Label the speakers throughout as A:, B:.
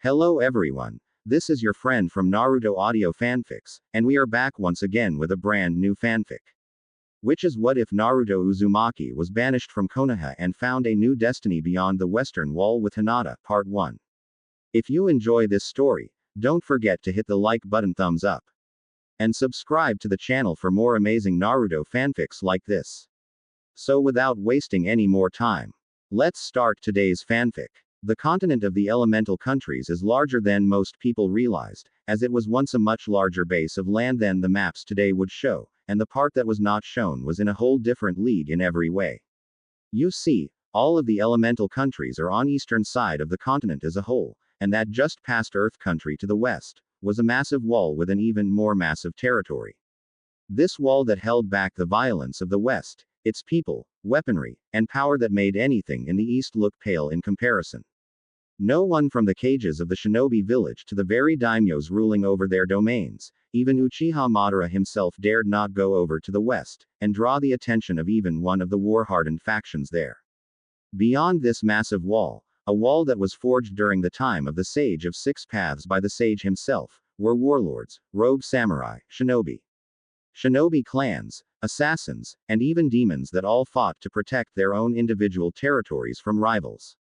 A: Hello everyone, this is your friend from Naruto Audio Fanfics, and we are back once again with a brand new fanfic. Which is what if Naruto Uzumaki was banished from Konoha and found a new destiny beyond the Western Wall with Hinata, Part 1. If you enjoy this story, don't forget to hit the like button, thumbs up, and subscribe to the channel for more amazing Naruto fanfics like this. So without wasting any more time, let's start today's fanfic. The continent of the elemental countries is larger than most people realized, as it was once a much larger base of land than the maps today would show, and the part that was not shown was in a whole different league in every way. You see, all of the elemental countries are on eastern side of the continent as a whole, and that just past Earth country to the west, was a massive wall with an even more massive territory. This wall that held back the violence of the west, its people, weaponry, and power that made anything in the east look pale in comparison. No one from the cages of the shinobi village to the very daimyos ruling over their domains, even Uchiha Madara himself dared not go over to the west, and draw the attention of even one of the war-hardened factions there. Beyond this massive wall, a wall that was forged during the time of the Sage of Six Paths by the sage himself, were warlords, rogue samurai, shinobi clans, assassins, and even demons that all fought to protect their own individual territories from rivals.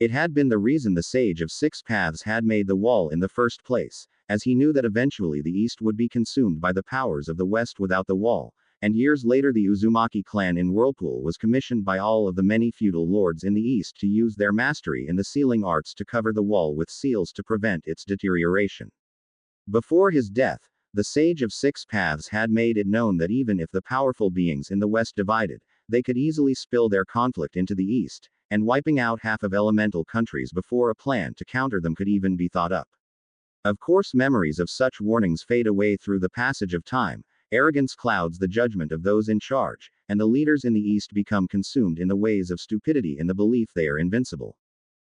A: It had been the reason the Sage of Six Paths had made the wall in the first place, as he knew that eventually the East would be consumed by the powers of the West without the wall, and years later the Uzumaki clan in Whirlpool was commissioned by all of the many feudal lords in the East to use their mastery in the sealing arts to cover the wall with seals to prevent its deterioration. Before his death, the Sage of Six Paths had made it known that even if the powerful beings in the West divided, they could easily spill their conflict into the East, and wiping out half of elemental countries before a plan to counter them could even be thought up. Of course, memories of such warnings fade away through the passage of time, arrogance clouds the judgment of those in charge, and the leaders in the East become consumed in the ways of stupidity in the belief they are invincible.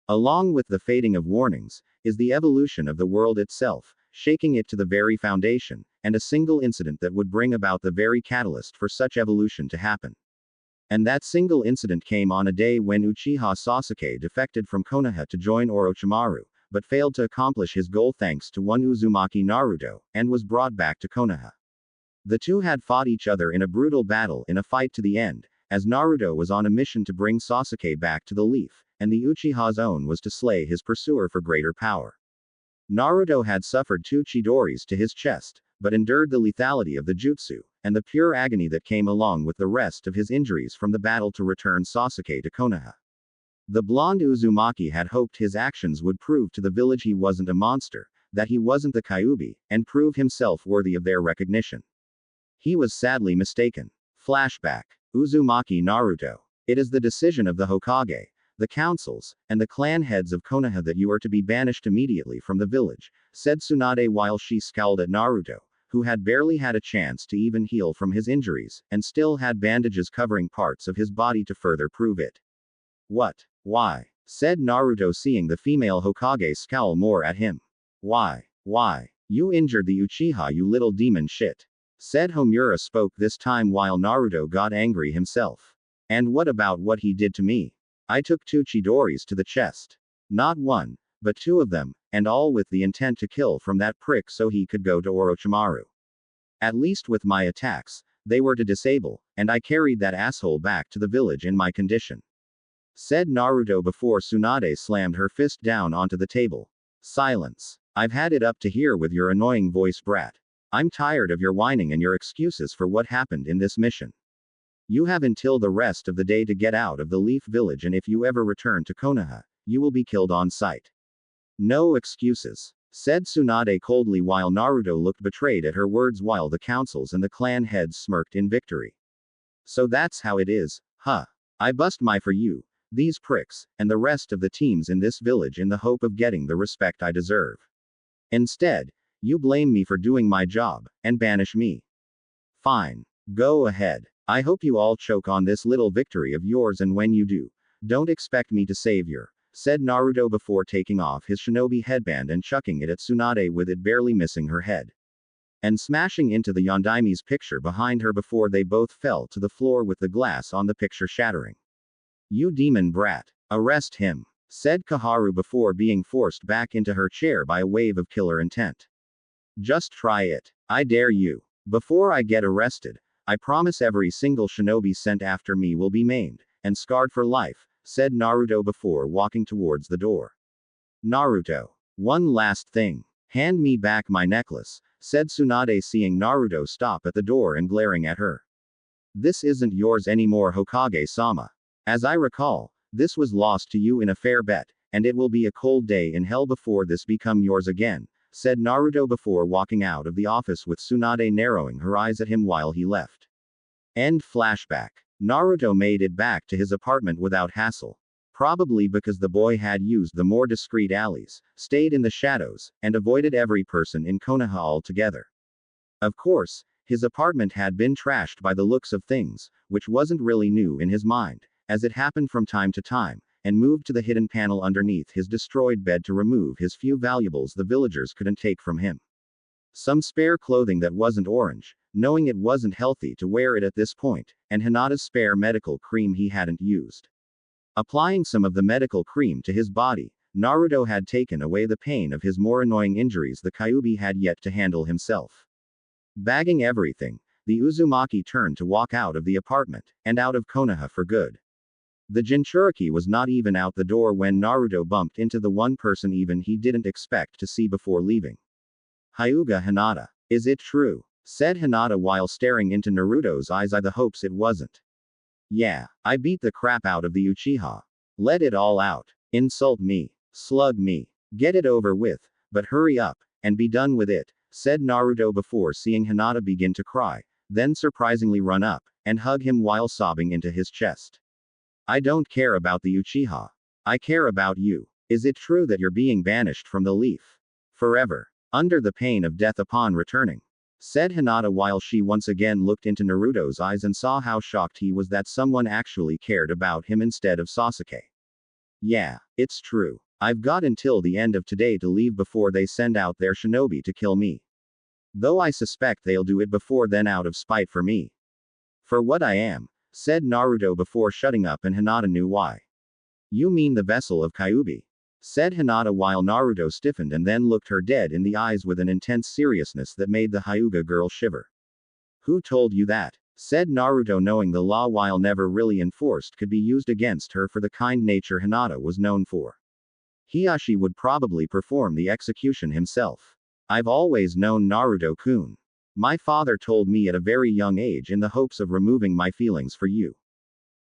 A: Along with the fading of warnings, is the evolution of the world itself, shaking it to the very foundation, and a single incident that would bring about the very catalyst for such evolution to happen. And that single incident came on a day when Uchiha Sasuke defected from Konoha to join Orochimaru, but failed to accomplish his goal thanks to one Uzumaki Naruto, and was brought back to Konoha. The two had fought each other in a brutal battle in a fight to the end, as Naruto was on a mission to bring Sasuke back to the leaf, and the Uchiha's own was to slay his pursuer for greater power. Naruto had suffered 2 Chidoris to his chest, but endured the lethality of the jutsu, and the pure agony that came along with the rest of his injuries from the battle to return Sasuke to Konoha. The blonde Uzumaki had hoped his actions would prove to the village he wasn't a monster, that he wasn't the Kyuubi, and prove himself worthy of their recognition. He was sadly mistaken. Flashback. Uzumaki Naruto. It is the decision of the Hokage, the councils, and the clan heads of Konoha that you are to be banished immediately from the village, said Tsunade while she scowled at Naruto, who had barely had a chance to even heal from his injuries, and still had bandages covering parts of his body to further prove it. What? Why? Said Naruto, seeing the female Hokage scowl more at him. Why? You injured the Uchiha, you little demon shit. Said Homura, spoke this time while Naruto got angry himself. And what about what he did to me? I took 2 Chidoris to the chest. Not 1, but 2 of them, and all with the intent to kill from that prick so he could go to Orochimaru. At least with my attacks, they were to disable, and I carried that asshole back to the village in my condition. Said Naruto before Tsunade slammed her fist down onto the table. Silence. I've had it up to here with your annoying voice, brat. I'm tired of your whining and your excuses for what happened in this mission. You have until the rest of the day to get out of the Leaf Village, and if you ever return to Konoha, you will be killed on sight. No excuses, said Tsunade coldly while Naruto looked betrayed at her words while the councils and the clan heads smirked in victory. So that's how it is, huh? I bust my for you, these pricks, and the rest of the teams in this village in the hope of getting the respect I deserve. Instead, you blame me for doing my job, and banish me. Fine. Go ahead. I hope you all choke on this little victory of yours, and when you do, don't expect me to save you, said Naruto before taking off his shinobi headband and chucking it at Tsunade with it barely missing her head, and smashing into the Yondaime's picture behind her before they both fell to the floor with the glass on the picture shattering. You demon brat. Arrest him. said Kaharu before being forced back into her chair by a wave of killer intent. Just try it. I dare you. Before I get arrested, I promise every single shinobi sent after me will be maimed and scarred for life, said Naruto before walking towards the door. Naruto. One last thing. Hand me back my necklace, said Tsunade seeing Naruto stop at the door and glaring at her. This isn't yours anymore, Hokage-sama. As I recall, this was lost to you in a fair bet, and it will be a cold day in hell before this become yours again, said Naruto before walking out of the office with Tsunade narrowing her eyes at him while he left. End flashback. Naruto made it back to his apartment without hassle. Probably because the boy had used the more discreet alleys, stayed in the shadows, and avoided every person in Konoha altogether. Of course, his apartment had been trashed by the looks of things, which wasn't really new in his mind, as it happened from time to time, and moved to the hidden panel underneath his destroyed bed to remove his few valuables the villagers couldn't take from him. Some spare clothing that wasn't orange, knowing it wasn't healthy to wear it at this point, and Hinata's spare medical cream he hadn't used. Applying some of the medical cream to his body, Naruto had taken away the pain of his more annoying injuries the Kyuubi had yet to handle himself. Bagging everything, the Uzumaki turned to walk out of the apartment, and out of Konoha for good. The Jinchuriki was not even out the door when Naruto bumped into the one person even he didn't expect to see before leaving. Hyuga Hinata. Is it true? Said Hinata while staring into Naruto's eyes. I the hopes it wasn't. Yeah, I beat the crap out of the Uchiha. Let it all out. Insult me. Slug me. Get it over with, but hurry up, and be done with it, said Naruto before seeing Hinata begin to cry, then surprisingly run up, and hug him while sobbing into his chest. I don't care about the Uchiha. I care about you. Is it true that you're being banished from the Leaf? Forever. Under the pain of death upon returning. Said Hinata while she once again looked into Naruto's eyes and saw how shocked he was that someone actually cared about him instead of Sasuke. Yeah, it's true. I've got until the end of today to leave before they send out their shinobi to kill me. Though I suspect they'll do it before then out of spite for me. For what I am, said Naruto before shutting up, and Hinata knew why. You mean the vessel of Kyuubi? Said Hinata while Naruto stiffened and then looked her dead in the eyes with an intense seriousness that made the Hyuga girl shiver. Who told you that? Said Naruto, knowing the law while never really enforced could be used against her for the kind nature Hinata was known for. Hiashi would probably perform the execution himself. I've always known Naruto-kun. My father told me at a very young age in the hopes of removing my feelings for you.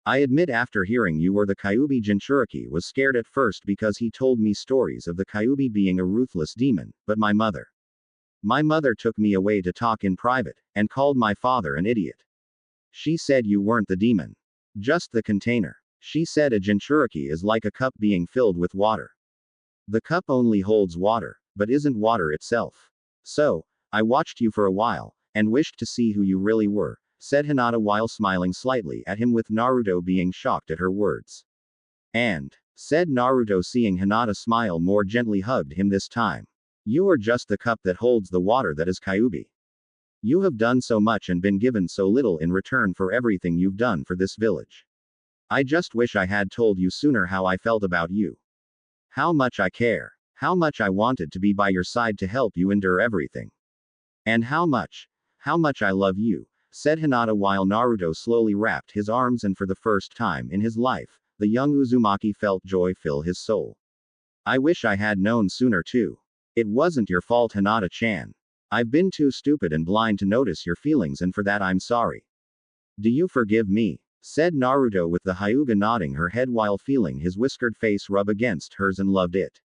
A: I admit after hearing you were the Kyuubi Jinchuriki was scared at first because he told me stories of the Kyuubi being a ruthless demon, but my mother took me away to talk in private, and called my father an idiot. She said you weren't the demon. Just the container. She said a Jinchuriki is like a cup being filled with water. The cup only holds water, but isn't water itself. So, I watched you for a while, and wished to see who you really were, said Hinata while smiling slightly at him with Naruto being shocked at her words. And, said Naruto seeing Hinata smile more gently, hugged him this time. You are just the cup that holds the water that is Kyuubi. You have done so much and been given so little in return for everything you've done for this village. I just wish I had told you sooner how I felt about you. How much I care. How much I wanted to be by your side to help you endure everything. And how much I love you, said Hinata while Naruto slowly wrapped his arms, and for the first time in his life, the young Uzumaki felt joy fill his soul. I wish I had known sooner too. It wasn't your fault, Hinata-chan. I've been too stupid and blind to notice your feelings, and for that I'm sorry. Do you forgive me? Said Naruto with the Hyuga nodding her head while feeling his whiskered face rub against hers, and loved it.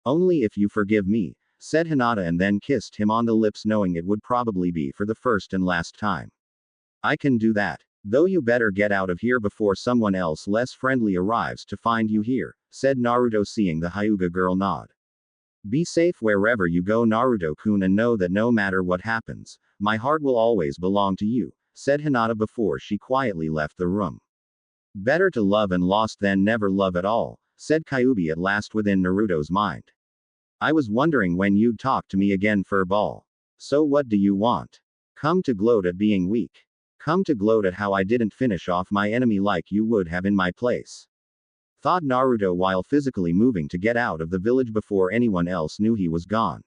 A: Only if you forgive me, said Hinata, and then kissed him on the lips, knowing it would probably be for the first and last time. I can do that. Though you better get out of here before someone else less friendly arrives to find you here, said Naruto seeing the Hyuga girl nod. Be safe wherever you go, Naruto-kun, and know that no matter what happens, my heart will always belong to you, said Hinata before she quietly left the room. Better to love and lost than never love at all, said Kyuubi at last within Naruto's mind. I was wondering when you'd talk to me again, furball. So what do you want? Come to gloat at being weak? Come to gloat at how I didn't finish off my enemy like you would have in my place? thought Naruto while physically moving to get out of the village before anyone else knew he was gone.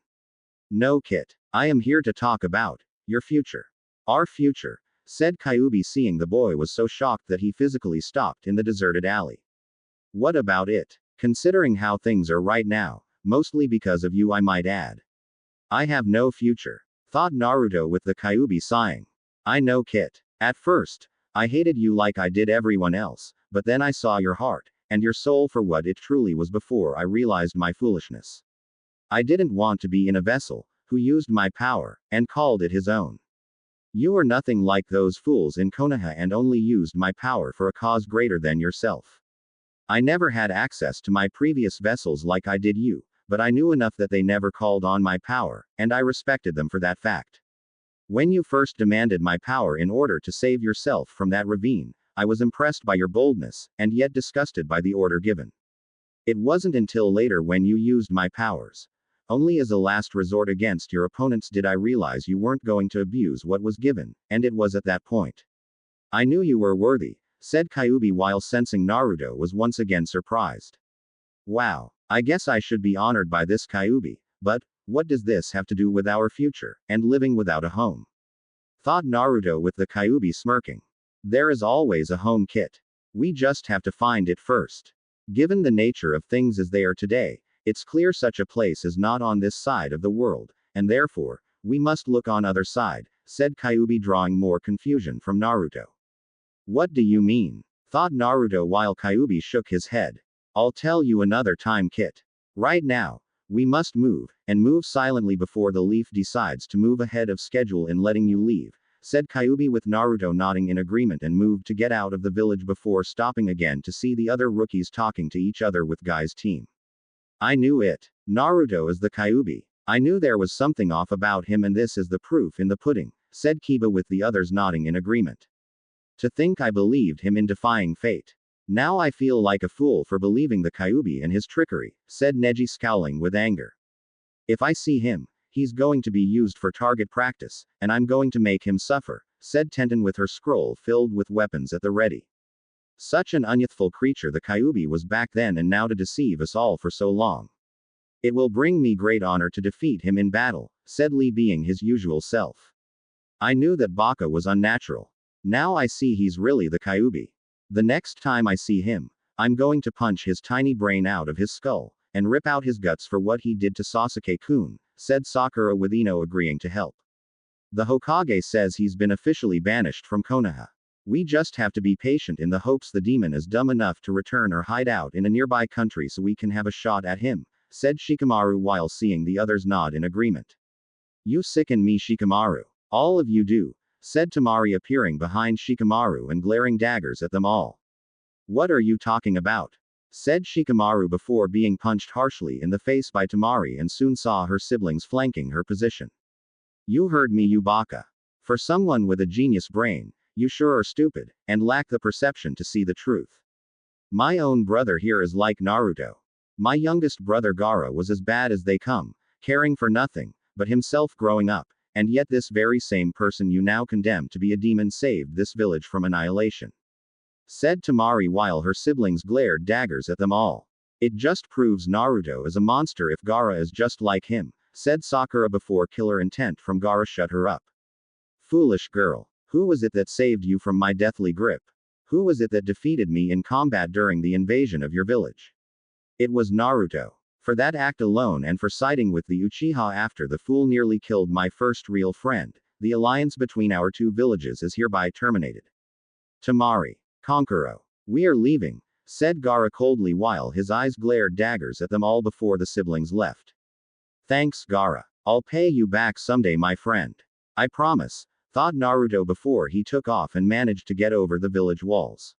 A: No, Kit. I am here to talk about your future. Our future, said Kyuubi, seeing the boy was so shocked that he physically stopped in the deserted alley. What about it? Considering how things are right now, mostly because of you, I might add. I have no future, thought Naruto with the Kyuubi sighing. I know, Kit. At first, I hated you like I did everyone else, but then I saw your heart and your soul for what it truly was before I realized my foolishness. I didn't want to be in a vessel who used my power and called it his own. You are nothing like those fools in Konoha and only used my power for a cause greater than yourself. I never had access to my previous vessels like I did you, but I knew enough that they never called on my power, and I respected them for that fact. When you first demanded my power in order to save yourself from that ravine, I was impressed by your boldness, and yet disgusted by the order given. It wasn't until later when you used my powers, only as a last resort against your opponents, did I realize you weren't going to abuse what was given, and it was at that point I knew you were worthy, said Kyuubi while sensing Naruto was once again surprised. Wow, I guess I should be honored by this, Kyuubi, but what does this have to do with our future, and living without a home? Thought Naruto with the Kyuubi smirking. There is always a home, Kit. We just have to find it first. Given the nature of things as they are today, it's clear such a place is not on this side of the world, and therefore, we must look on other side, said Kyuubi, drawing more confusion from Naruto. What do you mean? Thought Naruto while Kyuubi shook his head. I'll tell you another time, Kit. Right now, we must move, and move silently before the leaf decides to move ahead of schedule in letting you leave, said Kyuubi with Naruto nodding in agreement, and moved to get out of the village before stopping again to see the other rookies talking to each other with Guy's team. I knew it. Naruto is the Kyuubi. I knew there was something off about him, and this is the proof in the pudding, said Kiba with the others nodding in agreement. To think I believed him in defying fate. Now I feel like a fool for believing the Kyuubi and his trickery, said Neji, scowling with anger. If I see him, he's going to be used for target practice, and I'm going to make him suffer, said Tenten with her scroll filled with weapons at the ready. Such an unyouthful creature the Kyuubi was back then, and now to deceive us all for so long. It will bring me great honor to defeat him in battle, said Lee, being his usual self. I knew that Baka was unnatural. Now I see he's really the Kyuubi. The next time I see him, I'm going to punch his tiny brain out of his skull, and rip out his guts for what he did to Sasuke-kun, said Sakura with Ino agreeing to help. The Hokage says he's been officially banished from Konoha. We just have to be patient in the hopes the demon is dumb enough to return or hide out in a nearby country so we can have a shot at him, said Shikamaru while seeing the others nod in agreement. You sicken me, Shikamaru. All of you do, said Tamari, appearing behind Shikamaru and glaring daggers at them all. What are you talking about? Said Shikamaru before being punched harshly in the face by Tamari, and soon saw her siblings flanking her position. You heard me, you Baka. For someone with a genius brain, you sure are stupid, and lack the perception to see the truth. My own brother here is like Naruto. My youngest brother Gaara was as bad as they come, caring for nothing but himself growing up, and yet this very same person you now condemn to be a demon saved this village from annihilation. Said Tamari while her siblings glared daggers at them all. It just proves Naruto is a monster if Gaara is just like him, said Sakura before killer intent from Gaara shut her up. Foolish girl. Who was it that saved you from my deathly grip? Who was it that defeated me in combat during the invasion of your village? It was Naruto. For that act alone and for siding with the Uchiha after the fool nearly killed my first real friend, the alliance between our two villages is hereby terminated. Tamari. Konkuro. We are leaving, said Gaara coldly while his eyes glared daggers at them all before the siblings left. Thanks, Gaara. I'll pay you back someday, my friend. I promise, thought Naruto before he took off and managed to get over the village walls.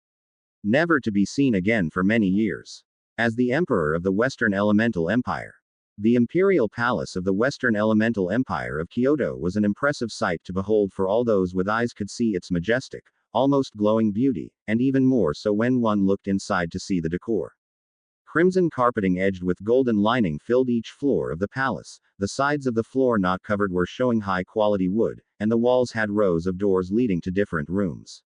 A: Never to be seen again for many years. As the Emperor of the Western Elemental Empire. The Imperial Palace of the Western Elemental Empire of Kyoto was an impressive sight to behold, for all those with eyes could see its majestic, almost glowing beauty, and even more so when one looked inside to see the decor. Crimson carpeting edged with golden lining filled each floor of the palace. The sides of the floor not covered were showing high-quality wood, and the walls had rows of doors leading to different rooms.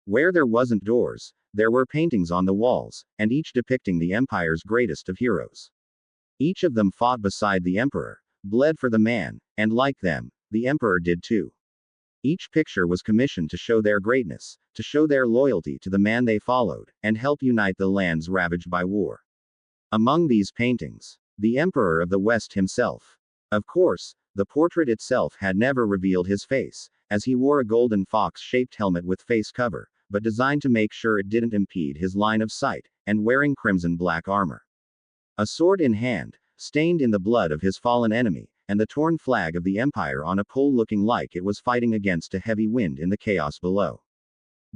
A: Where there wasn't doors, there were paintings on the walls, and each depicting the empire's greatest of heroes. Each of them fought beside the emperor, bled for the man, and like them, the emperor did too. Each picture was commissioned to show their greatness, to show their loyalty to the man they followed, and help unite the lands ravaged by war. Among these paintings, the Emperor of the West himself. Of course, the portrait itself had never revealed his face, as he wore a golden fox-shaped helmet with face cover, but designed to make sure it didn't impede his line of sight, and wearing crimson-black armor. A sword in hand, stained in the blood of his fallen enemy, and the torn flag of the Empire on a pole looking like it was fighting against a heavy wind in the chaos below.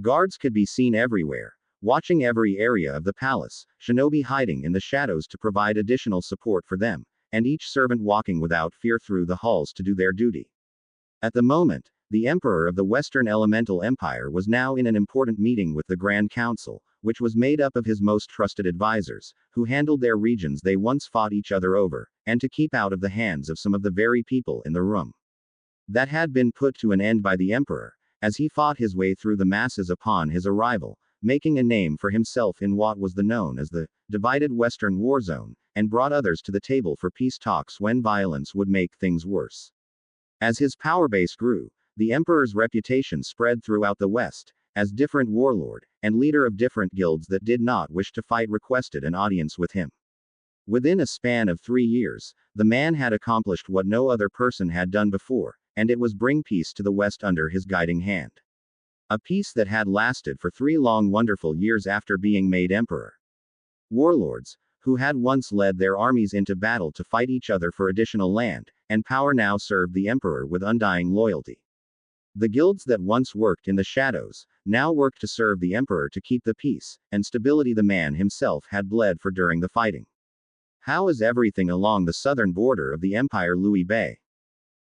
A: Guards could be seen everywhere, watching every area of the palace, shinobi hiding in the shadows to provide additional support for them, and each servant walking without fear through the halls to do their duty. At the moment, the Emperor of the Western Elemental Empire was now in an important meeting with the Grand Council, which was made up of his most trusted advisors, who handled their regions they once fought each other over, and to keep out of the hands of some of the very people in the room. That had been put to an end by the Emperor, as he fought his way through the masses upon his arrival, making a name for himself in what was known as the divided Western War Zone, and brought others to the table for peace talks when violence would make things worse. As his power base grew, the Emperor's reputation spread throughout the West, as different warlord, and leader of different guilds that did not wish to fight requested an audience with him. Within a span of 3 years, the man had accomplished what no other person had done before, and it was bring peace to the West under his guiding hand. A peace that had lasted for 3 long wonderful years after being made emperor. Warlords, who had once led their armies into battle to fight each other for additional land and power, now served the emperor with undying loyalty. The guilds that once worked in the shadows, now worked to serve the emperor to keep the peace and stability the man himself had bled for during the fighting. How is everything along the southern border of the empire, Louis Bay?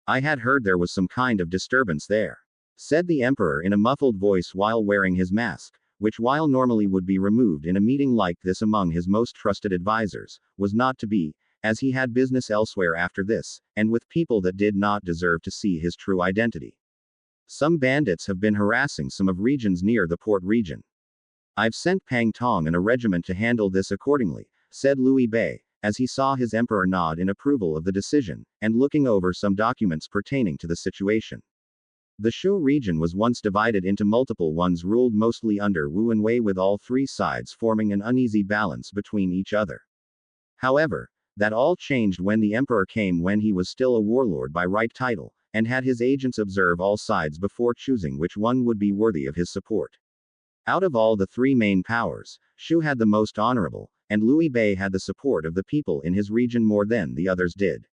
A: I had heard there was some kind of disturbance there, said the emperor in a muffled voice while wearing his mask, which while normally would be removed in a meeting like this among his most trusted advisors, was not to be, as he had business elsewhere after this, and with people that did not deserve to see his true identity. Some bandits have been harassing some of regions near the port region. I've sent Pang Tong and a regiment to handle this accordingly, said Louis Bay, as he saw his emperor nod in approval of the decision, and looking over some documents pertaining to the situation. The Shu region was once divided into multiple ones ruled mostly under Wu and Wei, with all 3 sides forming an uneasy balance between each other. However, that all changed when the emperor came, when he was still a warlord by right title, and had his agents observe all sides before choosing which one would be worthy of his support. Out of all the 3 main powers, Shu had the most honorable, and Louis Bay had the support of the people in his region more than the others did.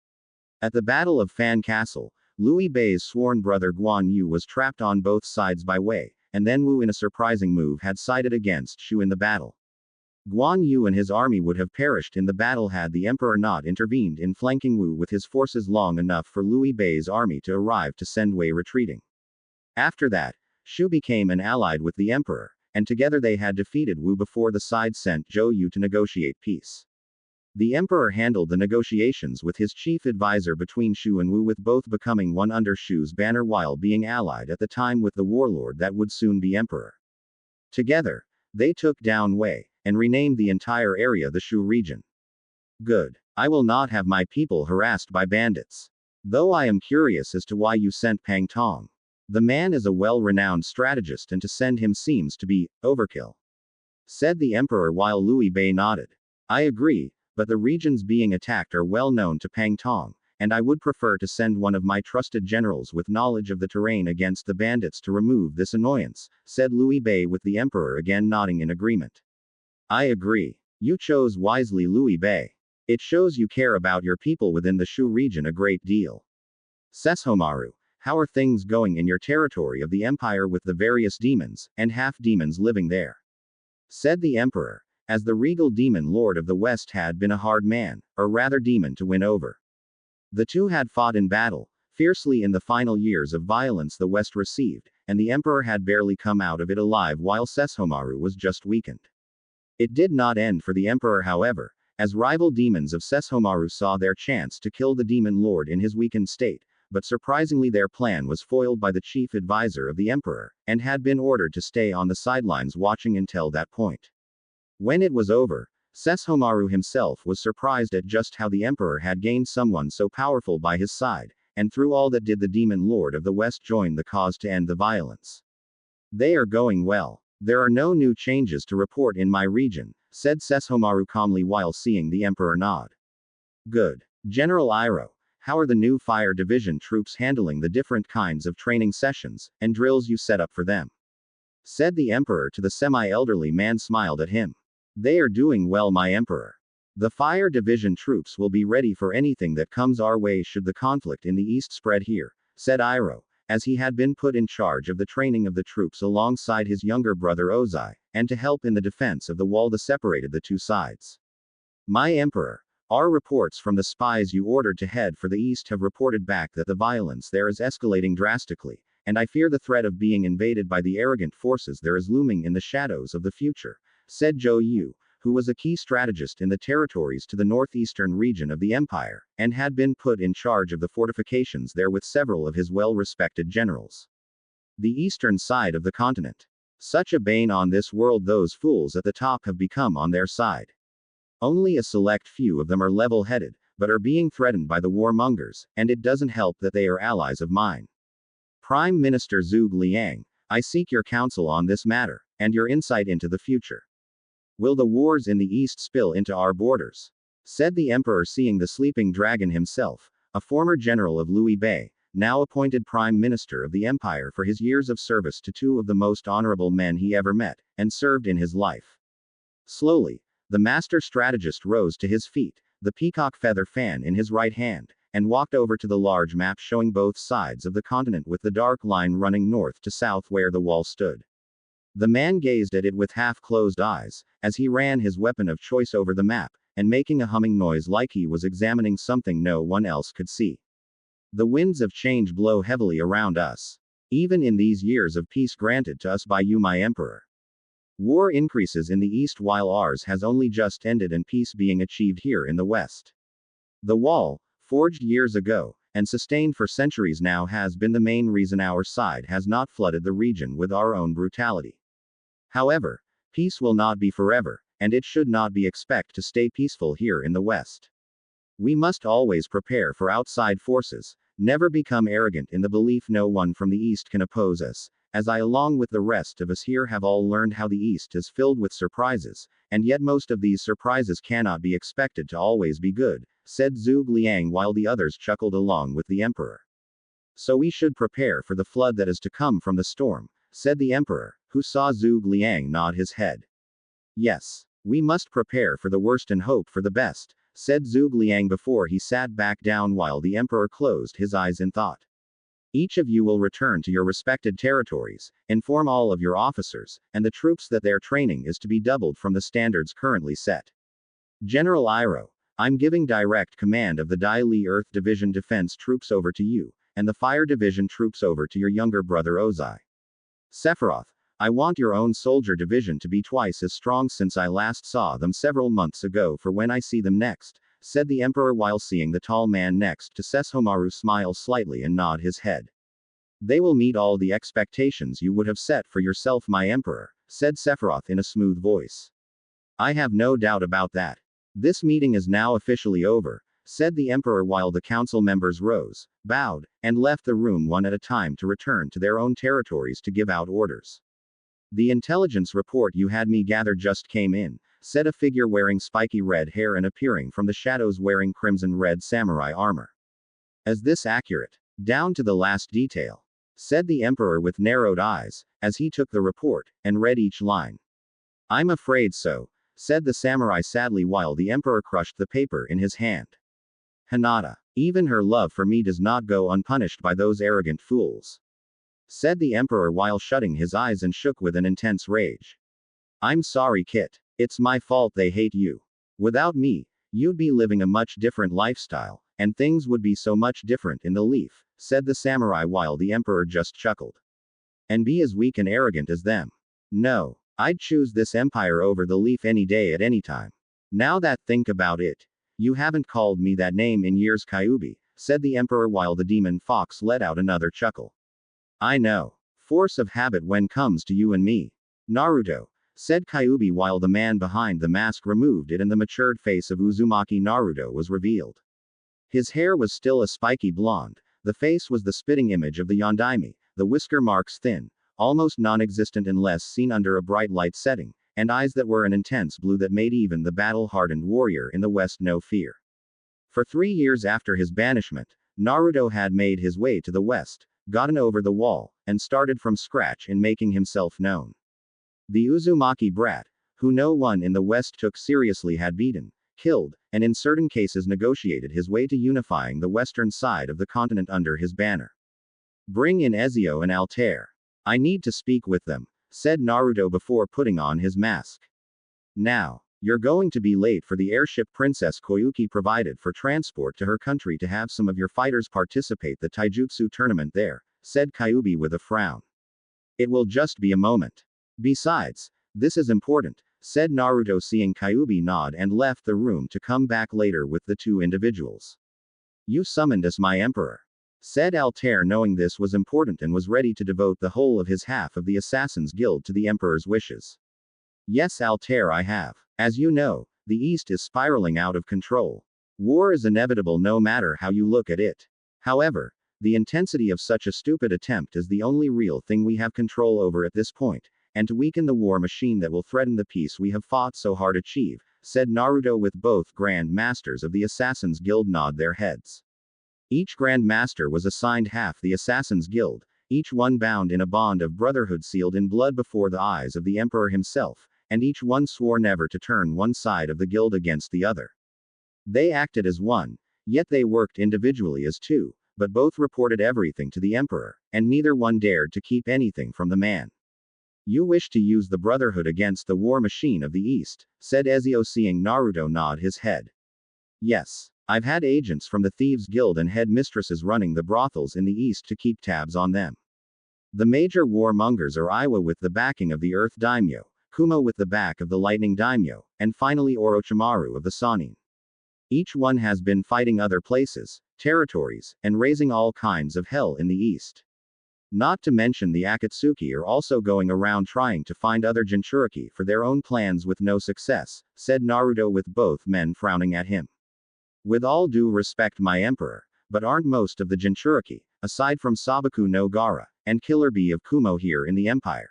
A: At the Battle of Fan Castle, Louis Bay's sworn brother Guan Yu was trapped on both sides by Wei, and then Wu in a surprising move had sided against Shu in the battle. Guan Yu and his army would have perished in the battle had the emperor not intervened in flanking Wu with his forces long enough for Louis Bay's army to arrive to send Wei retreating. After that, Shu became an allied with the emperor, and together they had defeated Wu before the side sent Zhou Yu to negotiate peace. The emperor handled the negotiations with his chief advisor between Shu and Wu, with both becoming one under Shu's banner while being allied at the time with the warlord that would soon be emperor. Together, they took down Wei, and renamed the entire area the Shu region. Good. I will not have my people harassed by bandits. Though I am curious as to why you sent Pang Tong. The man is a well-renowned strategist, and to send him seems to be overkill, said the emperor while Louis Bay nodded. I agree, but the regions being attacked are well known to Pang Tong, and I would prefer to send one of my trusted generals with knowledge of the terrain against the bandits to remove this annoyance, said Louis Bay, with the emperor again nodding in agreement. I agree. You chose wisely, Louis Bay. It shows you care about your people within the Shu region a great deal. Sesshomaru, how are things going in your territory of the empire with the various demons and half-demons living there? Said the emperor, as the regal demon lord of the West had been a hard man, or rather demon, to win over. The two had fought in battle, fiercely in the final years of violence the West received, and the emperor had barely come out of it alive while Sesshomaru was just weakened. It did not end for the emperor, however, as rival demons of Sesshomaru saw their chance to kill the demon lord in his weakened state, but surprisingly their plan was foiled by the chief advisor of the emperor, and had been ordered to stay on the sidelines watching until that point. When it was over, Sesshomaru himself was surprised at just how the emperor had gained someone so powerful by his side, and through all that did the demon lord of the west join the cause to end the violence. They are going well. There are no new changes to report in my region, said Sesshomaru calmly while seeing the emperor nod. Good. General Iroh, how are the new fire division troops handling the different kinds of training sessions and drills you set up for them? Said the emperor to the semi-elderly man smiled at him. They are doing well, my emperor. The fire division troops will be ready for anything that comes our way should the conflict in the east spread here, said Iroh, as he had been put in charge of the training of the troops alongside his younger brother Ozai, and to help in the defense of the wall that separated the two sides. My emperor, our reports from the spies you ordered to head for the east have reported back that the violence there is escalating drastically, and I fear the threat of being invaded by the arrogant forces there is looming in the shadows of the future, said Zhou Yu, who was a key strategist in the territories to the northeastern region of the empire, and had been put in charge of the fortifications there with several of his well-respected generals. The eastern side of the continent. Such a bane on this world, those fools at the top have become on their side. Only a select few of them are level-headed, but are being threatened by the warmongers, and it doesn't help that they are allies of mine. Prime Minister Zhuge Liang, I seek your counsel on this matter, and your insight into the future. Will the wars in the east spill into our borders? Said the emperor, seeing the sleeping dragon himself, a former general of Liu Bei, now appointed prime minister of the empire for his years of service to two of the most honorable men he ever met, and served in his life. Slowly, the master strategist rose to his feet, the peacock feather fan in his right hand, and walked over to the large map showing both sides of the continent with the dark line running north to south where the wall stood. The man gazed at it with half-closed eyes, as he ran his weapon of choice over the map, and making a humming noise like he was examining something no one else could see. The winds of change blow heavily around us. Even in these years of peace granted to us by you, my emperor. War increases in the east while ours has only just ended and peace being achieved here in the west. The wall, forged years ago, and sustained for centuries now, has been the main reason our side has not flooded the region with our own brutality. However, peace will not be forever, and it should not be expected to stay peaceful here in the West. We must always prepare for outside forces, never become arrogant in the belief no one from the East can oppose us, as I along with the rest of us here have all learned how the East is filled with surprises, and yet most of these surprises cannot be expected to always be good, said Zhuge Liang while the others chuckled along with the emperor. So we should prepare for the flood that is to come from the storm, said the emperor, who saw Zhuge Liang nod his head. Yes, we must prepare for the worst and hope for the best, said Zhuge Liang before he sat back down while the emperor closed his eyes in thought. Each of you will return to your respected territories, inform all of your officers, and the troops that their training is to be doubled from the standards currently set. General Iroh, I'm giving direct command of the Dai Li Earth Division defense troops over to you, and the Fire Division troops over to your younger brother Ozai. Sephiroth, I want your own soldier division to be twice as strong since I last saw them several months ago for when I see them next, said the emperor while seeing the tall man next to Sesshomaru smile slightly and nod his head. They will meet all the expectations you would have set for yourself, my emperor, said Sephiroth in a smooth voice. I have no doubt about that. This meeting is now officially over, said the emperor while the council members rose, bowed, and left the room one at a time to return to their own territories to give out orders. The intelligence report you had me gather just came in, said a figure wearing spiky red hair and appearing from the shadows wearing crimson-red samurai armor. Is this accurate? Down to the last detail? Said the emperor with narrowed eyes, as he took the report, and read each line. I'm afraid so, said the samurai sadly while the emperor crushed the paper in his hand. Hinata, even her love for me does not go unpunished by those arrogant fools. Said the emperor while shutting his eyes and shook with an intense rage. I'm sorry, Kit. It's my fault they hate you. Without me, you'd be living a much different lifestyle, and things would be so much different in the Leaf, said the samurai while the emperor just chuckled. And be as weak and arrogant as them. No, I'd choose this empire over the Leaf any day at any time. Now that think about it. You haven't called me that name in years, Kyubi, said the Emperor while the demon fox let out another chuckle. I know. Force of habit when comes to you and me. Naruto, said Kyuubi while the man behind the mask removed it and the matured face of Uzumaki Naruto was revealed. His hair was still a spiky blonde, the face was the spitting image of the Yondaime, the whisker marks thin, almost non-existent unless seen under a bright light setting, and eyes that were an intense blue that made even the battle-hardened warrior in the West know fear. For 3 years after his banishment, Naruto had made his way to the West, gotten over the wall, and started from scratch in making himself known. The Uzumaki brat, who no one in the West took seriously, had beaten, killed, and in certain cases negotiated his way to unifying the western side of the continent under his banner. Bring in Ezio and Altair. I need to speak with them, said Naruto before putting on his mask. Now, you're going to be late for the airship Princess Koyuki provided for transport to her country to have some of your fighters participate the Taijutsu tournament there, said Kyuubi with a frown. It will just be a moment. Besides, this is important, said Naruto seeing Kyuubi nod and left the room to come back later with the 2 individuals. You summoned us, my emperor, said Altair, knowing this was important and was ready to devote the whole of his half of the Assassin's Guild to the emperor's wishes. Yes, Altair, I have. As you know, the East is spiraling out of control. War is inevitable no matter how you look at it. However, the intensity of such a stupid attempt is the only real thing we have control over at this point, and to weaken the war machine that will threaten the peace we have fought so hard to achieve, said Naruto with both Grand Masters of the Assassin's Guild nod their heads. Each Grand Master was assigned half the Assassin's Guild, each one bound in a bond of brotherhood sealed in blood before the eyes of the Emperor himself, and each one swore never to turn one side of the guild against the other. They acted as one, yet they worked individually as two, but both reported everything to the Emperor, and neither one dared to keep anything from the man. You wish to use the Brotherhood against the war machine of the East, said Ezio seeing Naruto nod his head. Yes. I've had agents from the Thieves Guild and headmistresses running the brothels in the East to keep tabs on them. The major warmongers are Iwa with the backing of the Earth Daimyo, Kumo with the back of the Lightning Daimyo, and finally Orochimaru of the Sannin. Each one has been fighting other places, territories, and raising all kinds of hell in the East. Not to mention the Akatsuki are also going around trying to find other Jinchuriki for their own plans with no success, said Naruto with both men frowning at him. With all due respect, my emperor, but aren't most of the Jinchuriki, aside from Sabaku no Gaara, and Killer Bee of Kumo here in the Empire?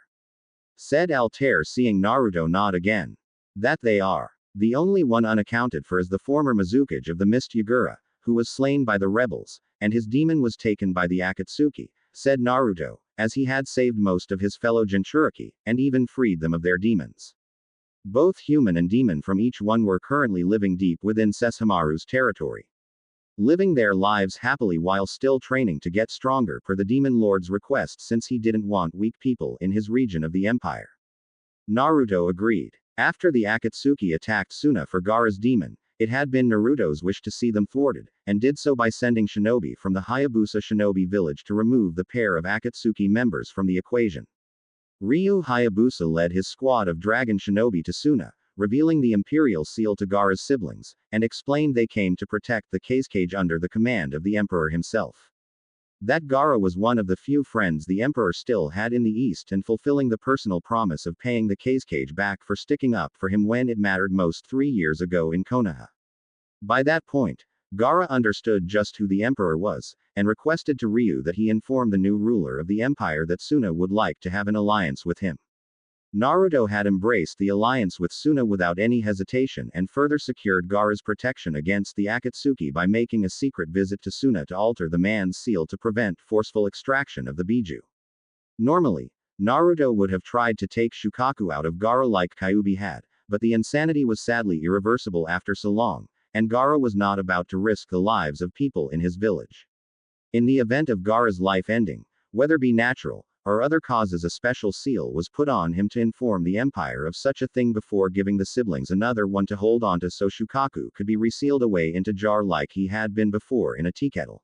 A: Said Altair seeing Naruto nod again. That they are. The only one unaccounted for is the former Mizukage of the Mist Yagura, who was slain by the rebels, and his demon was taken by the Akatsuki, said Naruto, as he had saved most of his fellow Jinchuriki, and even freed them of their demons. Both human and demon from each one were currently living deep within Sesshomaru's territory. Living their lives happily while still training to get stronger per the Demon Lord's request since he didn't want weak people in his region of the Empire. Naruto agreed. After the Akatsuki attacked Suna for Gaara's demon, it had been Naruto's wish to see them thwarted, and did so by sending shinobi from the Hayabusa shinobi village to remove the pair of Akatsuki members from the equation. Ryu Hayabusa led his squad of dragon shinobi to Suna, revealing the imperial seal to Gaara's siblings, and explained they came to protect the Kazekage under the command of the emperor himself. That Gaara was one of the few friends the emperor still had in the East and fulfilling the personal promise of paying the Kazekage back for sticking up for him when it mattered most 3 years ago in Konoha. By that point, Gaara understood just who the emperor was, and requested to Ryu that he inform the new ruler of the empire that Suna would like to have an alliance with him. Naruto had embraced the alliance with Suna without any hesitation and further secured Gaara's protection against the Akatsuki by making a secret visit to Suna to alter the man's seal to prevent forceful extraction of the Biju. Normally, Naruto would have tried to take Shukaku out of Gaara like Kyuubi had, but the insanity was sadly irreversible after so long, and Gaara was not about to risk the lives of people in his village. In the event of Gaara's life ending, whether be natural or other causes, a special seal was put on him to inform the empire of such a thing before giving the siblings another one to hold onto so Shukaku could be resealed away into jar like he had been before in a teakettle.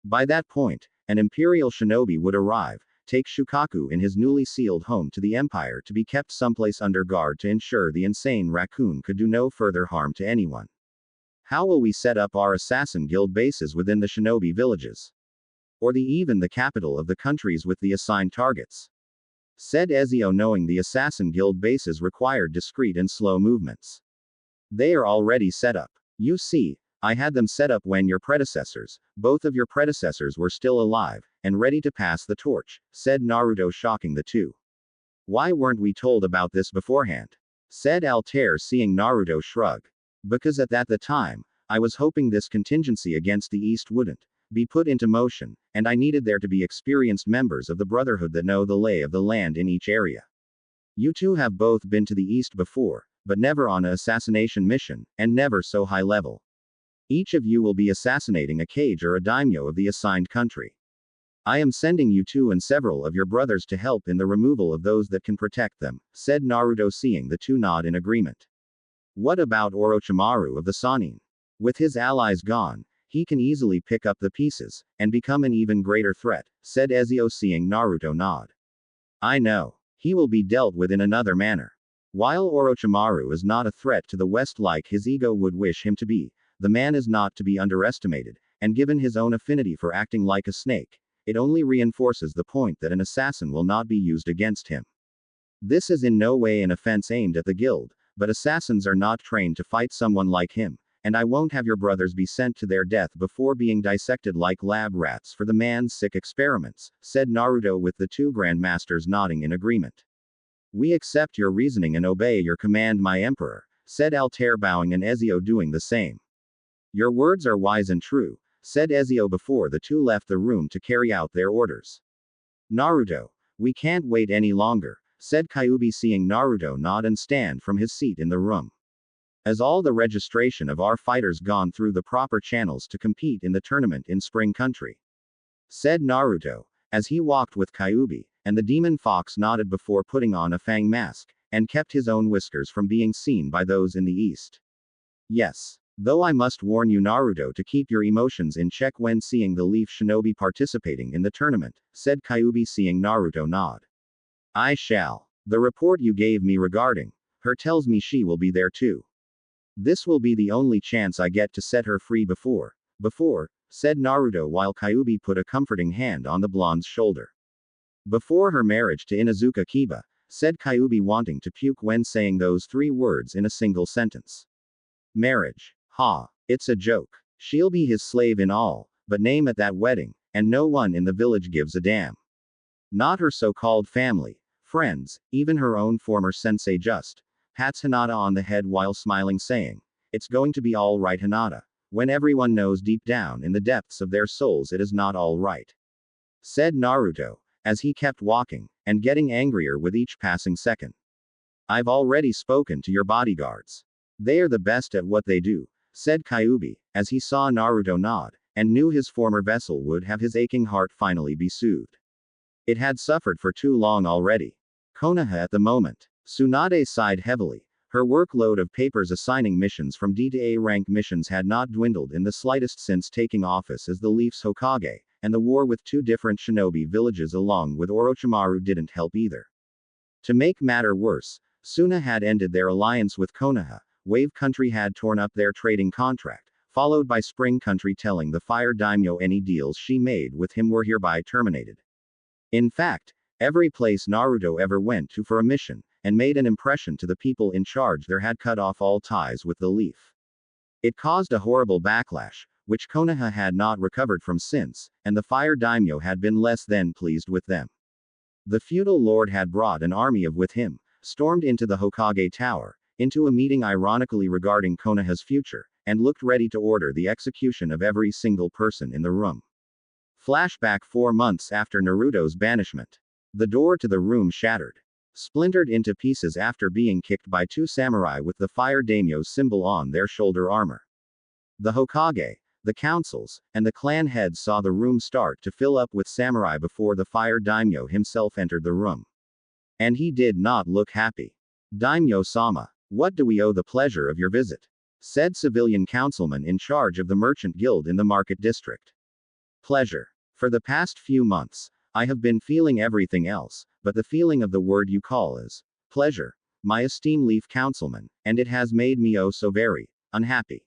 A: By that point, an imperial shinobi would arrive, take Shukaku in his newly sealed home to the empire to be kept someplace under guard to ensure the insane raccoon could do no further harm to anyone. How will we set up our assassin guild bases within the shinobi villages? Or even the capital of the countries with the assigned targets? Said Ezio, knowing the assassin guild bases required discreet and slow movements. They are already set up. You see, I had them set up when your predecessors, both of your predecessors, were still alive, and ready to pass the torch, said Naruto, shocking the two. Why weren't we told about this beforehand? Said Altair, seeing Naruto shrug. Because at the time, I was hoping this contingency against the East wouldn't be put into motion, and I needed there to be experienced members of the Brotherhood that know the lay of the land in each area. You two have both been to the East before, but never on an assassination mission, and never so high level. Each of you will be assassinating a Kage or a daimyo of the assigned country. I am sending you two and several of your brothers to help in the removal of those that can protect them, said Naruto, seeing the two nod in agreement. What about Orochimaru of the Sannin? With his allies gone, he can easily pick up the pieces, and become an even greater threat, said Ezio, seeing Naruto nod. I know. He will be dealt with in another manner. While Orochimaru is not a threat to the West like his ego would wish him to be, the man is not to be underestimated, and given his own affinity for acting like a snake, it only reinforces the point that an assassin will not be used against him. This is in no way an offense aimed at the guild, but assassins are not trained to fight someone like him, and I won't have your brothers be sent to their death before being dissected like lab rats for the man's sick experiments, said Naruto, with the two grandmasters nodding in agreement. We accept your reasoning and obey your command, my emperor, said Altair, bowing, and Ezio doing the same. Your words are wise and true, said Ezio before the two left the room to carry out their orders. Naruto, we can't wait any longer, said Kyuubi, seeing Naruto nod and stand from his seat in the room. As all the registration of our fighters gone through the proper channels to compete in the tournament in Spring Country? Said Naruto, as he walked with Kyuubi, and the demon fox nodded before putting on a fang mask, and kept his own whiskers from being seen by those in the east. Yes. Though I must warn you, Naruto, to keep your emotions in check when seeing the Leaf Shinobi participating in the tournament, said Kyuubi, seeing Naruto nod. I shall. The report you gave me regarding her tells me she will be there too. This will be the only chance I get to set her free before, said Naruto, while Kyuubi put a comforting hand on the blonde's shoulder. Before her marriage to Inuzuka Kiba, said Kyuubi, wanting to puke when saying those three words in a single sentence. Marriage. Ha. It's a joke. She'll be his slave in all, but name at that wedding, and no one in the village gives a damn. Not her so-called family, friends, even her own former sensei just pats Hinata on the head while smiling, saying, it's going to be all right, Hinata, when everyone knows deep down in the depths of their souls it is not all right. Said Naruto, as he kept walking, and getting angrier with each passing second. I've already spoken to your bodyguards. They are the best at what they do, said Kyuubi, as he saw Naruto nod, and knew his former vessel would have his aching heart finally be soothed. It had suffered for too long already. Konoha at the moment. Tsunade sighed heavily. Her workload of papers assigning missions from D to A rank missions had not dwindled in the slightest since taking office as the Leaf's Hokage, and the war with two different shinobi villages along with Orochimaru didn't help either. To make matter worse, Suna had ended their alliance with Konoha, Wave Country had torn up their trading contract, followed by Spring Country telling the Fire Daimyo any deals she made with him were hereby terminated. In fact, every place Naruto ever went to for a mission, and made an impression to the people in charge there, had cut off all ties with the Leaf. It caused a horrible backlash, which Konoha had not recovered from since, and the Fire Daimyo had been less than pleased with them. The feudal lord had brought an army with him, stormed into the Hokage Tower, into a meeting ironically regarding Konoha's future, and looked ready to order the execution of every single person in the room. Flashback 4 months after Naruto's banishment. The door to the room shattered. Splintered into pieces after being kicked by two samurai with the Fire Daimyo's symbol on their shoulder armor. The Hokage, the councils, and the clan heads saw the room start to fill up with samurai before the Fire Daimyo himself entered the room. And he did not look happy. Daimyo-sama, what do we owe the pleasure of your visit? Said civilian councilman in charge of the merchant guild in the market district. Pleasure. For the past few months, I have been feeling everything else, but the feeling of the word you call is pleasure, my esteemed Leaf councilman, and it has made me oh so very unhappy.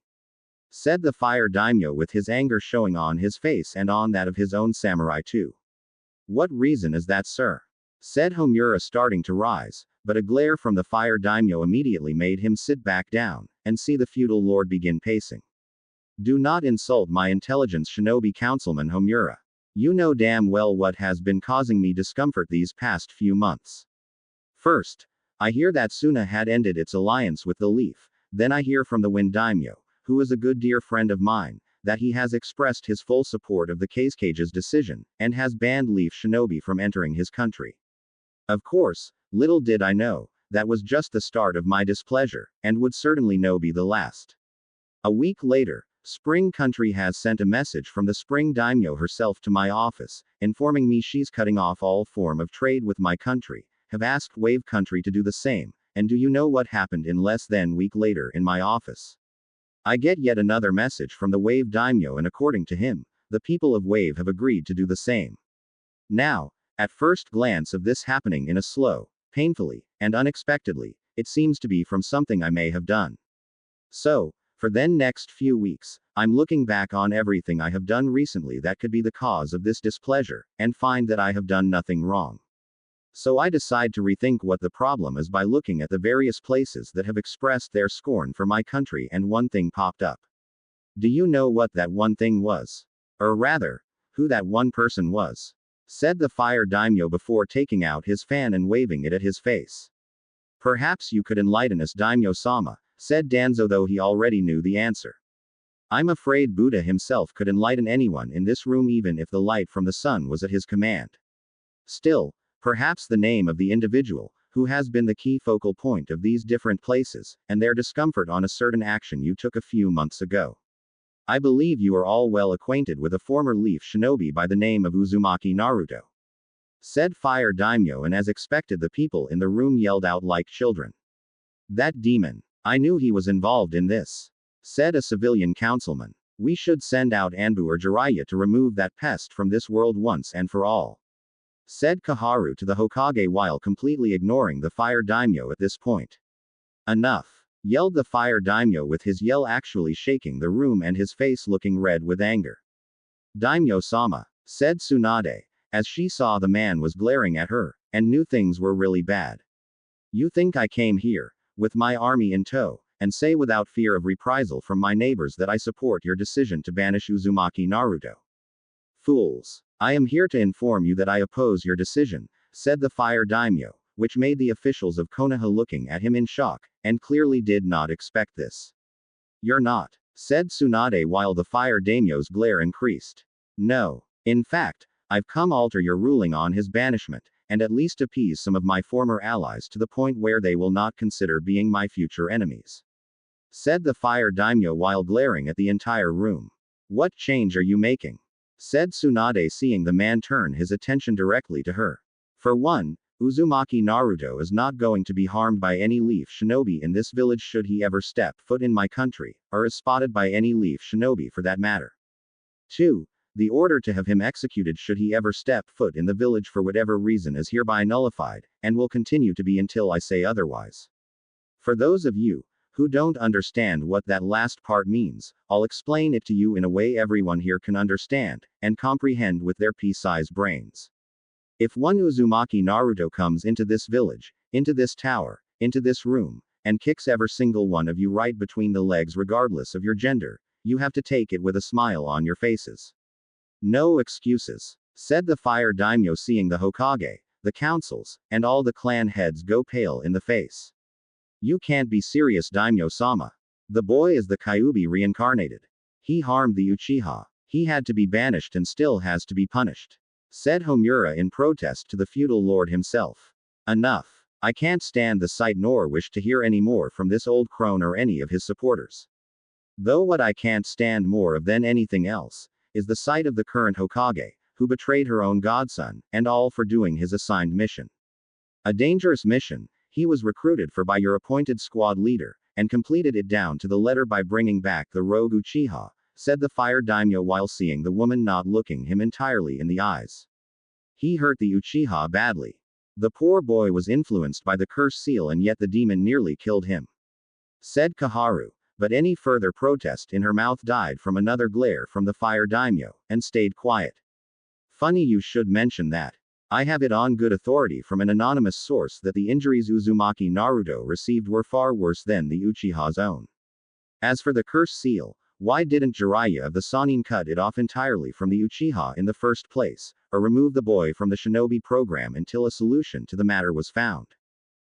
A: said the fire daimyo with his anger showing on his face and on that of his own samurai too. What reason is that, sir? Said Homura, starting to rise, but a glare from the fire daimyo immediately made him sit back down, and see the feudal lord begin pacing. Do not insult my intelligence, shinobi councilman Homura. You know damn well what has been causing me discomfort these past few months. First, I hear that Suna had ended its alliance with the Leaf, then I hear from the Wind Daimyo, who is a good dear friend of mine, that he has expressed his full support of the Cage's decision, and has banned Leaf shinobi from entering his country. Of course, little did I know, that was just the start of my displeasure, and would certainly no be the last. A week later, Spring Country has sent a message from the Spring Daimyo herself to my office, informing me she's cutting off all form of trade with my country, have asked Wave Country to do the same, and do you know what happened in less than a week later in my office? I get yet another message from the Wave Daimyo, and according to him, the people of Wave have agreed to do the same. Now, at first glance of this happening in a slow, painfully, and unexpectedly, it seems to be from something I may have done. So, for then next few weeks, I'm looking back on everything I have done recently that could be the cause of this displeasure, and find that I have done nothing wrong. So I decide to rethink what the problem is by looking at the various places that have expressed their scorn for my country, and one thing popped up. Do you know what that one thing was? Or rather, who that one person was? Said the fire daimyo before taking out his fan and waving it at his face. Perhaps you could enlighten us, daimyo-sama, said Danzo, though he already knew the answer. I'm afraid Buddha himself could enlighten anyone in this room even if the light from the sun was at his command. Still, perhaps the name of the individual, who has been the key focal point of these different places, and their discomfort on a certain action you took a few months ago. I believe you are all well acquainted with a former Leaf shinobi by the name of Uzumaki Naruto. Said Fire Daimyo, and as expected the people in the room yelled out like children. That demon. I knew he was involved in this. Said a civilian councilman. We should send out Anbu or Jiraiya to remove that pest from this world once and for all. Said Kaharu to the Hokage while completely ignoring the fire daimyo at this point. Enough! Yelled the fire daimyo, with his yell actually shaking the room and his face looking red with anger. Daimyo-sama, said Tsunade, as she saw the man was glaring at her, and knew things were really bad. You think I came here, with my army in tow, and say without fear of reprisal from my neighbors that I support your decision to banish Uzumaki Naruto? Fools! I am here to inform you that I oppose your decision, said the fire daimyo, which made the officials of Konoha looking at him in shock, and clearly did not expect this. You're not, said Tsunade while the fire daimyo's glare increased. No. In fact, I've come alter your ruling on his banishment, and at least appease some of my former allies to the point where they will not consider being my future enemies. Said the fire daimyo while glaring at the entire room. What change are you making? Said Tsunade, seeing the man turn his attention directly to her. For one, Uzumaki Naruto is not going to be harmed by any Leaf shinobi in this village should he ever step foot in my country, or is spotted by any Leaf shinobi for that matter. 2. The order to have him executed should he ever step foot in the village for whatever reason is hereby nullified, and will continue to be until I say otherwise. For those of you who don't understand what that last part means, I'll explain it to you in a way everyone here can understand, and comprehend with their pea-sized brains. If one Uzumaki Naruto comes into this village, into this tower, into this room, and kicks every single one of you right between the legs regardless of your gender, you have to take it with a smile on your faces. No excuses. Said the fire daimyo, seeing the Hokage, the councils, and all the clan heads go pale in the face. You can't be serious, daimyo-sama. The boy is the Kyuubi reincarnated. He harmed the Uchiha. He had to be banished and still has to be punished. Said Homura in protest to the feudal lord himself. Enough. I can't stand the sight nor wish to hear any more from this old crone or any of his supporters. Though what I can't stand more of than anything else, is the sight of the current Hokage, who betrayed her own godson, and all for doing his assigned mission. A dangerous mission, he was recruited for by your appointed squad leader, and completed it down to the letter by bringing back the rogue Uchiha, said the fire daimyo while seeing the woman not looking him entirely in the eyes. He hurt the Uchiha badly. The poor boy was influenced by the curse seal and yet the demon nearly killed him. Said Kaharu, But any further protest in her mouth died from another glare from the fire daimyo, and stayed quiet. Funny you should mention that. I have it on good authority from an anonymous source that the injuries Uzumaki Naruto received were far worse than the Uchiha's own. As for the curse seal, why didn't Jiraiya of the Sannin cut it off entirely from the Uchiha in the first place, or remove the boy from the shinobi program until a solution to the matter was found?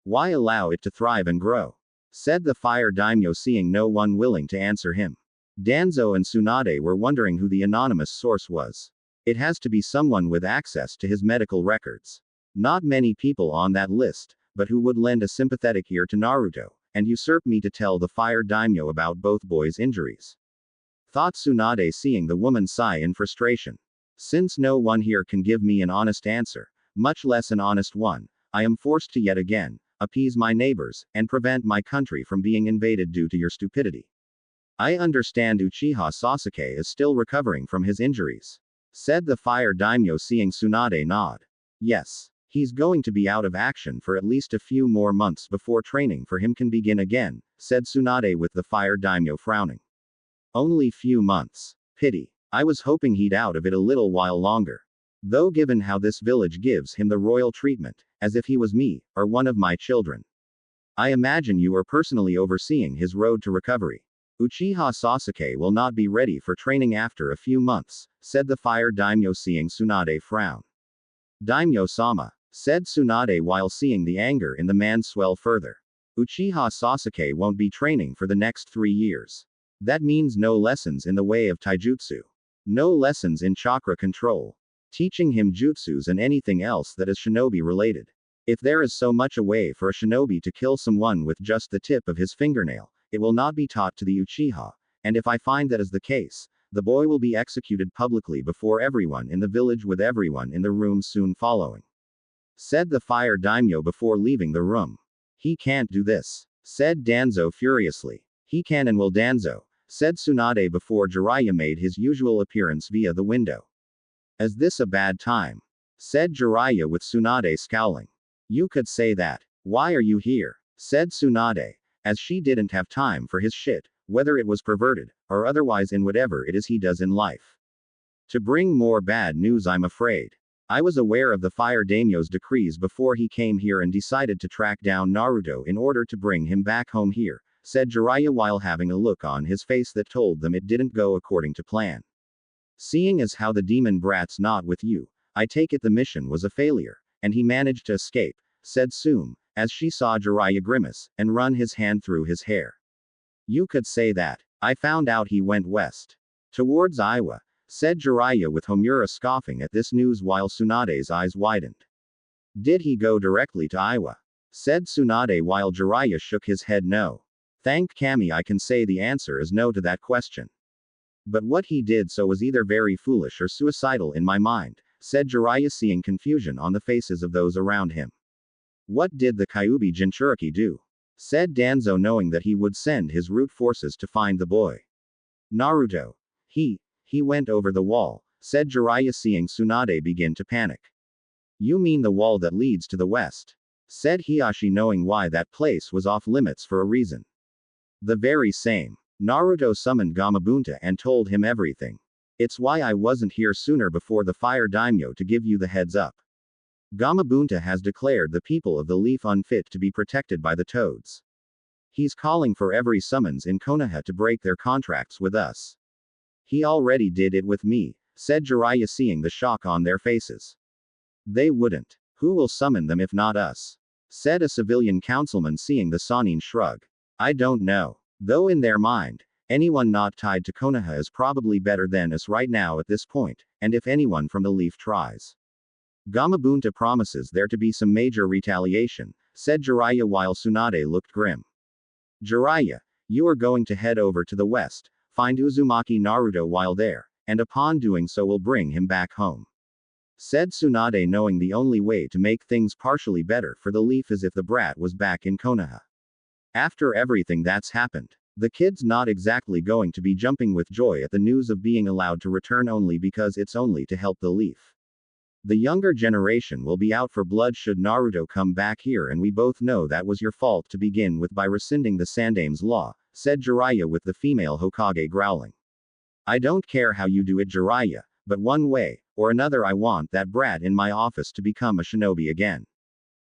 A: Why allow it to thrive and grow? Said the fire daimyo, seeing no one willing to answer him. Danzo and Tsunade were wondering who the anonymous source was. It has to be someone with access to his medical records. Not many people on that list, but who would lend a sympathetic ear to Naruto, and usurp me to tell the fire daimyo about both boys' injuries. Thought Tsunade, seeing the woman sigh in frustration. Since no one here can give me an honest answer, much less an honest one, I am forced to yet again appease my neighbors, and prevent my country from being invaded due to your stupidity. I understand Uchiha Sasuke is still recovering from his injuries. Said the fire daimyo, seeing Tsunade nod. Yes. He's going to be out of action for at least a few more months before training for him can begin again, said Tsunade, with the fire daimyo frowning. Only few months. Pity. I was hoping he'd out of it a little while longer. Though given how this village gives him the royal treatment, as if he was me, or one of my children. I imagine you are personally overseeing his road to recovery. Uchiha Sasuke will not be ready for training after a few months, said the fire daimyo, seeing Tsunade frown. Daimyo-sama, said Tsunade while seeing the anger in the man swell further. Uchiha Sasuke won't be training for the next 3 years. That means no lessons in the way of taijutsu. No lessons in chakra control. Teaching him jutsus and anything else that is shinobi related. If there is so much a way for a shinobi to kill someone with just the tip of his fingernail, it will not be taught to the Uchiha, and if I find that is the case, the boy will be executed publicly before everyone in the village, with everyone in the room soon following. Said the fire daimyo before leaving the room. He can't do this, said Danzo furiously. He can and will, Danzo, said Tsunade before Jiraiya made his usual appearance via the window. Is this a bad time? Said Jiraiya with Tsunade scowling. You could say that. Why are you here? Said Tsunade, as she didn't have time for his shit, whether it was perverted, or otherwise in whatever it is he does in life. To bring more bad news, I'm afraid. I was aware of the fire daimyo's decrees before he came here and decided to track down Naruto in order to bring him back home here, said Jiraiya while having a look on his face that told them it didn't go according to plan. Seeing as how the demon brat's not with you, I take it the mission was a failure, and he managed to escape, said Tsume, as she saw Jiraiya grimace, and run his hand through his hair. You could say that. I found out he went west. Towards Iwa, said Jiraiya with Homura scoffing at this news while Tsunade's eyes widened. Did he go directly to Iwa? Said Tsunade while Jiraiya shook his head no. Thank Kami, I can say the answer is no to that question. But what he did so was either very foolish or suicidal in my mind, said Jiraiya, seeing confusion on the faces of those around him. What did the Kyuubi Jinchuriki do? Said Danzo, knowing that he would send his root forces to find the boy. Naruto. He went over the wall, said Jiraiya, seeing Tsunade begin to panic. You mean the wall that leads to the west? Said Hiashi, knowing why that place was off limits for a reason. The very same. Naruto summoned Gamabunta and told him everything. It's why I wasn't here sooner before the fire daimyo to give you the heads up. Gamabunta has declared the people of the leaf unfit to be protected by the toads. He's calling for every summons in Konoha to break their contracts with us. He already did it with me, said Jiraiya, seeing the shock on their faces. They wouldn't. Who will summon them if not us? Said a civilian councilman, seeing the Sannin shrug. I don't know. Though in their mind, anyone not tied to Konoha is probably better than us right now at this point, and if anyone from the leaf tries. Gamabunta promises there to be some major retaliation, said Jiraiya while Tsunade looked grim. Jiraiya, you are going to head over to the west, find Uzumaki Naruto while there, and upon doing so will bring him back home. Said Tsunade, knowing the only way to make things partially better for the leaf is if the brat was back in Konoha. After everything that's happened, the kid's not exactly going to be jumping with joy at the news of being allowed to return only because it's only to help the leaf. The younger generation will be out for blood should Naruto come back here, and we both know that was your fault to begin with by rescinding the Sandame's law, said Jiraiya with the female Hokage growling. I don't care how you do it, Jiraiya, but one way or another I want that brat in my office to become a shinobi again.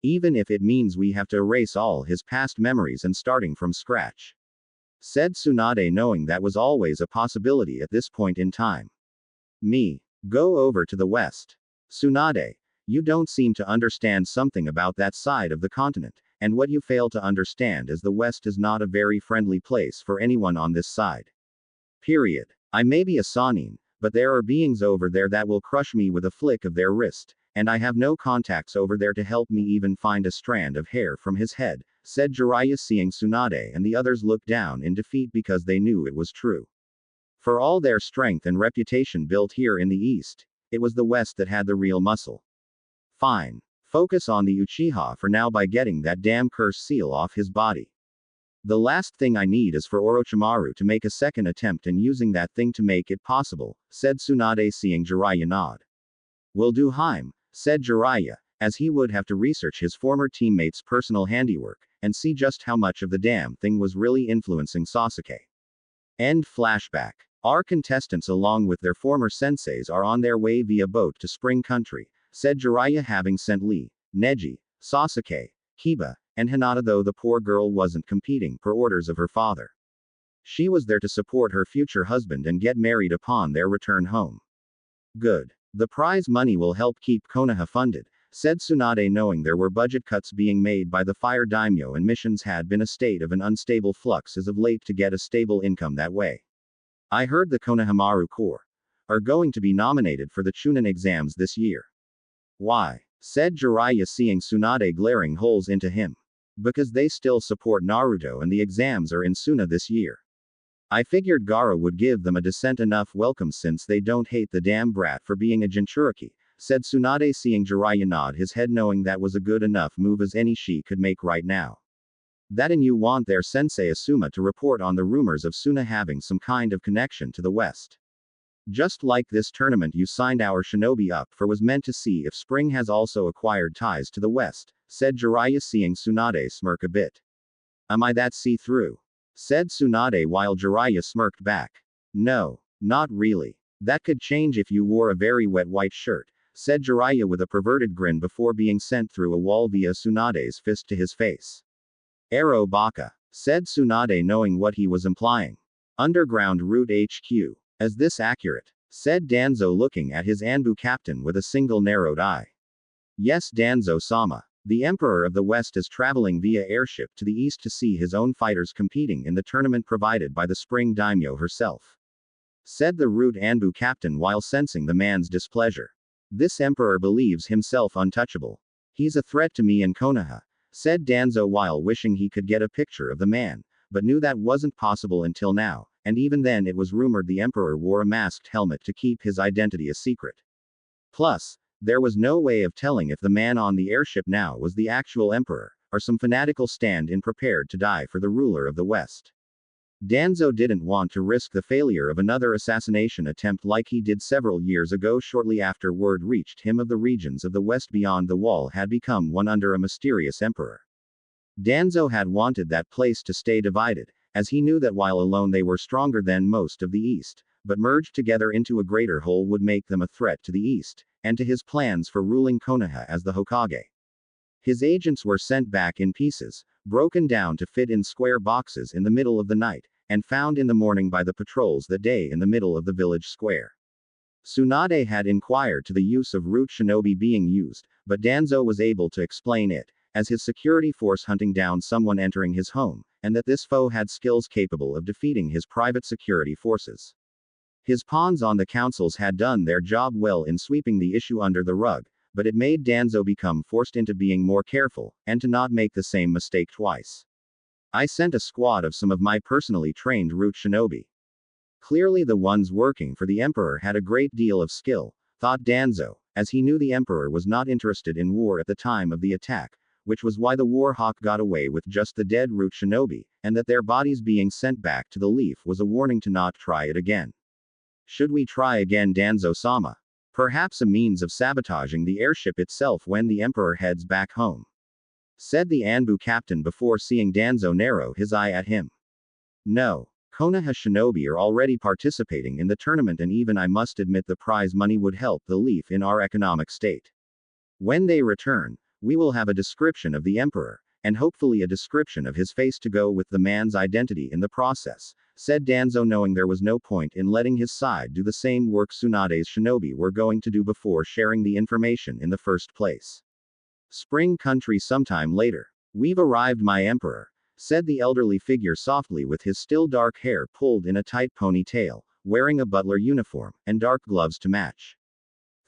A: Even if it means we have to erase all his past memories and starting from scratch. Said Tsunade, knowing that was always a possibility at this point in time. Me. Go over to the west. Tsunade. You don't seem to understand something about that side of the continent, and what you fail to understand is the west is not a very friendly place for anyone on this side. Period. I may be a Sanin, but there are beings over there that will crush me with a flick of their wrist, and I have no contacts over there to help me even find a strand of hair from his head, said Jiraiya, seeing Tsunade and the others look down in defeat because they knew it was true. For all their strength and reputation built here in the east, it was the west that had the real muscle. Fine. Focus on the Uchiha for now by getting that damn curse seal off his body. The last thing I need is for Orochimaru to make a second attempt and using that thing to make it possible, said Tsunade, seeing Jiraiya nod. Will do, Haim, said Jiraiya, as he would have to research his former teammate's personal handiwork, and see just how much of the damn thing was really influencing Sasuke. End flashback. Our contestants along with their former senseis are on their way via boat to Spring Country, said Jiraiya, having sent Lee, Neji, Sasuke, Kiba, and Hinata, though the poor girl wasn't competing per orders of her father. She was there to support her future husband and get married upon their return home. Good. The prize money will help keep Konoha funded, said Tsunade, knowing there were budget cuts being made by the Fire Daimyo and missions had been a state of an unstable flux as of late to get a stable income that way. I heard the Konohamaru Corps are going to be nominated for the Chunin exams this year. Why? Said Jiraiya, seeing Tsunade glaring holes into him. Because they still support Naruto and the exams are in Suna this year. I figured Gaara would give them a decent enough welcome since they don't hate the damn brat for being a Jinchuriki, said Tsunade, seeing Jiraiya nod his head, knowing that was a good enough move as any she could make right now. That and you want their sensei Asuma to report on the rumors of Suna having some kind of connection to the West. Just like this tournament you signed our shinobi up for was meant to see if Spring has also acquired ties to the West, said Jiraiya, seeing Tsunade smirk a bit. Am I that see-through? Said Tsunade while Jiraiya smirked back. No, not really. That could change if you wore a very wet white shirt, said Jiraiya with a perverted grin before being sent through a wall via Tsunade's fist to his face. Ero Baka, said Tsunade, knowing what he was implying. Underground Route HQ. Is this accurate? Said Danzo, looking at his Anbu captain with a single narrowed eye. Yes, Danzo-sama. The Emperor of the West is traveling via airship to the east to see his own fighters competing in the tournament provided by the Spring Daimyo herself. Said the rude Anbu captain while sensing the man's displeasure. This Emperor believes himself untouchable. He's a threat to me and Konoha, said Danzo while wishing he could get a picture of the man, but knew that wasn't possible until now, and even then it was rumored the Emperor wore a masked helmet to keep his identity a secret. Plus, there was no way of telling if the man on the airship now was the actual Emperor, or some fanatical stand-in prepared to die for the ruler of the West. Danzo didn't want to risk the failure of another assassination attempt like he did several years ago shortly after word reached him of the regions of the West beyond the wall had become one under a mysterious emperor. Danzo had wanted that place to stay divided, as he knew that while alone they were stronger than most of the East, but merged together into a greater whole would make them a threat to the East, and to his plans for ruling Konoha as the Hokage. His agents were sent back in pieces, broken down to fit in square boxes in the middle of the night, and found in the morning by the patrols that day in the middle of the village square. Tsunade had inquired to the use of root shinobi being used, but Danzo was able to explain it, as his security force hunting down someone entering his home, and that this foe had skills capable of defeating his private security forces. His pawns on the councils had done their job well in sweeping the issue under the rug, but it made Danzo become forced into being more careful, and to not make the same mistake twice. I sent a squad of some of my personally trained root shinobi. Clearly the ones working for the Emperor had a great deal of skill, thought Danzo, as he knew the Emperor was not interested in war at the time of the attack, which was why the War Hawk got away with just the dead root shinobi, and that their bodies being sent back to the Leaf was a warning to not try it again. Should we try again, Danzo-sama? Perhaps a means of sabotaging the airship itself when the Emperor heads back home. Said the Anbu captain before seeing Danzo narrow his eye at him. No. Konoha shinobi are already participating in the tournament, and even I must admit the prize money would help the leaf in our economic state. When they return, we will have a description of the emperor, and hopefully a description of his face to go with the man's identity in the process, said Danzo, knowing there was no point in letting his side do the same work Tsunade's shinobi were going to do before sharing the information in the first place. Spring country sometime later. We've arrived, my emperor, said the elderly figure softly with his still dark hair pulled in a tight ponytail, wearing a butler uniform, and dark gloves to match.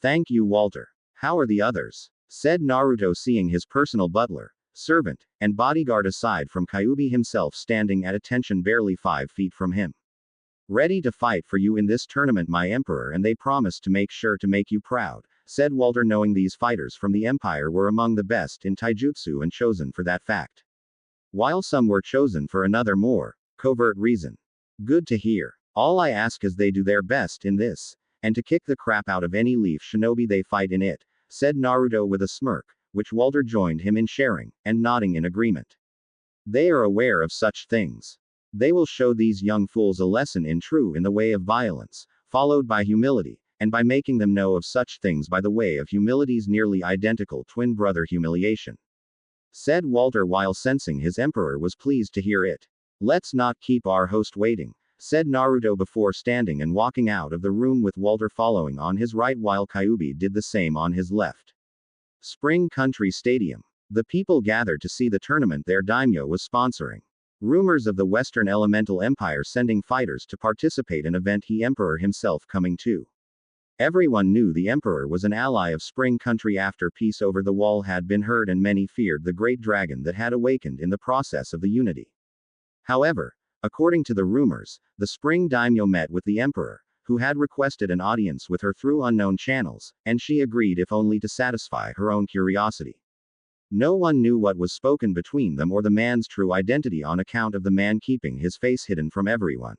A: Thank you, Walter. How are the others? Said Naruto, seeing his personal butler, servant, and bodyguard aside from Kyuubi himself standing at attention barely 5 feet from him. Ready to fight for you in this tournament, my emperor, and they promise to make sure to make you proud, said Walter, knowing these fighters from the Empire were among the best in Taijutsu and chosen for that fact. While some were chosen for another more covert reason. Good to hear. All I ask is they do their best in this, and to kick the crap out of any leaf shinobi they fight in it, said Naruto with a smirk, which Walter joined him in sharing, and nodding in agreement. They are aware of such things. They will show these young fools a lesson in the way of violence, followed by humility, and by making them know of such things by the way of humility's nearly identical twin brother humiliation. Said Walter while sensing his emperor was pleased to hear it. Let's not keep our host waiting, said Naruto before standing and walking out of the room with Walter following on his right while Kyuubi did the same on his left. Spring Country Stadium. The people gathered to see the tournament their daimyo was sponsoring. Rumors of the Western Elemental Empire sending fighters to participate in an event he emperor himself coming to. Everyone knew the emperor was an ally of Spring Country after peace over the wall had been heard, and many feared the great dragon that had awakened in the process of the unity. However, according to the rumors, the Spring daimyo met with the emperor, who had requested an audience with her through unknown channels, and she agreed if only to satisfy her own curiosity. No one knew what was spoken between them or the man's true identity on account of the man keeping his face hidden from everyone.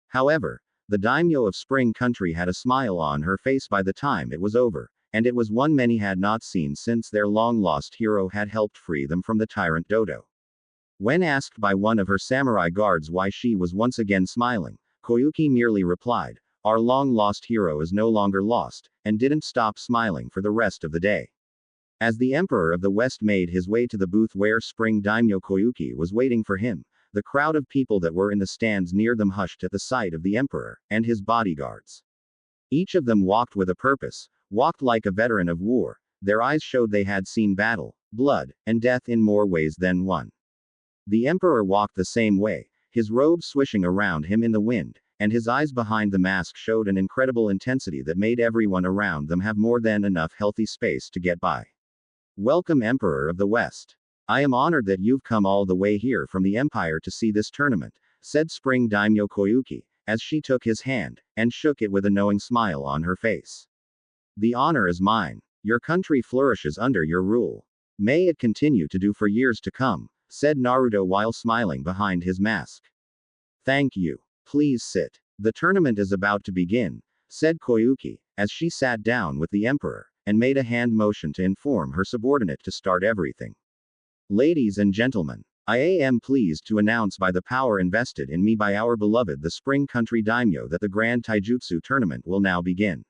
A: However, the daimyo of Spring Country had a smile on her face by the time it was over, and it was one many had not seen since their long-lost hero had helped free them from the tyrant Dodo. When asked by one of her samurai guards why she was once again smiling, Koyuki merely replied, "Our long-lost hero is no longer lost," and didn't stop smiling for the rest of the day. As the Emperor of the West made his way to the booth where Spring Daimyo Koyuki was waiting for him, the crowd of people that were in the stands near them hushed at the sight of the Emperor and his bodyguards. Each of them walked with a purpose, walked like a veteran of war. Their eyes showed they had seen battle, blood, and death in more ways than one. The Emperor walked the same way, his robe swishing around him in the wind, and his eyes behind the mask showed an incredible intensity that made everyone around them have more than enough healthy space to get by. Welcome, Emperor of the West. I am honored that you've come all the way here from the Empire to see this tournament, said Spring Daimyo Koyuki, as she took his hand, and shook it with a knowing smile on her face. The honor is mine. Your country flourishes under your rule. May it continue to do for years to come, said Naruto while smiling behind his mask. Thank you. Please sit. The tournament is about to begin, said Koyuki, as she sat down with the Emperor, and made a hand motion to inform her subordinate to start everything. Ladies and gentlemen, I am pleased to announce by the power invested in me by our beloved the Spring Country Daimyo that the Grand Taijutsu tournament will now begin.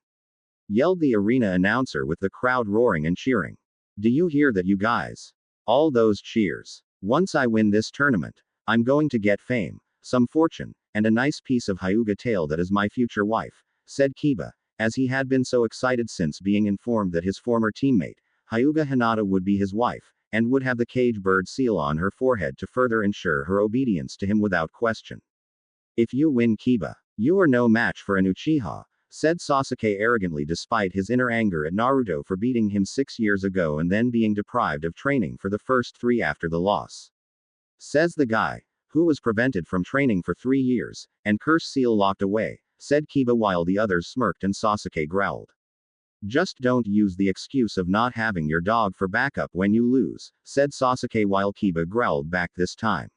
A: Yelled the arena announcer with the crowd roaring and cheering. Do you hear that, you guys? All those cheers. Once I win this tournament, I'm going to get fame, some fortune, and a nice piece of Hyuga tail that is my future wife, said Kiba, as he had been so excited since being informed that his former teammate, Hyuga Hinata, would be his wife, and would have the cage bird seal on her forehead to further ensure her obedience to him without question. If you win, Kiba, you are no match for an Uchiha, said Sasuke arrogantly despite his inner anger at Naruto for beating him 6 years ago and then being deprived of training for the first 3 after the loss. Says the guy, who was prevented from training for 3 years, and curse seal locked away, said Kiba while the others smirked and Sasuke growled. Just don't use the excuse of not having your dog for backup when you lose, said Sasuke while Kiba growled back this time.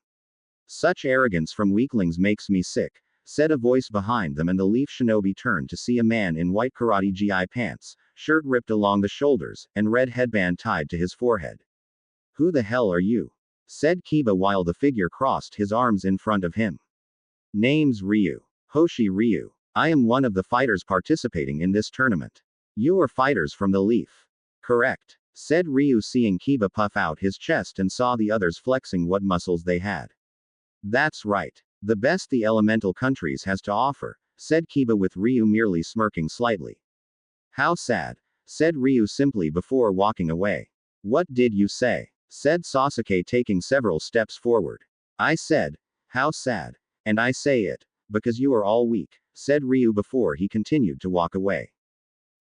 A: Such arrogance from weaklings makes me sick, said a voice behind them, and the leaf shinobi turned to see a man in white karate gi pants, shirt ripped along the shoulders, and red headband tied to his forehead. Who the hell are you? Said Kiba while the figure crossed his arms in front of him. Name's Ryu. Hoshi Ryu. I am one of the fighters participating in this tournament. You are fighters from the Leaf. Correct, said Ryu, seeing Kiba puff out his chest and saw the others flexing what muscles they had. That's right. The best the elemental countries has to offer, said Kiba, with Ryu merely smirking slightly. How sad, said Ryu simply before walking away. What did you say? Said Sasuke, taking several steps forward. I said, how sad. And I say it, because you are all weak, said Ryu before he continued to walk away.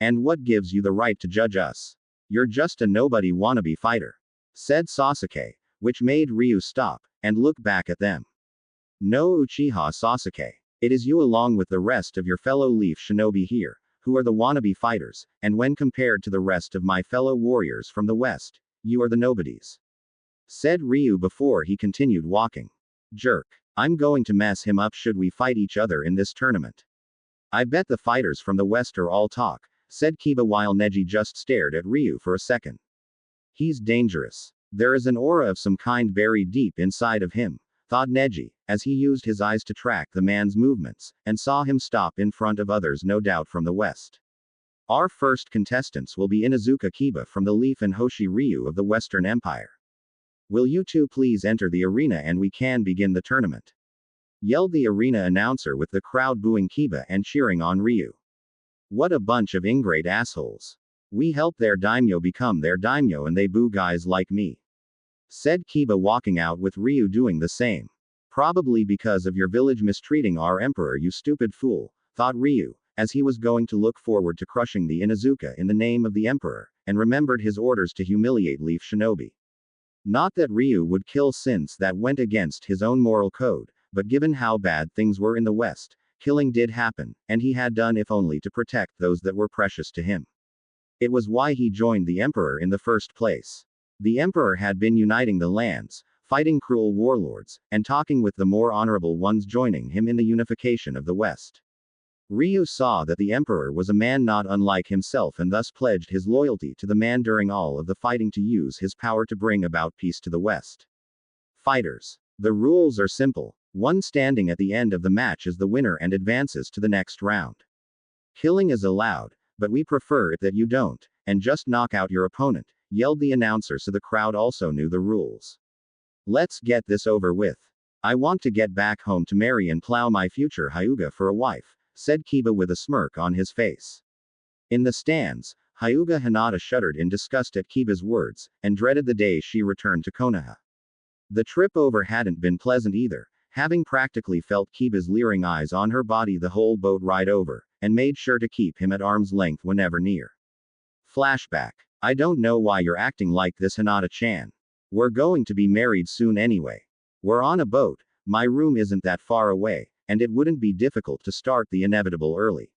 A: And what gives you the right to judge us? You're just a nobody wannabe fighter, said Sasuke, which made Ryu stop and look back at them. No, Uchiha Sasuke. It is you along with the rest of your fellow Leaf Shinobi here, who are the wannabe fighters, and when compared to the rest of my fellow warriors from the West, you are the nobodies, said Ryu before he continued walking. Jerk. I'm going to mess him up should we fight each other in this tournament. I bet the fighters from the West are all talk, said Kiba while Neji just stared at Ryu for a second. He's dangerous. There is an aura of some kind buried deep inside of him, thought Neji, as he used his eyes to track the man's movements, and saw him stop in front of others, no doubt from the West. Our first contestants will be Inuzuka Kiba from the Leaf and Hoshi Ryu of the Western Empire. Will you two please enter the arena and we can begin the tournament? Yelled the arena announcer, with the crowd booing Kiba and cheering on Ryu. What a bunch of ingrate assholes. We help their daimyo become their daimyo and they boo guys like me, said Kiba, walking out with Ryu doing the same. Probably because of your village mistreating our emperor, you stupid fool, thought Ryu, as he was going to look forward to crushing the Inuzuka in the name of the emperor, and remembered his orders to humiliate Leaf Shinobi. Not that Ryu would kill, since that went against his own moral code, but given how bad things were in the West, killing did happen, and he had done if only to protect those that were precious to him. It was why he joined the emperor in the first place. The emperor had been uniting the lands, fighting cruel warlords, and talking with the more honorable ones, joining him in the unification of the West. Ryu saw that the emperor was a man not unlike himself, and thus pledged his loyalty to the man during all of the fighting to use his power to bring about peace to the West. Fighters. The rules are simple. One standing at the end of the match is the winner and advances to the next round. Killing is allowed, but we prefer it that you don't, and just knock out your opponent, yelled the announcer, so the crowd also knew the rules. Let's get this over with. I want to get back home to marry and plow my future Hyuga for a wife, said Kiba with a smirk on his face. In the stands, Hyuga Hinata shuddered in disgust at Kiba's words, and dreaded the day she returned to Konoha. The trip over hadn't been pleasant either, having practically felt Kiba's leering eyes on her body the whole boat ride over, and made sure to keep him at arm's length whenever near. Flashback. I don't know why you're acting like this, Hinata-chan. We're going to be married soon anyway. We're on a boat, my room isn't that far away, and it wouldn't be difficult to start the inevitable early.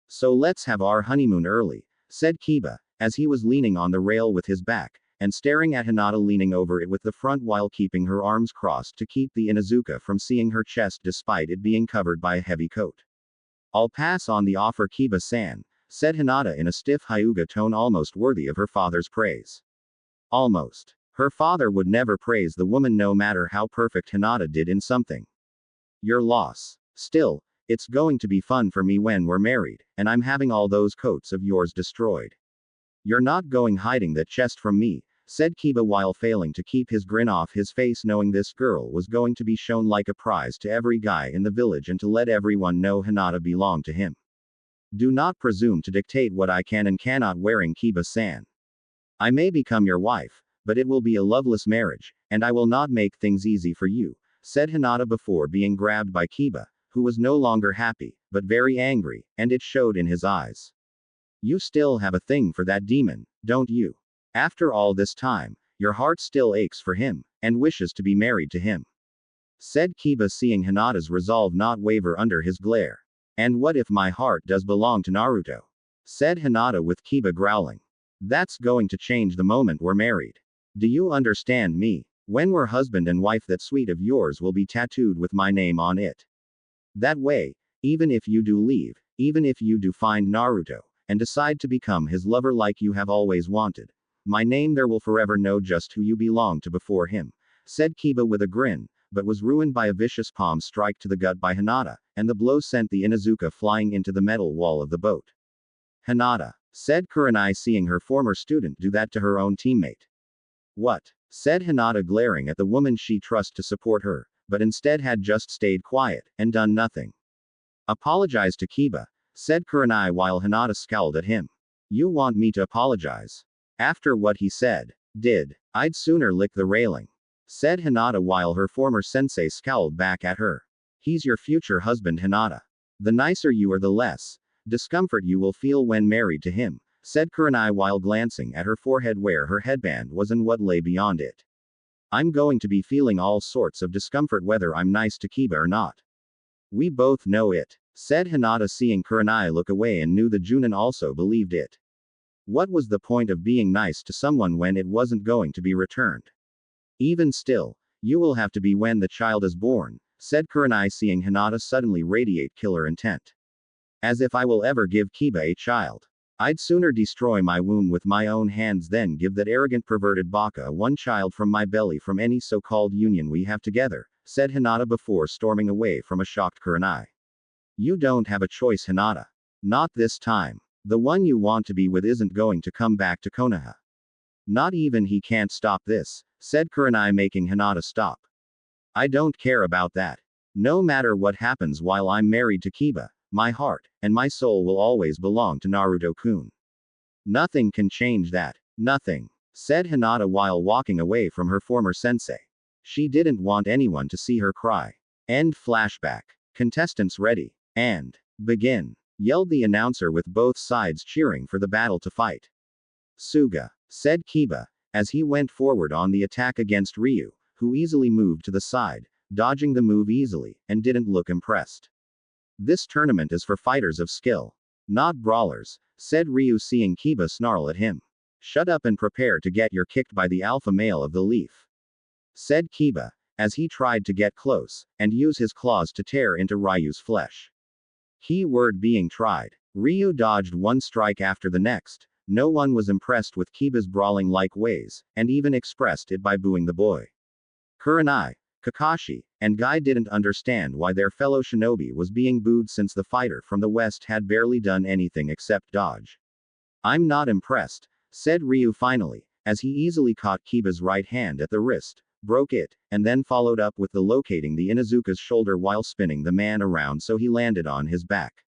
A: So let's have our honeymoon early, said Kiba, as he was leaning on the rail with his back, and staring at Hinata leaning over it with the front while keeping her arms crossed to keep the Inuzuka from seeing her chest despite it being covered by a heavy coat. I'll pass on the offer, Kiba-san, said Hinata in a stiff Hyuga tone almost worthy of her father's praise. Almost. Her father would never praise the woman no matter how perfect Hinata did in something. Your loss. Still, it's going to be fun for me when we're married, and I'm having all those coats of yours destroyed. You're not going hiding that chest from me, said Kiba while failing to keep his grin off his face, knowing this girl was going to be shown like a prize to every guy in the village and to let everyone know Hinata belonged to him. Do not presume to dictate what I can and cannot wearing, Kiba-san. I may become your wife, but it will be a loveless marriage, and I will not make things easy for you, said Hinata before being grabbed by Kiba, who was no longer happy, but very angry, and it showed in his eyes. You still have a thing for that demon, don't you? After all this time, your heart still aches for him, and wishes to be married to him, said Kiba, seeing Hinata's resolve not waver under his glare. And what if my heart does belong to Naruto? Said Hinata with Kiba growling. That's going to change the moment we're married. Do you understand me? When we're husband and wife, that suite of yours will be tattooed with my name on it. That way, even if you do leave, even if you do find Naruto, and decide to become his lover like you have always wanted, my name there will forever know just who you belong to before him, said Kiba with a grin, but was ruined by a vicious palm strike to the gut by Hinata, and the blow sent the Inuzuka flying into the metal wall of the boat. "Hinata," said Kurenai, seeing her former student do that to her own teammate. "What?" said Hinata, glaring at the woman she trusts to support her, but instead had just stayed quiet, and done nothing. "Apologize to Kiba," said Kurenai while Hinata scowled at him. "You want me to apologize? After what he said? I'd sooner lick the railing," said Hinata while her former sensei scowled back at her. "He's your future husband, Hinata. The nicer you are, the less discomfort you will feel when married to him," said Kurenai while glancing at her forehead where her headband was and what lay beyond it. "I'm going to be feeling all sorts of discomfort whether I'm nice to Kiba or not. We both know it," said Hinata, seeing Kurenai look away, and knew the Junin also believed it. What was the point of being nice to someone when it wasn't going to be returned? "Even still, you will have to be when the child is born," said Kurenai, seeing Hinata suddenly radiate killer intent. "As if I will ever give Kiba a child. I'd sooner destroy my womb with my own hands than give that arrogant perverted baka one child from my belly from any so-called union we have together," said Hinata before storming away from a shocked Kurenai. "You don't have a choice, Hinata. Not this time. The one you want to be with isn't going to come back to Konoha. Not even he can't stop this," said Kurenai, making Hinata stop. "I don't care about that. No matter what happens while I'm married to Kiba, my heart and my soul will always belong to Naruto-kun. Nothing can change that. Nothing," said Hinata while walking away from her former sensei. She didn't want anyone to see her cry. End flashback. "Contestants ready. And begin," yelled the announcer with both sides cheering for the battle to fight. "Suga," said Kiba, as he went forward on the attack against Ryu, who easily moved to the side, dodging the move easily, and didn't look impressed. "This tournament is for fighters of skill, not brawlers," said Ryu, seeing Kiba snarl at him. "Shut up and prepare to get your kicked by the alpha male of the leaf," said Kiba, as he tried to get close, and use his claws to tear into Ryu's flesh. Key word being tried. Ryu dodged one strike after the next. No one was impressed with Kiba's brawling-like ways, and even expressed it by booing the boy. Kurenai, Kakashi, and Guy didn't understand why their fellow shinobi was being booed since the fighter from the west had barely done anything except dodge. "I'm not impressed," said Ryu finally, as he easily caught Kiba's right hand at the wrist, broke it, and then followed up with the locating the Inuzuka's shoulder while spinning the man around so he landed on his back.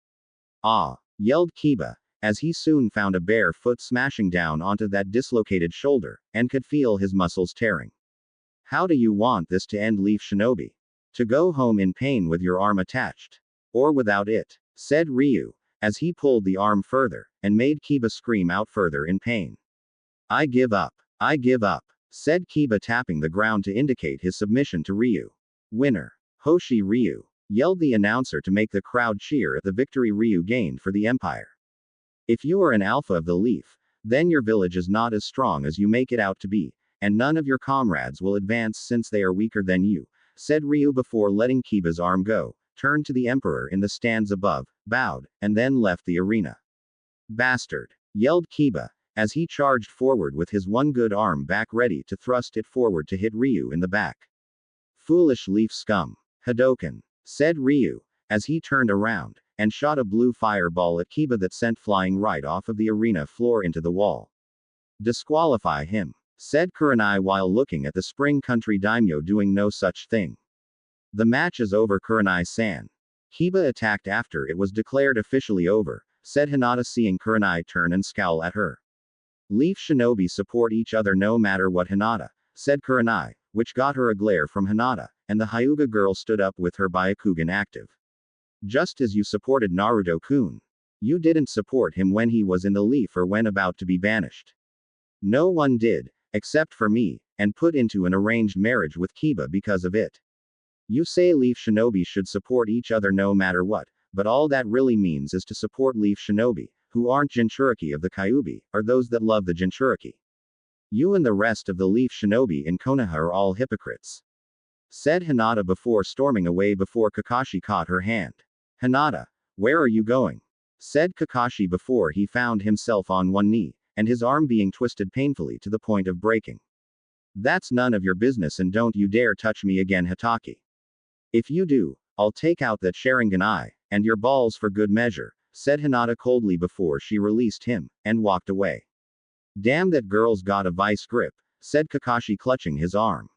A: "Ah!" yelled Kiba, as he soon found a bare foot smashing down onto that dislocated shoulder, and could feel his muscles tearing. "How do you want this to end, Leaf Shinobi? To go home in pain with your arm attached? Or without it?" said Ryu, as he pulled the arm further, and made Kiba scream out further in pain. "I give up. I give up," said Kiba, tapping the ground to indicate his submission to Ryu. "Winner, Hoshi Ryu," yelled the announcer to make the crowd cheer at the victory Ryu gained for the Empire. "If you are an alpha of the leaf, then your village is not as strong as you make it out to be, and none of your comrades will advance since they are weaker than you," said Ryu before letting Kiba's arm go, turned to the Emperor in the stands above, bowed, and then left the arena. "Bastard!" yelled Kiba, as he charged forward with his one good arm back ready to thrust it forward to hit Ryu in the back. "Foolish leaf scum. Hadoken," said Ryu, as he turned around, and shot a blue fireball at Kiba that sent flying right off of the arena floor into the wall. "Disqualify him," said Kurenai while looking at the Spring Country daimyo doing no such thing. "The match is over, Kurenai-san." Kiba attacked after it was declared officially over, said Hinata, seeing Kurenai turn and scowl at her. "Leaf shinobi support each other no matter what, Hinata," said Kurenai, which got her a glare from Hinata, and the Hyuga girl stood up with her Byakugan active. "Just as you supported Naruto-kun. You didn't support him when he was in the leaf or when about to be banished." "No one did, except for me, and put into an arranged marriage with Kiba because of it. You say leaf shinobi should support each other no matter what, but all that really means is to support leaf shinobi, who aren't Jinchuriki of the Kyuubi, or those that love the Jinchuriki. You and the rest of the leaf shinobi in Konoha are all hypocrites," said Hinata before storming away before Kakashi caught her hand. "Hinata, where are you going?" said Kakashi before he found himself on one knee, and his arm being twisted painfully to the point of breaking. That's none of your business and don't you dare touch me again, Hitaki. If you do, I'll take out that Sharingan eye, and your balls for good measure, said Hinata coldly before she released him, and walked away. Damn, that girl's got a vice grip, said Kakashi clutching his arm.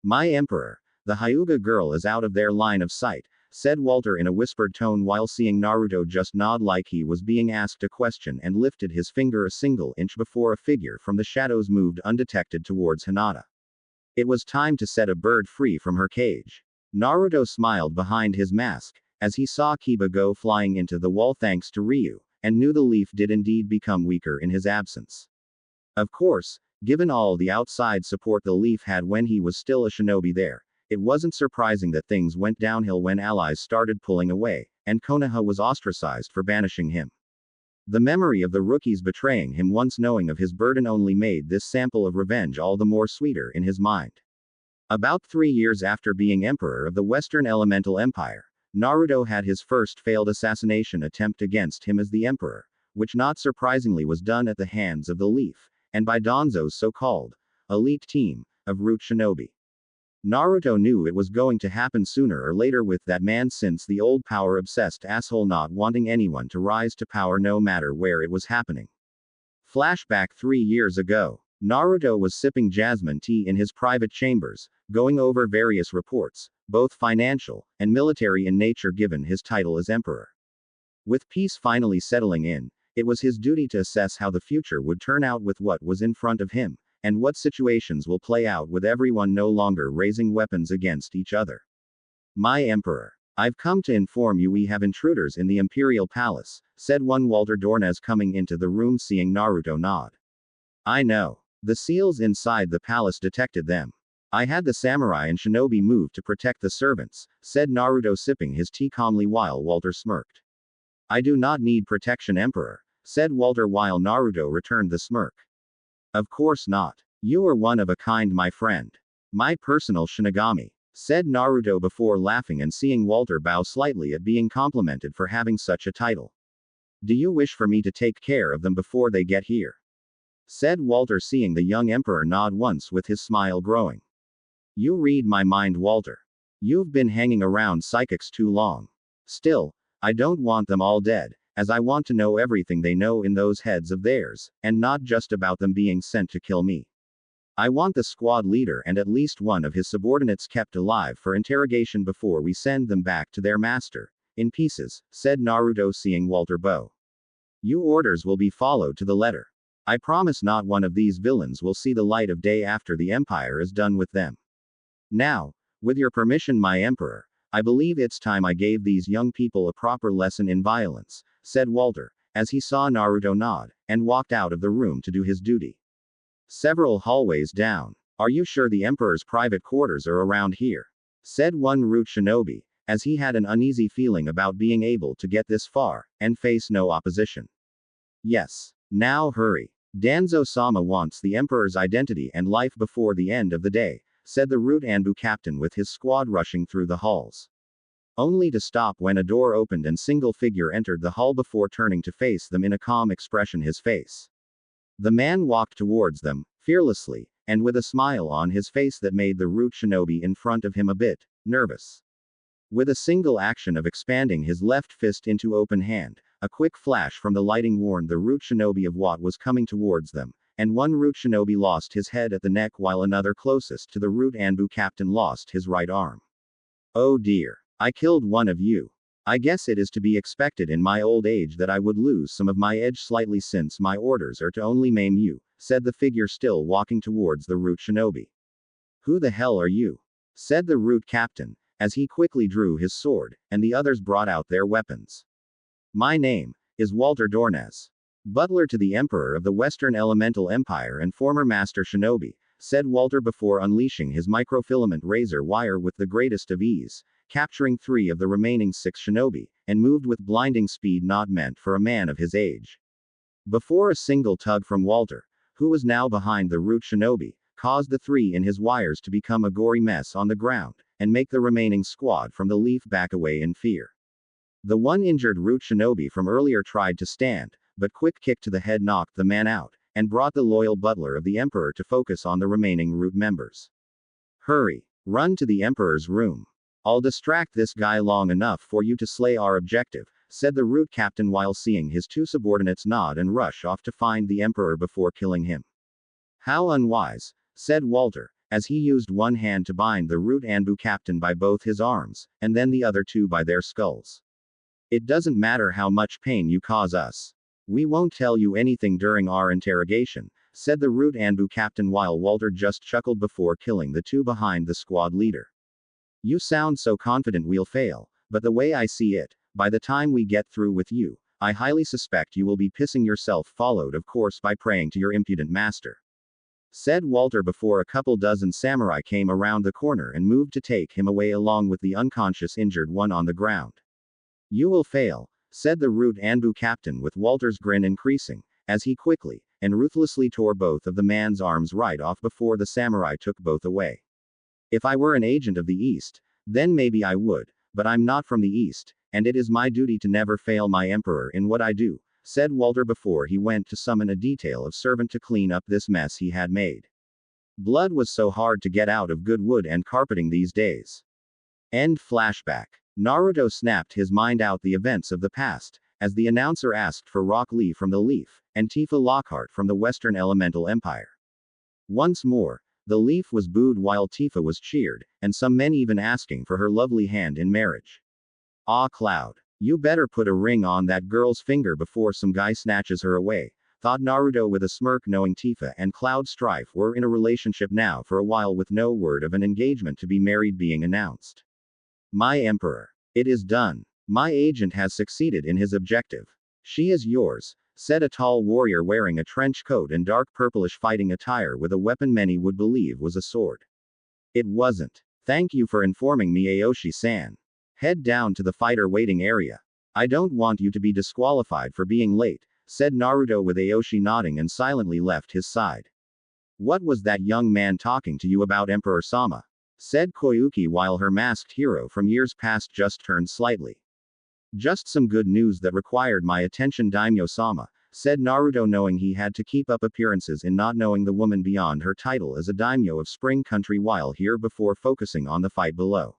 A: My emperor, the Hyuga girl is out of their line of sight, said Walter in a whispered tone while seeing Naruto just nod like he was being asked a question and lifted his finger a single inch before a figure from the shadows moved undetected towards Hinata. It was time to set a bird free from her cage. Naruto smiled behind his mask, as he saw Kiba go flying into the wall thanks to Ryu, and knew the leaf did indeed become weaker in his absence. Of course, given all the outside support the leaf had when he was still a shinobi there, it wasn't surprising that things went downhill when allies started pulling away, and Konoha was ostracized for banishing him. The memory of the rookies betraying him once knowing of his burden only made this sample of revenge all the more sweeter in his mind. About 3 years after being emperor of the Western Elemental Empire, Naruto had his first failed assassination attempt against him as the emperor, which not surprisingly was done at the hands of the Leaf, and by Danzo's so-called elite team of root shinobi. Naruto knew it was going to happen sooner or later with that man, since the old power-obsessed asshole not wanting anyone to rise to power no matter where it was happening. Flashback 3 years ago. Naruto was sipping jasmine tea in his private chambers, going over various reports, both financial and military in nature given his title as emperor. With peace finally settling in, it was his duty to assess how the future would turn out with what was in front of him, and what situations will play out with everyone no longer raising weapons against each other. My emperor. I've come to inform you we have intruders in the Imperial Palace, said one Walter Dornez coming into the room seeing Naruto nod. I know. The seals inside the palace detected them. I had the samurai and shinobi move to protect the servants, said Naruto sipping his tea calmly while Walter smirked. I do not need protection, Emperor, said Walter while Naruto returned the smirk. Of course not. You are one of a kind, my friend. My personal Shinigami, said Naruto before laughing and seeing Walter bow slightly at being complimented for having such a title. Do you wish for me to take care of them before they get here? Said Walter seeing the young emperor nod once with his smile growing. You read my mind, Walter. You've been hanging around psychics too long. Still, I don't want them all dead, as I want to know everything they know in those heads of theirs, and not just about them being sent to kill me. I want the squad leader and at least one of his subordinates kept alive for interrogation before we send them back to their master, in pieces, said Naruto seeing Walter bow. Your orders will be followed to the letter. I promise not one of these villains will see the light of day after the Empire is done with them. Now, with your permission, my emperor, I believe it's time I gave these young people a proper lesson in violence, said Walter, as he saw Naruto nod, and walked out of the room to do his duty. Several hallways down. Are you sure the emperor's private quarters are around here? Said one root shinobi, as he had an uneasy feeling about being able to get this far, and face no opposition. Yes. Now hurry. Danzo-sama wants the Emperor's identity and life before the end of the day, said the Root Anbu captain with his squad rushing through the halls. Only to stop when a door opened and single figure entered the hall before turning to face them in a calm expression his face. The man walked towards them, fearlessly, and with a smile on his face that made the Root shinobi in front of him a bit nervous. With a single action of expanding his left fist into open hand, a quick flash from the lighting warned the root shinobi of what was coming towards them, and one root shinobi lost his head at the neck while another closest to the root Anbu captain lost his right arm. Oh dear. I killed one of you. I guess it is to be expected in my old age that I would lose some of my edge slightly since my orders are to only maim you, said the figure still walking towards the root shinobi. Who the hell are you? Said the root captain, as he quickly drew his sword, and the others brought out their weapons. My name is Walter Dornez. Butler to the Emperor of the Western Elemental Empire and former Master Shinobi, said Walter before unleashing his microfilament razor wire with the greatest of ease, capturing 3 of the remaining 6 shinobi, and moved with blinding speed not meant for a man of his age. Before a single tug from Walter, who was now behind the root shinobi, caused the 3 in his wires to become a gory mess on the ground, and make the remaining squad from the leaf back away in fear. The one injured root shinobi from earlier tried to stand, but quick kick to the head knocked the man out, and brought the loyal butler of the Emperor to focus on the remaining root members. Hurry. Run to the Emperor's room. I'll distract this guy long enough for you to slay our objective, said the root captain while seeing his two subordinates nod and rush off to find the Emperor before killing him. How unwise, said Walter, as he used one hand to bind the root Anbu captain by both his arms, and then the other two by their skulls. It doesn't matter how much pain you cause us. We won't tell you anything during our interrogation, said the root Anbu captain while Walter just chuckled before killing the two behind the squad leader. You sound so confident we'll fail, but the way I see it, by the time we get through with you, I highly suspect you will be pissing yourself, followed of course by praying to your impudent master, said Walter before a couple dozen samurai came around the corner and moved to take him away along with the unconscious injured one on the ground. You will fail, said the root Anbu captain with Walter's grin increasing, as he quickly and ruthlessly tore both of the man's arms right off before the samurai took both away. If I were an agent of the East, then maybe I would, but I'm not from the East, and it is my duty to never fail my emperor in what I do, said Walter before he went to summon a detail of servant to clean up this mess he had made. Blood was so hard to get out of good wood and carpeting these days. End flashback. Naruto snapped his mind out the events of the past, as the announcer asked for Rock Lee from the Leaf, and Tifa Lockhart from the Western Elemental Empire. Once more, the Leaf was booed while Tifa was cheered, and some men even asking for her lovely hand in marriage. Ah, Cloud. You better put a ring on that girl's finger before some guy snatches her away, thought Naruto with a smirk, knowing Tifa and Cloud Strife were in a relationship now for a while with no word of an engagement to be married being announced. My emperor. It is done. My agent has succeeded in his objective. She is yours, said a tall warrior wearing a trench coat and dark purplish fighting attire with a weapon many would believe was a sword. It wasn't. Thank you for informing me, Aoshi-san. Head down to the fighter waiting area. I don't want you to be disqualified for being late, said Naruto with Aoshi nodding and silently left his side. What was that young man talking to you about, Emperor-sama? Said Koyuki while her masked hero from years past just turned slightly. Just some good news that required my attention, Daimyo-sama, said Naruto, knowing he had to keep up appearances in not knowing the woman beyond her title as a daimyo of Spring Country while here before focusing on the fight below.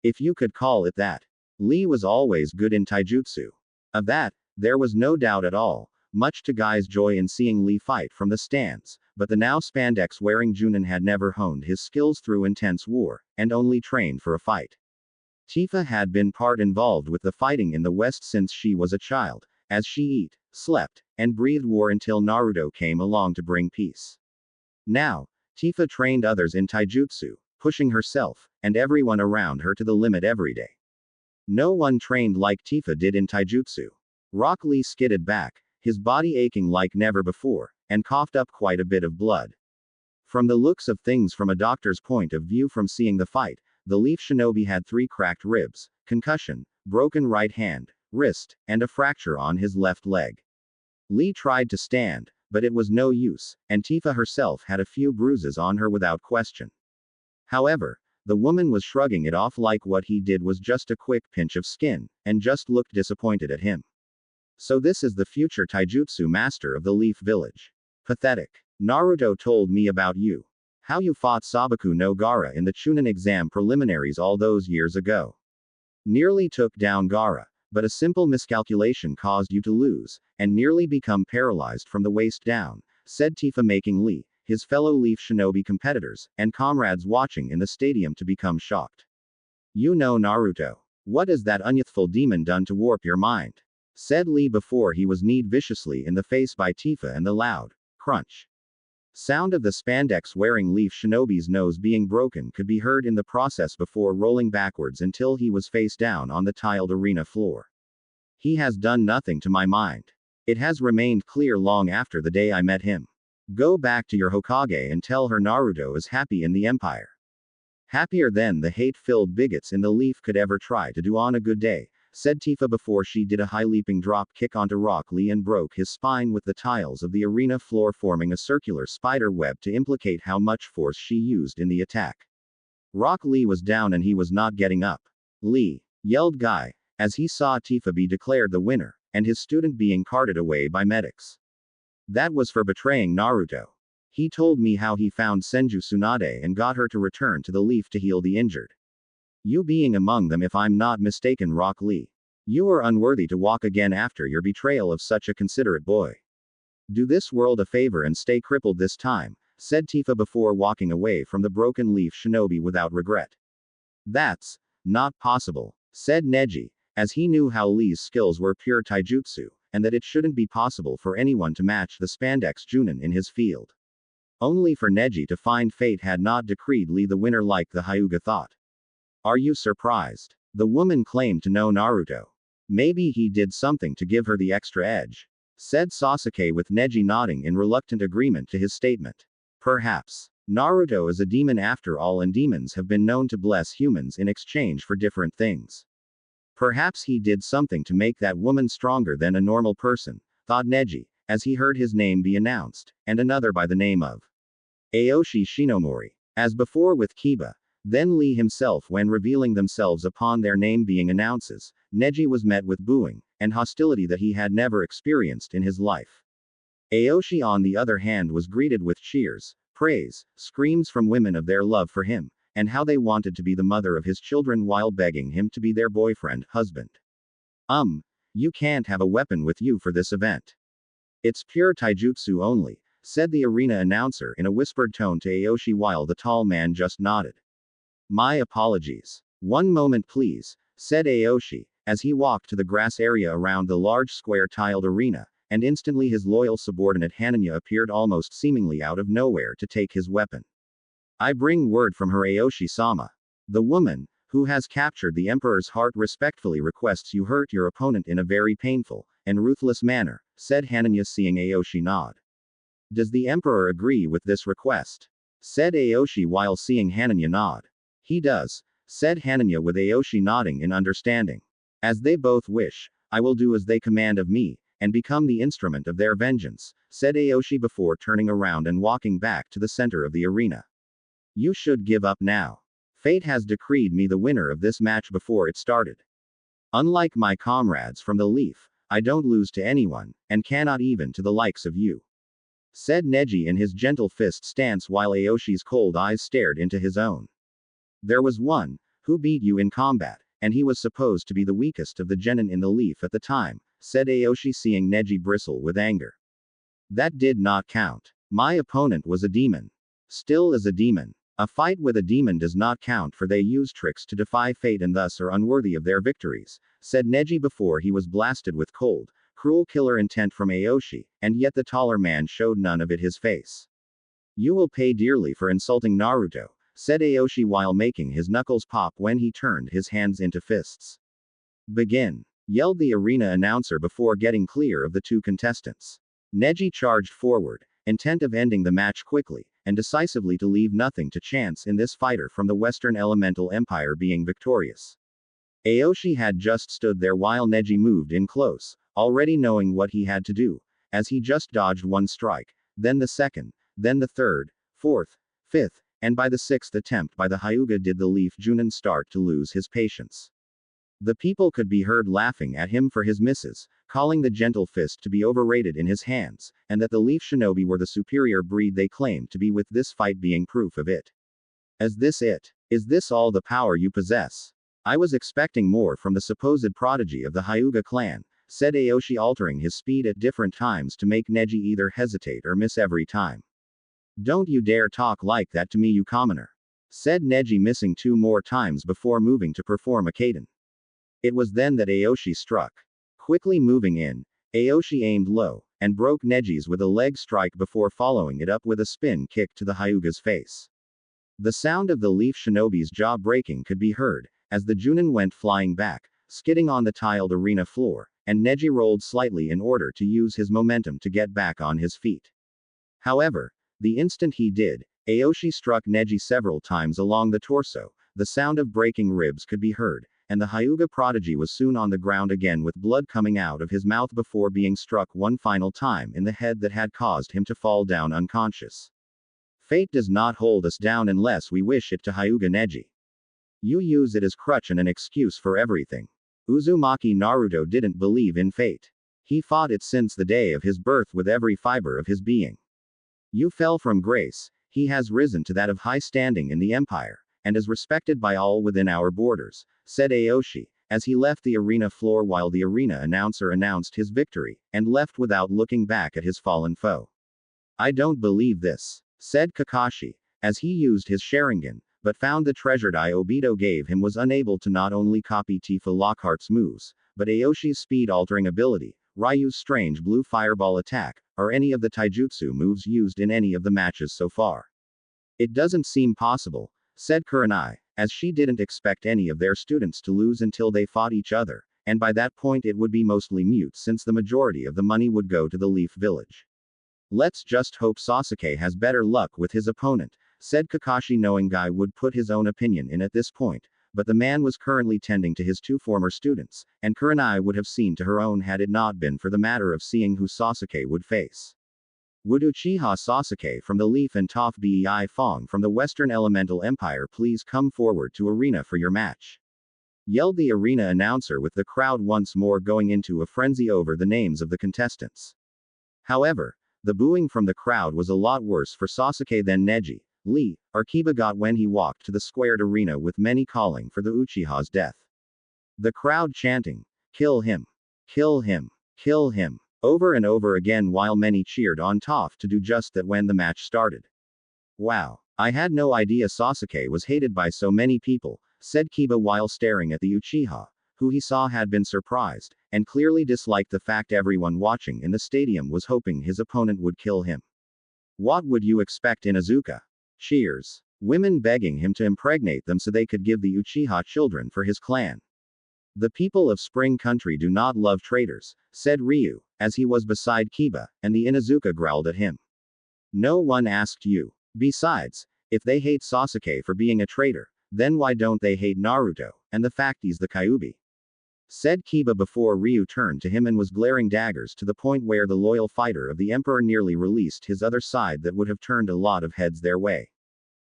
A: If you could call it that. Lee was always good in taijutsu. Of that, there was no doubt at all, much to Guy's joy in seeing Lee fight from the stands, but the now spandex-wearing Junin had never honed his skills through intense war, and only trained for a fight. Tifa had been part involved with the fighting in the West since she was a child, as she ate, slept, and breathed war until Naruto came along to bring peace. Now, Tifa trained others in taijutsu, pushing herself and everyone around her to the limit every day. No one trained like Tifa did in taijutsu. Rock Lee skidded back, his body aching like never before, and coughed up quite a bit of blood. From the looks of things from a doctor's point of view from seeing the fight, the Leaf Shinobi had 3 cracked ribs, concussion, broken right hand, wrist, and a fracture on his left leg. Lee tried to stand, but it was no use, and Tifa herself had a few bruises on her without question. However, the woman was shrugging it off like what he did was just a quick pinch of skin, and just looked disappointed at him. So this is the future taijutsu master of the Leaf Village. Pathetic. Naruto told me about you. How you fought Sabaku no Gaara in the Chunin exam preliminaries all those years ago. Nearly took down Gaara, but a simple miscalculation caused you to lose, and nearly become paralyzed from the waist down, said Tifa, making Lee, his fellow Leaf Shinobi competitors, and comrades watching in the stadium to become shocked. You know, Naruto. What has that unyouthful demon done to warp your mind? Said Lee before he was kneed viciously in the face by Tifa and the loud crunch sound of the spandex-wearing Leaf Shinobi's nose being broken could be heard in the process before rolling backwards until he was face down on the tiled arena floor. He has done nothing to my mind. It has remained clear long after the day I met him. Go back to your Hokage and tell her Naruto is happy in the Empire. Happier than the hate-filled bigots in the Leaf could ever try to do on a good day, said Tifa before she did a high-leaping drop kick onto Rock Lee and broke his spine with the tiles of the arena floor, forming a circular spider web to implicate how much force she used in the attack. Rock Lee was down and he was not getting up. Lee! Yelled Guy, as he saw Tifa be declared the winner, and his student being carted away by medics. That was for betraying Naruto. He told me how he found Senju Tsunade and got her to return to the leaf to heal the injured. You being among them if I'm not mistaken, Rock Lee. You are unworthy to walk again after your betrayal of such a considerate boy. Do this world a favor and stay crippled this time, said Tifa before walking away from the broken leaf shinobi without regret. That's not possible, said Neji, as he knew how Lee's skills were pure taijutsu, and that it shouldn't be possible for anyone to match the spandex Junin in his field. Only for Neji to find fate had not decreed Lee the winner like the Hyuga thought. Are you surprised? The woman claimed to know Naruto. Maybe he did something to give her the extra edge, said Sasuke with Neji nodding in reluctant agreement to his statement. Perhaps. Naruto is a demon after all, and demons have been known to bless humans in exchange for different things. Perhaps he did something to make that woman stronger than a normal person, thought Neji, as he heard his name be announced, and another by the name of Aoshi Shinomori. As before with Kiba, then Lee himself when revealing themselves upon their name being announces, Neji was met with booing, and hostility that he had never experienced in his life. Aoshi on the other hand was greeted with cheers, praise, screams from women of their love for him, and how they wanted to be the mother of his children while begging him to be their boyfriend, husband. You can't have a weapon with you for this event. It's pure taijutsu only, said the arena announcer in a whispered tone to Aoshi while the tall man just nodded. My apologies. One moment please, said Aoshi, as he walked to the grass area around the large square tiled arena, and instantly his loyal subordinate Hananya appeared almost seemingly out of nowhere to take his weapon. I bring word from her, Aoshi-sama. The woman, who has captured the Emperor's heart, respectfully requests you hurt your opponent in a very painful and ruthless manner, said Hananya seeing Aoshi nod. Does the Emperor agree with this request? Said Aoshi while seeing Hananya nod. He does, said Hananya with Aoshi nodding in understanding. As they both wish, I will do as they command of me, and become the instrument of their vengeance, said Aoshi before turning around and walking back to the center of the arena. You should give up now. Fate has decreed me the winner of this match before it started. Unlike my comrades from the Leaf, I don't lose to anyone, and cannot even to the likes of you, said Neji in his gentle fist stance while Aoshi's cold eyes stared into his own. There was one who beat you in combat, and he was supposed to be the weakest of the genin in the Leaf at the time, said Aoshi seeing Neji bristle with anger. That did not count. My opponent was a demon. Still is a demon. A fight with a demon does not count, for they use tricks to defy fate and thus are unworthy of their victories, said Neji before he was blasted with cold, cruel killer intent from Aoshi, and yet the taller man showed none of it his face. You will pay dearly for insulting Naruto, said Aoshi while making his knuckles pop when he turned his hands into fists. Begin, yelled the arena announcer before getting clear of the two contestants. Neji charged forward, intent of ending the match quickly, and decisively to leave nothing to chance in this fighter from the Western Elemental Empire being victorious. Aoshi had just stood there while Neji moved in close, already knowing what he had to do, as he just dodged one strike, then the second, then the third, fourth, fifth, and by the sixth attempt by the Hyuga did the Leaf Junin start to lose his patience. The people could be heard laughing at him for his misses, calling the gentle fist to be overrated in his hands, and that the Leaf Shinobi were the superior breed they claimed to be, with this fight being proof of it. Is this it? Is this all the power you possess? I was expecting more from the supposed prodigy of the Hyuga clan, said Aoshi, altering his speed at different times to make Neji either hesitate or miss every time. Don't you dare talk like that to me, you commoner, said Neji, missing two more times before moving to perform a kaden. It was then that Aoshi struck. Quickly moving in, Aoshi aimed low, and broke Neji's with a leg strike before following it up with a spin kick to the Hyuga's face. The sound of the Leaf Shinobi's jaw breaking could be heard, as the Junin went flying back, skidding on the tiled arena floor, and Neji rolled slightly in order to use his momentum to get back on his feet. However, the instant he did, Aoshi struck Neji several times along the torso, the sound of breaking ribs could be heard, and the Hyuga prodigy was soon on the ground again with blood coming out of his mouth before being struck one final time in the head that had caused him to fall down unconscious. Fate does not hold us down unless we wish it to, Hyuga Neji. You use it as crutch and an excuse for everything. Uzumaki Naruto didn't believe in fate. He fought it since the day of his birth with every fiber of his being. You fell from grace, he has risen to that of high standing in the empire, and is respected by all within our borders, said Aoshi, as he left the arena floor while the arena announcer announced his victory, and left without looking back at his fallen foe. I don't believe this, said Kakashi, as he used his Sharingan, but found the treasured eye Obito gave him was unable to not only copy Tifa Lockhart's moves, but Aoshi's speed-altering ability, Ryu's strange blue fireball attack, or any of the taijutsu moves used in any of the matches so far. It doesn't seem possible, said Kurenai, as she didn't expect any of their students to lose until they fought each other, and by that point it would be mostly mute since the majority of the money would go to the Leaf Village. Let's just hope Sasuke has better luck with his opponent, said Kakashi, knowing Guy would put his own opinion in at this point, but the man was currently tending to his two former students, and Kurenai would have seen to her own had it not been for the matter of seeing who Sasuke would face. Would Uchiha Sasuke from the Leaf and Toph Bei Fong from the Western Elemental Empire please come forward to arena for your match? Yelled the arena announcer, with the crowd once more going into a frenzy over the names of the contestants. However, the booing from the crowd was a lot worse for Sasuke than Neji, Lee, or Kiba got when he walked to the squared arena, with many calling for the Uchiha's death. The crowd chanting, "Kill him! Kill him! Kill him!" over and over again, while many cheered on Toph to do just that when the match started. Wow, I had no idea Sasuke was hated by so many people, said Kiba while staring at the Uchiha, who he saw had been surprised, and clearly disliked the fact everyone watching in the stadium was hoping his opponent would kill him. What would you expect in Azuka? Cheers. Women begging him to impregnate them so they could give the Uchiha children for his clan. The people of Spring Country do not love traitors, said Ryu, as he was beside Kiba, and the Inuzuka growled at him. No one asked you. Besides, if they hate Sasuke for being a traitor, then why don't they hate Naruto, and the fact he's the Kyuubi? Said Kiba before Ryu turned to him and was glaring daggers to the point where the loyal fighter of the Emperor nearly released his other side that would have turned a lot of heads their way.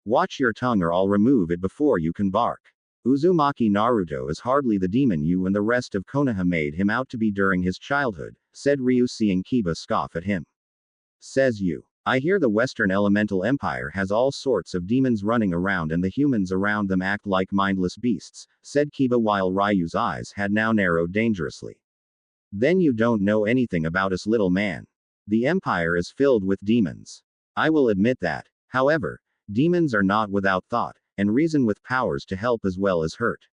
A: Watch your tongue or I'll remove it before you can bark. Uzumaki Naruto is hardly the demon you and the rest of Konoha made him out to be during his childhood, said Ryu, seeing Kiba scoff at him. Says you. I hear the Western Elemental Empire has all sorts of demons running around and the humans around them act like mindless beasts, said Kiba while Ryu's eyes had now narrowed dangerously. Then you don't know anything about us, little man. The Empire is filled with demons. I will admit that. However, demons are not without thought, and reason, with powers to help as well as hurt.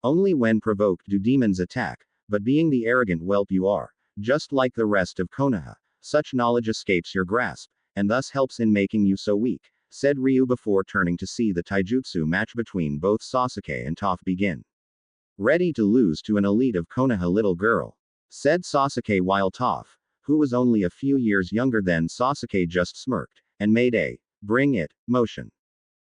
A: Only when provoked do demons attack, but being the arrogant whelp you are, just like the rest of Konoha, such knowledge escapes your grasp, and thus helps in making you so weak, said Ryu before turning to see the taijutsu match between both Sasuke and Toph begin. Ready to lose to an elite of Konoha little girl, said Sasuke while Toph, who was only a few years younger than Sasuke, just smirked, and made a bring it motion.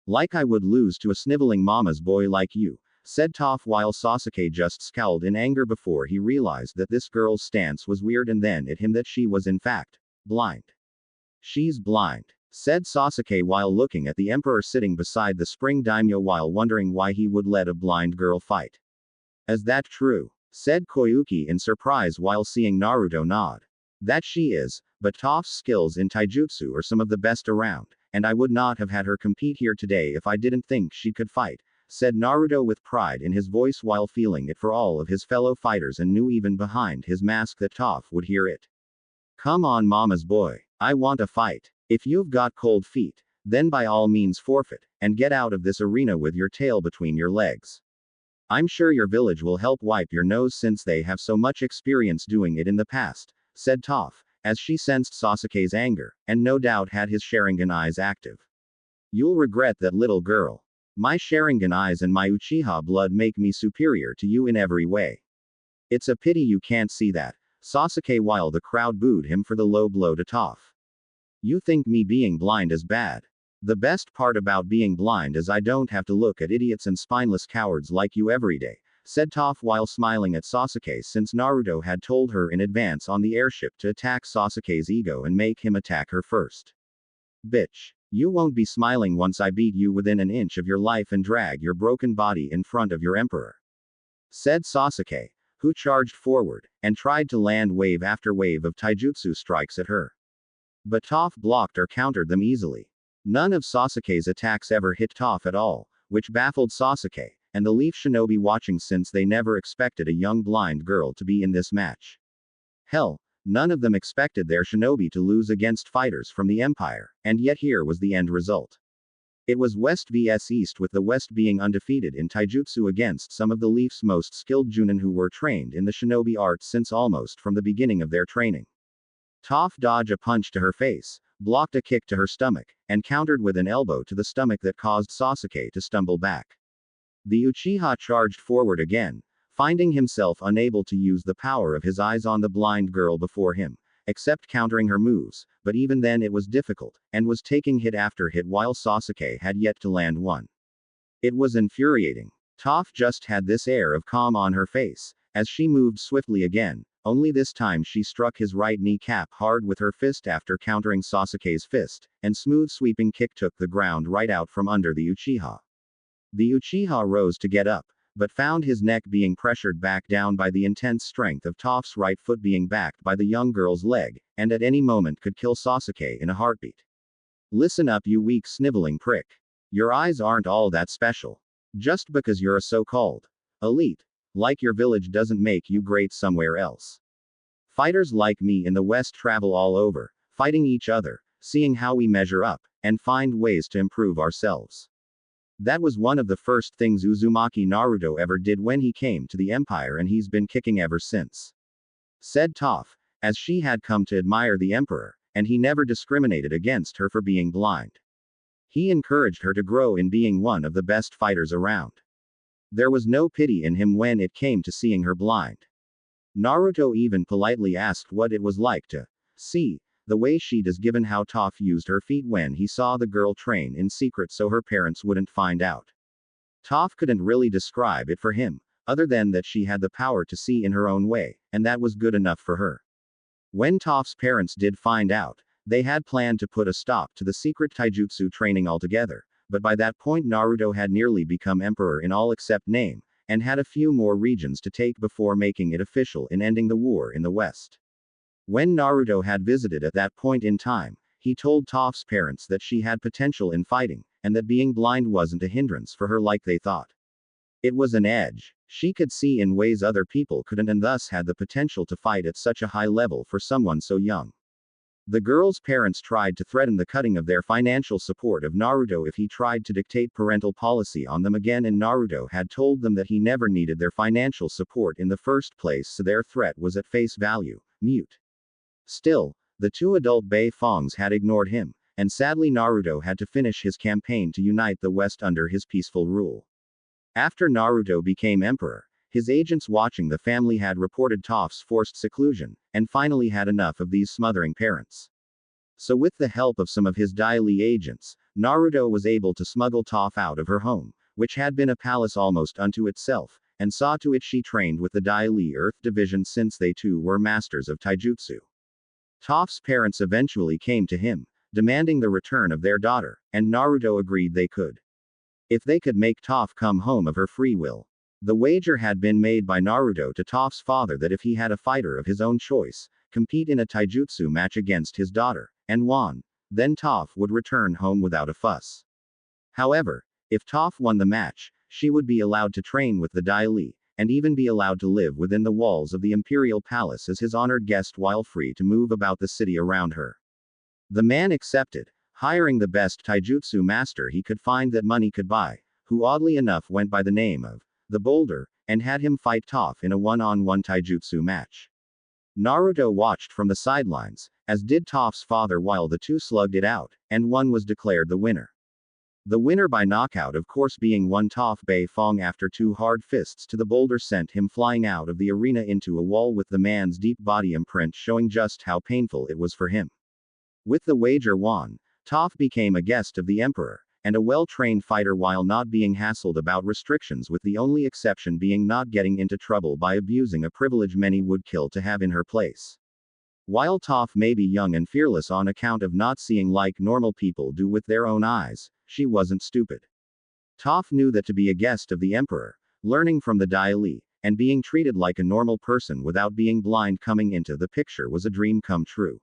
A: Like I would lose to a sniveling mama's boy like you, said Toph while Sasuke just scowled in anger before he realized that this girl's stance was weird, and then it hit him that she was in fact blind. She's blind, said Sasuke while looking at the Emperor sitting beside the Spring Daimyo while wondering why he would let a blind girl fight. Is that true? Said Koyuki in surprise while seeing Naruto nod. That she is, but Toph's skills in taijutsu are some of the best around, and I would not have had her compete here today if I didn't think she could fight, said Naruto with pride in his voice while feeling it for all of his fellow fighters and knew even behind his mask that Toph would hear it. Come on, mama's boy, I want a fight. If you've got cold feet, then by all means forfeit, and get out of this arena with your tail between your legs. I'm sure your village will help wipe your nose since they have so much experience doing it in the past, said Toph, as she sensed Sasuke's anger, and no doubt had his Sharingan eyes active. You'll regret that, little girl. My Sharingan eyes and my Uchiha blood make me superior to you in every way. It's a pity you can't see that, Sasuke, while the crowd booed him for the low blow to Toph. You think me being blind is bad? The best part about being blind is I don't have to look at idiots and spineless cowards like you every day, said Toph while smiling at Sasuke, since Naruto had told her in advance on the airship to attack Sasuke's ego and make him attack her first. Bitch. You won't be smiling once I beat you within an inch of your life and drag your broken body in front of your emperor. Said Sasuke, who charged forward, and tried to land wave after wave of taijutsu strikes at her. But Toph blocked or countered them easily. None of Sasuke's attacks ever hit Toph at all, which baffled Sasuke, and the Leaf Shinobi watching since they never expected a young blind girl to be in this match. Hell, none of them expected their shinobi to lose against fighters from the Empire, and yet here was the end result. It was West vs East, with the West being undefeated in taijutsu against some of the Leaf's most skilled Junin who were trained in the shinobi art since almost from the beginning of their training. Toph dodged a punch to her face, blocked a kick to her stomach, and countered with an elbow to the stomach that caused Sasuke to stumble back. The Uchiha charged forward again, finding himself unable to use the power of his eyes on the blind girl before him, except countering her moves, but even then it was difficult, and was taking hit after hit while Sasuke had yet to land one. It was infuriating. Toph just had this air of calm on her face, as she moved swiftly again, only this time she struck his right kneecap hard with her fist after countering Sasuke's fist, and smooth sweeping kick took the ground right out from under the Uchiha. The Uchiha rose to get up, but found his neck being pressured back down by the intense strength of Toph's right foot being backed by the young girl's leg, and at any moment could kill Sasuke in a heartbeat. Listen up, you weak sniveling prick. Your eyes aren't all that special. Just because you're a so-called elite, like your village, doesn't make you great somewhere else. Fighters like me in the West travel all over, fighting each other, seeing how we measure up, and find ways to improve ourselves. That was one of the first things Uzumaki Naruto ever did when he came to the Empire, and he's been kicking ever since. Said Toph, as she had come to admire the Emperor, and he never discriminated against her for being blind. He encouraged her to grow in being one of the best fighters around. There was no pity in him when it came to seeing her blind. Naruto even politely asked what it was like to see the way she does, given how Toph used her feet when he saw the girl train in secret so her parents wouldn't find out. Toph couldn't really describe it for him, other than that she had the power to see in her own way, and that was good enough for her. When Toph's parents did find out, they had planned to put a stop to the secret taijutsu training altogether, but by that point Naruto had nearly become emperor in all except name, and had a few more regions to take before making it official in ending the war in the West. When Naruto had visited at that point in time, he told Toph's parents that she had potential in fighting, and that being blind wasn't a hindrance for her like they thought. It was an edge. She could see in ways other people couldn't, and thus had the potential to fight at such a high level for someone so young. The girl's parents tried to threaten the cutting of their financial support of Naruto if he tried to dictate parental policy on them again, and Naruto had told them that he never needed their financial support in the first place, so their threat was at face value, mute. Still, the two adult Bei Fongs had ignored him, and sadly Naruto had to finish his campaign to unite the West under his peaceful rule. After Naruto became emperor, his agents watching the family had reported Toph's forced seclusion, and finally had enough of these smothering parents. So with the help of some of his Dai Li agents, Naruto was able to smuggle Toph out of her home, which had been a palace almost unto itself, and saw to it she trained with the Dai Li Earth Division since they too were masters of taijutsu. Toph's parents eventually came to him, demanding the return of their daughter, and Naruto agreed they could. If they could make Toph come home of her free will. The wager had been made by Naruto to Toph's father that if he had a fighter of his own choice, compete in a taijutsu match against his daughter, and won, then Toph would return home without a fuss. However, if Toph won the match, she would be allowed to train with the Dai Li, and even be allowed to live within the walls of the imperial palace as his honored guest while free to move about the city around her. The man accepted, hiring the best taijutsu master he could find that money could buy, who oddly enough went by the name of the Boulder, and had him fight Toph in a one-on-one taijutsu match. Naruto watched from the sidelines, as did Toph's father while the two slugged it out, and one was declared the winner. The winner by knockout, of course, being one Toph Bei Fong after two hard fists to the Boulder sent him flying out of the arena into a wall with the man's deep body imprint showing just how painful it was for him. With the wager won, Toph became a guest of the Emperor, and a well-trained fighter while not being hassled about restrictions, with the only exception being not getting into trouble by abusing a privilege many would kill to have in her place. While Toph may be young and fearless on account of not seeing like normal people do with their own eyes, she wasn't stupid. Toph knew that to be a guest of the Emperor, learning from the Dai Li, and being treated like a normal person without being blind coming into the picture was a dream come true.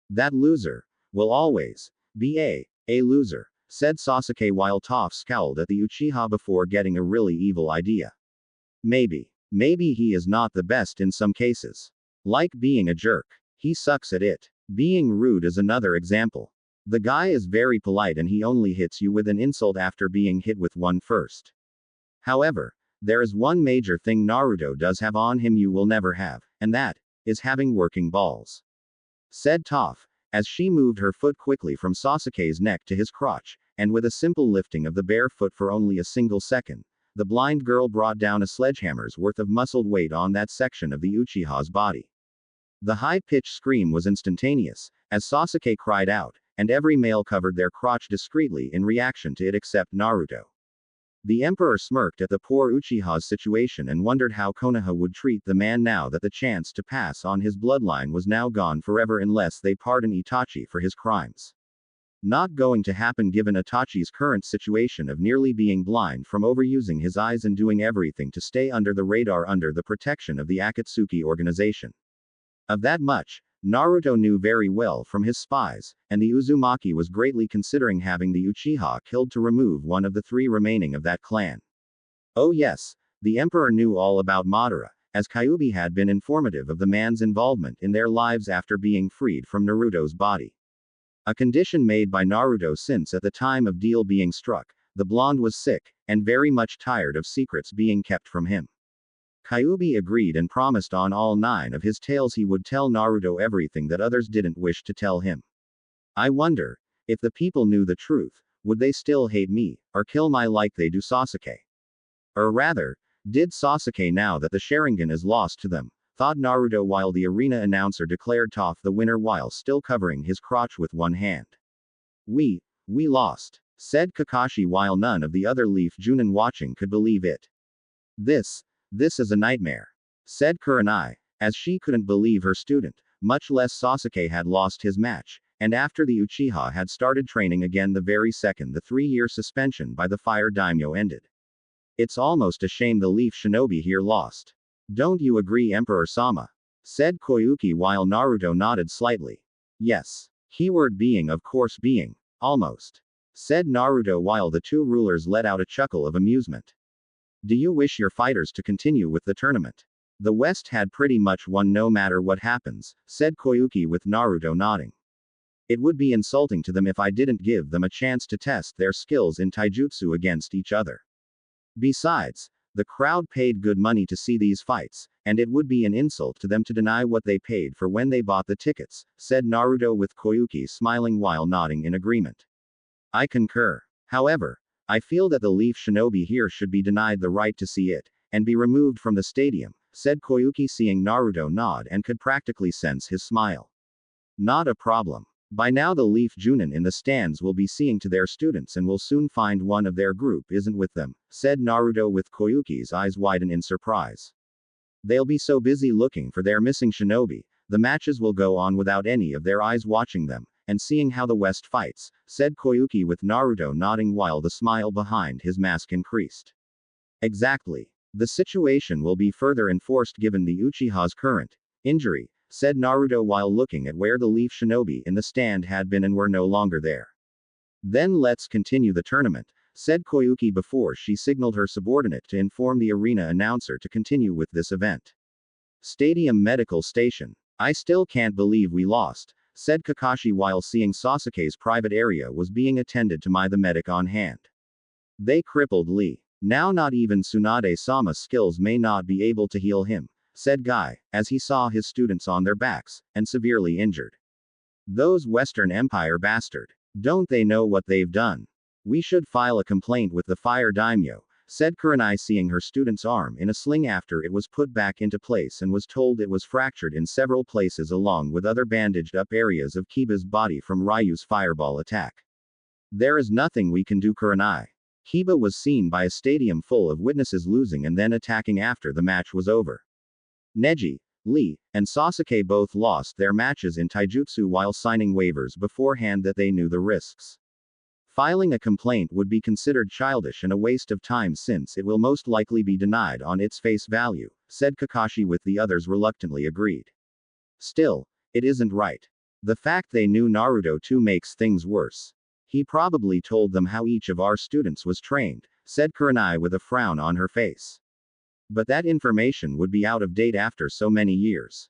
A: That loser will always be a loser, said Sasuke while Toph scowled at the Uchiha before getting a really evil idea. Maybe he is not the best in some cases. Like being a jerk. He sucks at it. Being rude is another example. The guy is very polite and he only hits you with an insult after being hit with one first. However, there is one major thing Naruto does have on him you will never have, and that is having working balls. Said Toph, as she moved her foot quickly from Sasuke's neck to his crotch, and with a simple lifting of the bare foot for only a single second, the blind girl brought down a sledgehammer's worth of muscled weight on that section of the Uchiha's body. The high-pitched scream was instantaneous, as Sasuke cried out, and every male covered their crotch discreetly in reaction to it except Naruto. The emperor smirked at the poor Uchiha's situation and wondered how Konoha would treat the man now that the chance to pass on his bloodline was now gone forever unless they pardon Itachi for his crimes. Not going to happen given Itachi's current situation of nearly being blind from overusing his eyes and doing everything to stay under the radar under the protection of the Akatsuki organization. Of that much, Naruto knew very well from his spies, and the Uzumaki was greatly considering having the Uchiha killed to remove one of the three remaining of that clan. Oh yes, the emperor knew all about Madara, as Kyuubi had been informative of the man's involvement in their lives after being freed from Naruto's body. A condition made by Naruto since at the time of deal being struck, the blonde was sick, and very much tired of secrets being kept from him. Kyuubi agreed and promised on all 9 of his tales he would tell Naruto everything that others didn't wish to tell him. I wonder, if the people knew the truth, would they still hate me, or kill me like they do Sasuke? Or rather, did Sasuke now that the Sharingan is lost to them, thought Naruto while the arena announcer declared Toph the winner while still covering his crotch with one hand. We lost, said Kakashi while none of the other Leaf Junin watching could believe it. This is a nightmare, said Kurenai, as she couldn't believe her student, much less Sasuke had lost his match, and after the Uchiha had started training again the very second the 3-year suspension by the Fire Daimyo ended. It's almost a shame the Leaf Shinobi here lost. Don't you agree, Emperor-sama? Said Koyuki while Naruto nodded slightly. Yes. Keyword being of course being. Almost. Said Naruto while the two rulers let out a chuckle of amusement. Do you wish your fighters to continue with the tournament? The West had pretty much won no matter what happens, said Koyuki with Naruto nodding. It would be insulting to them if I didn't give them a chance to test their skills in taijutsu against each other. Besides, the crowd paid good money to see these fights, and it would be an insult to them to deny what they paid for when they bought the tickets, said Naruto with Koyuki smiling while nodding in agreement. I concur. However, I feel that the Leaf Shinobi here should be denied the right to see it, and be removed from the stadium, said Koyuki seeing Naruto nod and could practically sense his smile. Not a problem. By now the Leaf Junin in the stands will be seeing to their students and will soon find one of their group isn't with them, said Naruto with Koyuki's eyes widen in surprise. They'll be so busy looking for their missing shinobi, the matches will go on without any of their eyes watching them, and seeing how the West fights, said Koyuki with Naruto nodding while the smile behind his mask increased. Exactly. The situation will be further enforced given the Uchiha's current injury, said Naruto while looking at where the Leaf Shinobi in the stand had been and were no longer there. Then let's continue the tournament, said Koyuki before she signaled her subordinate to inform the arena announcer to continue with this event. Stadium Medical Station. I still can't believe we lost, said Kakashi while seeing Sasuke's private area was being attended to by the medic on hand. They crippled Lee. Now not even Tsunade-sama's skills may not be able to heal him, said Guy, as he saw his students on their backs, and severely injured. Those Western Empire bastard. Don't they know what they've done? We should file a complaint with the Fire Daimyo, said Kurenai seeing her student's arm in a sling after it was put back into place and was told it was fractured in several places along with other bandaged up areas of Kiba's body from Ryu's fireball attack. There is nothing we can do, Kurenai. Kiba was seen by a stadium full of witnesses losing and then attacking after the match was over. Neji, Lee, and Sasuke both lost their matches in taijutsu while signing waivers beforehand that they knew the risks. Filing a complaint would be considered childish and a waste of time since it will most likely be denied on its face value, said Kakashi, with the others reluctantly agreed. Still, it isn't right. The fact they knew Naruto too makes things worse. He probably told them how each of our students was trained, said Kurenai with a frown on her face. But that information would be out of date after so many years.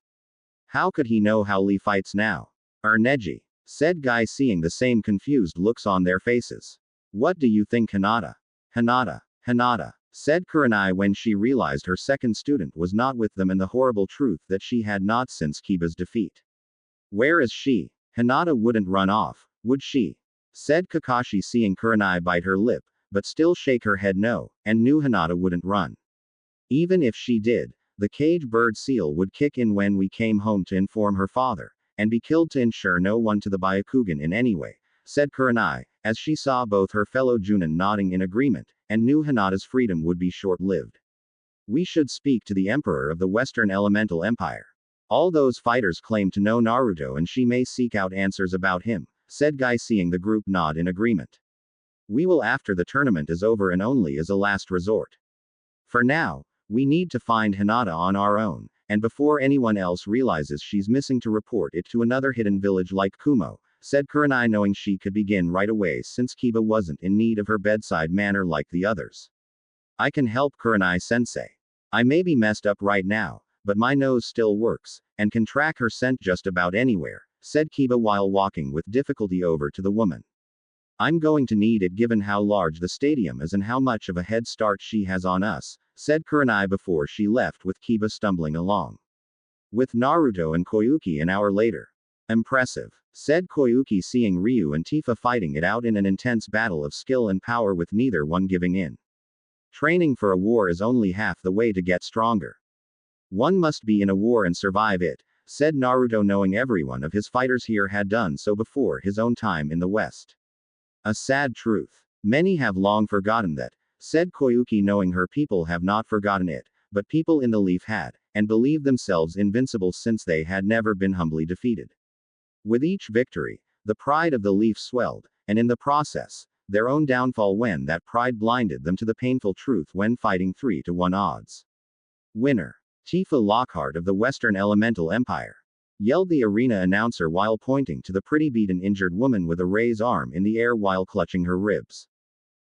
A: How could he know how Lee fights now? Neji, said Guy, seeing the same confused looks on their faces. What do you think, Hinata? Hinata, said Kurenai when she realized her second student was not with them, and the horrible truth that she had not since Kiba's defeat. Where is she? Hinata wouldn't run off, would she? Said Kakashi, seeing Kurenai bite her lip, but still shake her head no, and knew Hinata wouldn't run. Even if she did, the cage bird seal would kick in when we came home to inform her father, and be killed to ensure no one to the Byakugan in any way, said Kurenai, as she saw both her fellow Junin nodding in agreement, and knew Hinata's freedom would be short-lived. We should speak to the Emperor of the Western Elemental Empire. All those fighters claim to know Naruto, and she may seek out answers about him, said Guy, seeing the group nod in agreement. We will after the tournament is over and only as a last resort. For now, we need to find Hinata on our own, and before anyone else realizes she's missing, to report it to another hidden village like Kumo, said Kurenai, knowing she could begin right away since Kiba wasn't in need of her bedside manner like the others. I can help, Kurenai-sensei. I may be messed up right now, but my nose still works, and can track her scent just about anywhere, said Kiba while walking with difficulty over to the woman. I'm going to need it given how large the stadium is and how much of a head start she has on us, said Kurenai before she left, with Kiba stumbling along. With Naruto and Koyuki an hour later. Impressive, said Koyuki, seeing Ryu and Tifa fighting it out in an intense battle of skill and power with neither one giving in. Training for a war is only half the way to get stronger. One must be in a war and survive it, said Naruto, knowing every one of his fighters here had done so before his own time in the West. A sad truth. Many have long forgotten that, said Koyuki, knowing her people have not forgotten it, but people in the Leaf had, and believed themselves invincible since they had never been humbly defeated. With each victory, the pride of the Leaf swelled, and in the process, their own downfall when that pride blinded them to the painful truth when fighting 3-to-1 odds. Winner. Tifa Lockhart of the Western Elemental Empire. Yelled the arena announcer while pointing to the pretty beaten injured woman with a raised arm in the air while clutching her ribs.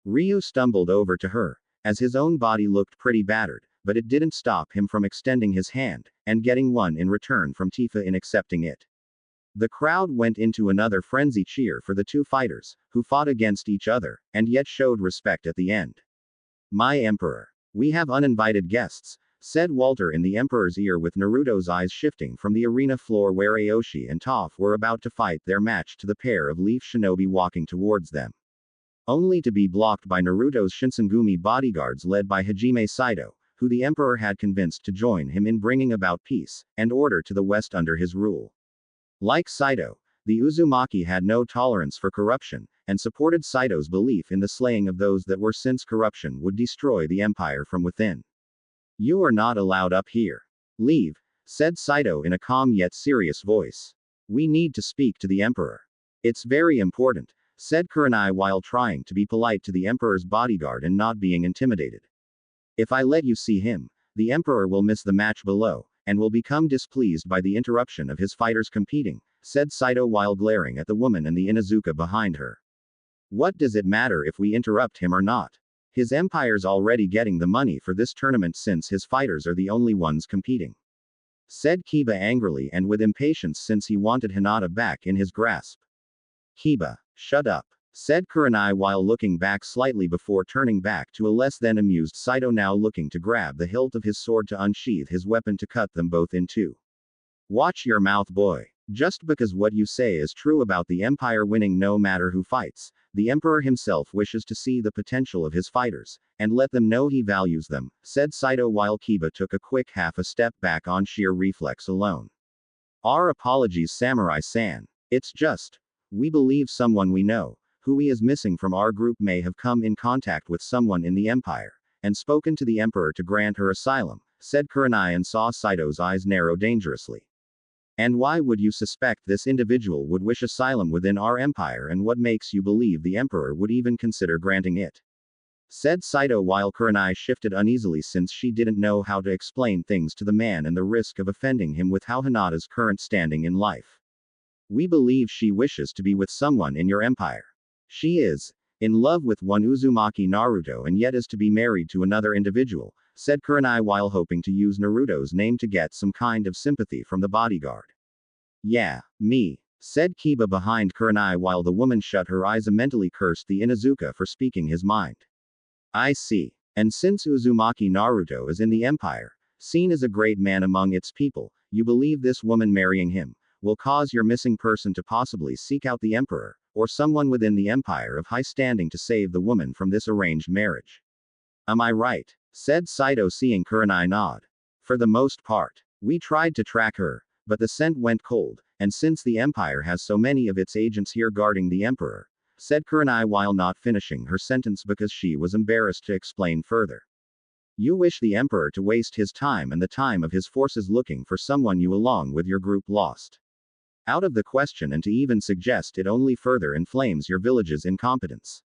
A: Ryu stumbled over to her, as his own body looked pretty battered, but it didn't stop him from extending his hand, and getting one in return from Tifa in accepting it. The crowd went into another frenzy cheer for the two fighters, who fought against each other, and yet showed respect at the end. My Emperor. We have uninvited guests, said Walter in the Emperor's ear, with Naruto's eyes shifting from the arena floor where Aoshi and Toph were about to fight their match to the pair of Leaf Shinobi walking towards them. Only to be blocked by Naruto's Shinsengumi bodyguards led by Hajime Saito, who the Emperor had convinced to join him in bringing about peace and order to the West under his rule. Like Saito, the Uzumaki had no tolerance for corruption, and supported Saito's belief in the slaying of those that were, since corruption would destroy the empire from within. You are not allowed up here. Leave, said Saito in a calm yet serious voice. We need to speak to the Emperor. It's very important, said Kurenai while trying to be polite to the Emperor's bodyguard and not being intimidated. If I let you see him, the Emperor will miss the match below, and will become displeased by the interruption of his fighters competing, said Saito while glaring at the woman and the Inuzuka behind her. What does it matter if we interrupt him or not? His empire's already getting the money for this tournament since his fighters are the only ones competing. Said Kiba angrily and with impatience since he wanted Hinata back in his grasp. Kiba, shut up, said Kurenai while looking back slightly before turning back to a less than amused Saito, now looking to grab the hilt of his sword to unsheath his weapon to cut them both in two. Watch your mouth, boy. Just because what you say is true about the Empire winning no matter who fights, the Emperor himself wishes to see the potential of his fighters, and let them know he values them, said Saito while Kiba took a quick half a step back on sheer reflex alone. Our apologies, Samurai-san. It's just, we believe someone we know, who he is missing from our group, may have come in contact with someone in the Empire, and spoken to the Emperor to grant her asylum, said Kurenai, and saw Saito's eyes narrow dangerously. And why would you suspect this individual would wish asylum within our empire, and what makes you believe the emperor would even consider granting it? Said Saito, while Kurenai shifted uneasily since she didn't know how to explain things to the man and the risk of offending him with how Hinata's current standing in life. We believe she wishes to be with someone in your empire. She is in love with one Uzumaki Naruto and yet is to be married to another individual, said Kurenai while hoping to use Naruto's name to get some kind of sympathy from the bodyguard. Yeah, me, said Kiba behind Kurenai while the woman shut her eyes and mentally cursed the Inuzuka for speaking his mind. I see. And since Uzumaki Naruto is in the empire, seen as a great man among its people, you believe this woman marrying him will cause your missing person to possibly seek out the emperor, or someone within the empire of high standing to save the woman from this arranged marriage. Am I right? Said Saito, seeing Kurenai nod. For the most part. We tried to track her, but the scent went cold, and since the empire has so many of its agents here guarding the emperor, said Kurenai while not finishing her sentence because she was embarrassed to explain further. You wish the emperor to waste his time and the time of his forces looking for someone you along with your group lost out of the question, and to even suggest it only further inflames your village's incompetence.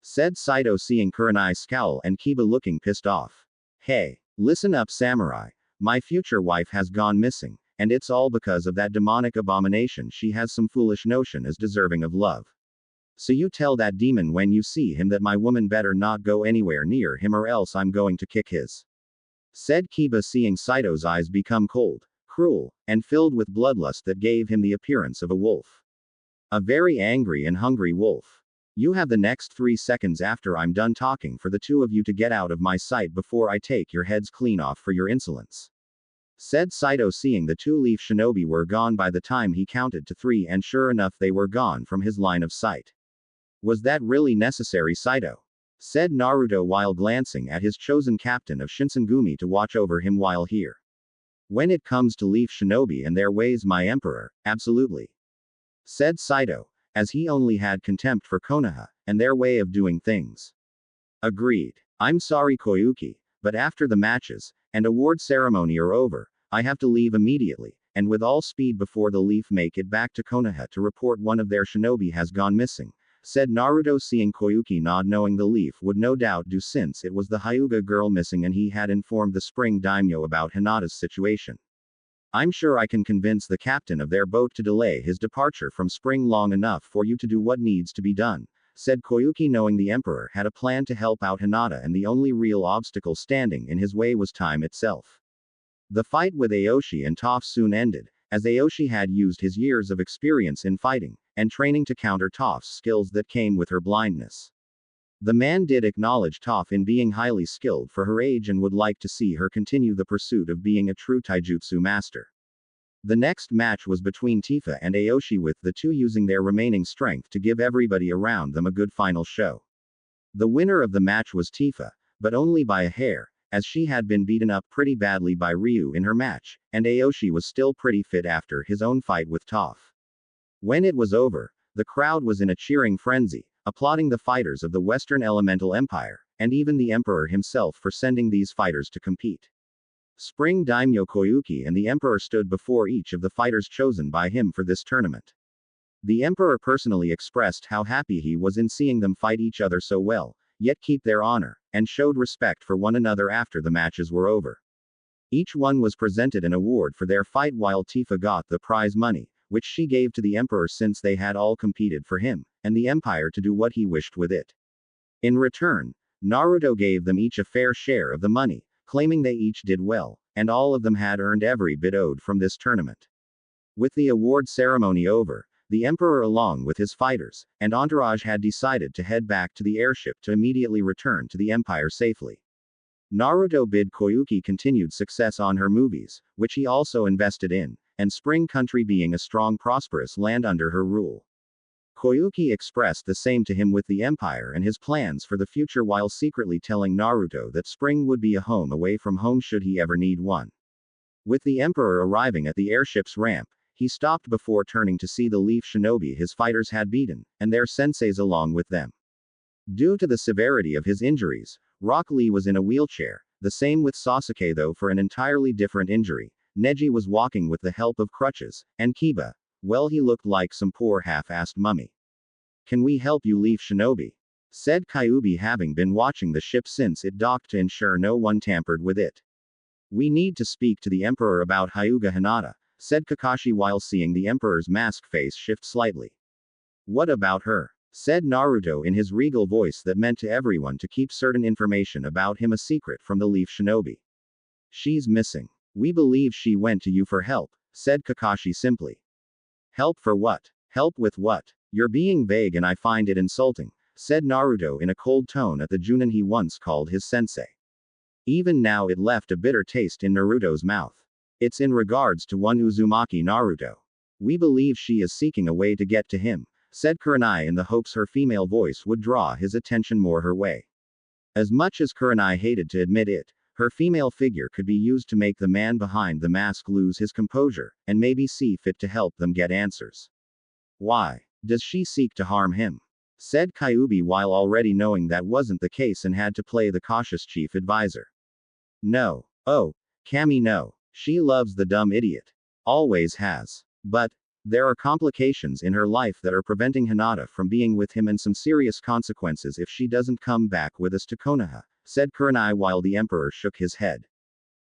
A: Said Saito, seeing Kurenai scowl and Kiba looking pissed off. Hey, listen up, samurai. My future wife has gone missing, and it's all because of that demonic abomination. She has some foolish notion as deserving of love. So you tell that demon when you see him that my woman better not go anywhere near him or else I'm going to kick his. Said Kiba, seeing Saito's eyes become cold, cruel, and filled with bloodlust that gave him the appearance of a wolf. A very angry and hungry wolf. You have the next 3 seconds after I'm done talking for the two of you to get out of my sight before I take your heads clean off for your insolence. Said Saito, seeing the two-leaf shinobi were gone by the time he counted to 3, and sure enough they were gone from his line of sight. Was that really necessary, Saito? Said Naruto while glancing at his chosen captain of Shinsengumi to watch over him while here. When it comes to leaf shinobi and their ways, my emperor, absolutely. Said Saito, as he only had contempt for Konoha and their way of doing things. Agreed. I'm sorry, Koyuki, but after the matches and award ceremony are over, I have to leave immediately, and with all speed before the leaf make it back to Konoha to report one of their shinobi has gone missing, said Naruto, seeing Koyuki nod, knowing the leaf would no doubt do since it was the Hyuga girl missing and he had informed the spring daimyo about Hinata's situation. I'm sure I can convince the captain of their boat to delay his departure from spring long enough for you to do what needs to be done, said Koyuki, knowing the emperor had a plan to help out Hinata and the only real obstacle standing in his way was time itself. The fight with Aoshi and Toph soon ended, as Aoshi had used his years of experience in fighting and training to counter Toph's skills that came with her blindness. The man did acknowledge Toph in being highly skilled for her age and would like to see her continue the pursuit of being a true taijutsu master. The next match was between Tifa and Aoshi, with the two using their remaining strength to give everybody around them a good final show. The winner of the match was Tifa, but only by a hair, as she had been beaten up pretty badly by Ryu in her match, and Aoshi was still pretty fit after his own fight with Toph. When it was over, the crowd was in a cheering frenzy, applauding the fighters of the Western Elemental Empire, and even the Emperor himself for sending these fighters to compete. Spring Daimyo Koyuki and the Emperor stood before each of the fighters chosen by him for this tournament. The Emperor personally expressed how happy he was in seeing them fight each other so well, yet keep their honor, and showed respect for one another after the matches were over. Each one was presented an award for their fight, while Tifa got the prize money, which she gave to the Emperor since they had all competed for him, and the Empire to do what he wished with it. In return, Naruto gave them each a fair share of the money, claiming they each did well, and all of them had earned every bit owed from this tournament. With the award ceremony over, the Emperor along with his fighters and entourage had decided to head back to the airship to immediately return to the Empire safely. Naruto bid Koyuki continued success on her movies, which he also invested in, and Spring Country being a strong prosperous land under her rule. Koyuki expressed the same to him with the Empire and his plans for the future, while secretly telling Naruto that Spring would be a home away from home should he ever need one. With the Emperor arriving at the airship's ramp, he stopped before turning to see the leaf shinobi his fighters had beaten, and their senseis along with them. Due to the severity of his injuries, Rock Lee was in a wheelchair, the same with Sasuke though for an entirely different injury, Neji was walking with the help of crutches, and Kiba, well, he looked like some poor half-assed mummy. Can we help you, Leaf Shinobi? Said Kyuubi, having been watching the ship since it docked to ensure no one tampered with it. We need to speak to the Emperor about Hyuga Hinata, said Kakashi while seeing the Emperor's mask face shift slightly. What about her? Said Naruto in his regal voice that meant to everyone to keep certain information about him a secret from the Leaf Shinobi. She's missing. We believe she went to you for help, said Kakashi simply. Help for what? Help with what? You're being vague and I find it insulting, said Naruto in a cold tone at the Junin he once called his sensei. Even now it left a bitter taste in Naruto's mouth. It's in regards to one Uzumaki Naruto. We believe she is seeking a way to get to him, said Kurenai in the hopes her female voice would draw his attention more her way. As much as Kurenai hated to admit it, her female figure could be used to make the man behind the mask lose his composure, and maybe see fit to help them get answers. Why does she seek to harm him? Said Kyuubi while already knowing that wasn't the case and had to play the cautious chief advisor. No. Oh, Cammy, no. She loves the dumb idiot. Always has. But there are complications in her life that are preventing Hinata from being with him and some serious consequences if she doesn't come back with us to Konoha, said Kurenai while the Emperor shook his head.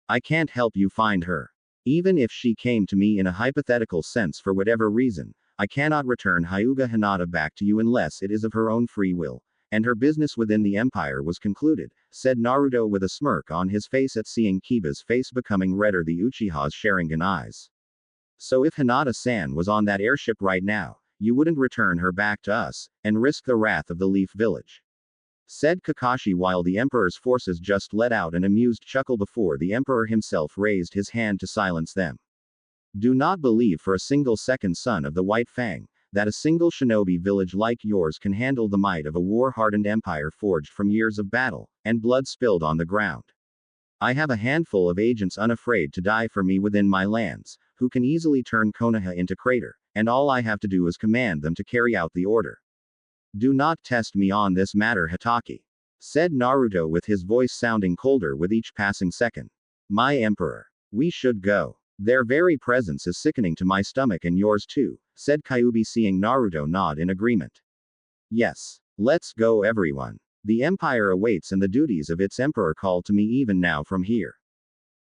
A: I can't help you find her. Even if she came to me in a hypothetical sense for whatever reason, I cannot return Hyuga Hinata back to you unless it is of her own free will, and her business within the Empire was concluded, said Naruto with a smirk on his face at seeing Kiba's face becoming redder, the Uchiha's Sharingan eyes. So if Hinata-san was on that airship right now, you wouldn't return her back to us, and risk the wrath of the Leaf Village? Said Kakashi while the Emperor's forces just let out an amused chuckle before the Emperor himself raised his hand to silence them. Do not believe for a single second, son of the White Fang, that a single shinobi village like yours can handle the might of a war-hardened empire forged from years of battle, and blood spilled on the ground. I have a handful of agents unafraid to die for me within my lands, who can easily turn Konoha into crater, and all I have to do is command them to carry out the order. Do not test me on this matter, Hitaki. Said Naruto with his voice sounding colder with each passing second. My Emperor. We should go. Their very presence is sickening to my stomach and yours too, said Kyuubi seeing Naruto nod in agreement. Yes. Let's go everyone. The Empire awaits and the duties of its Emperor call to me even now from here.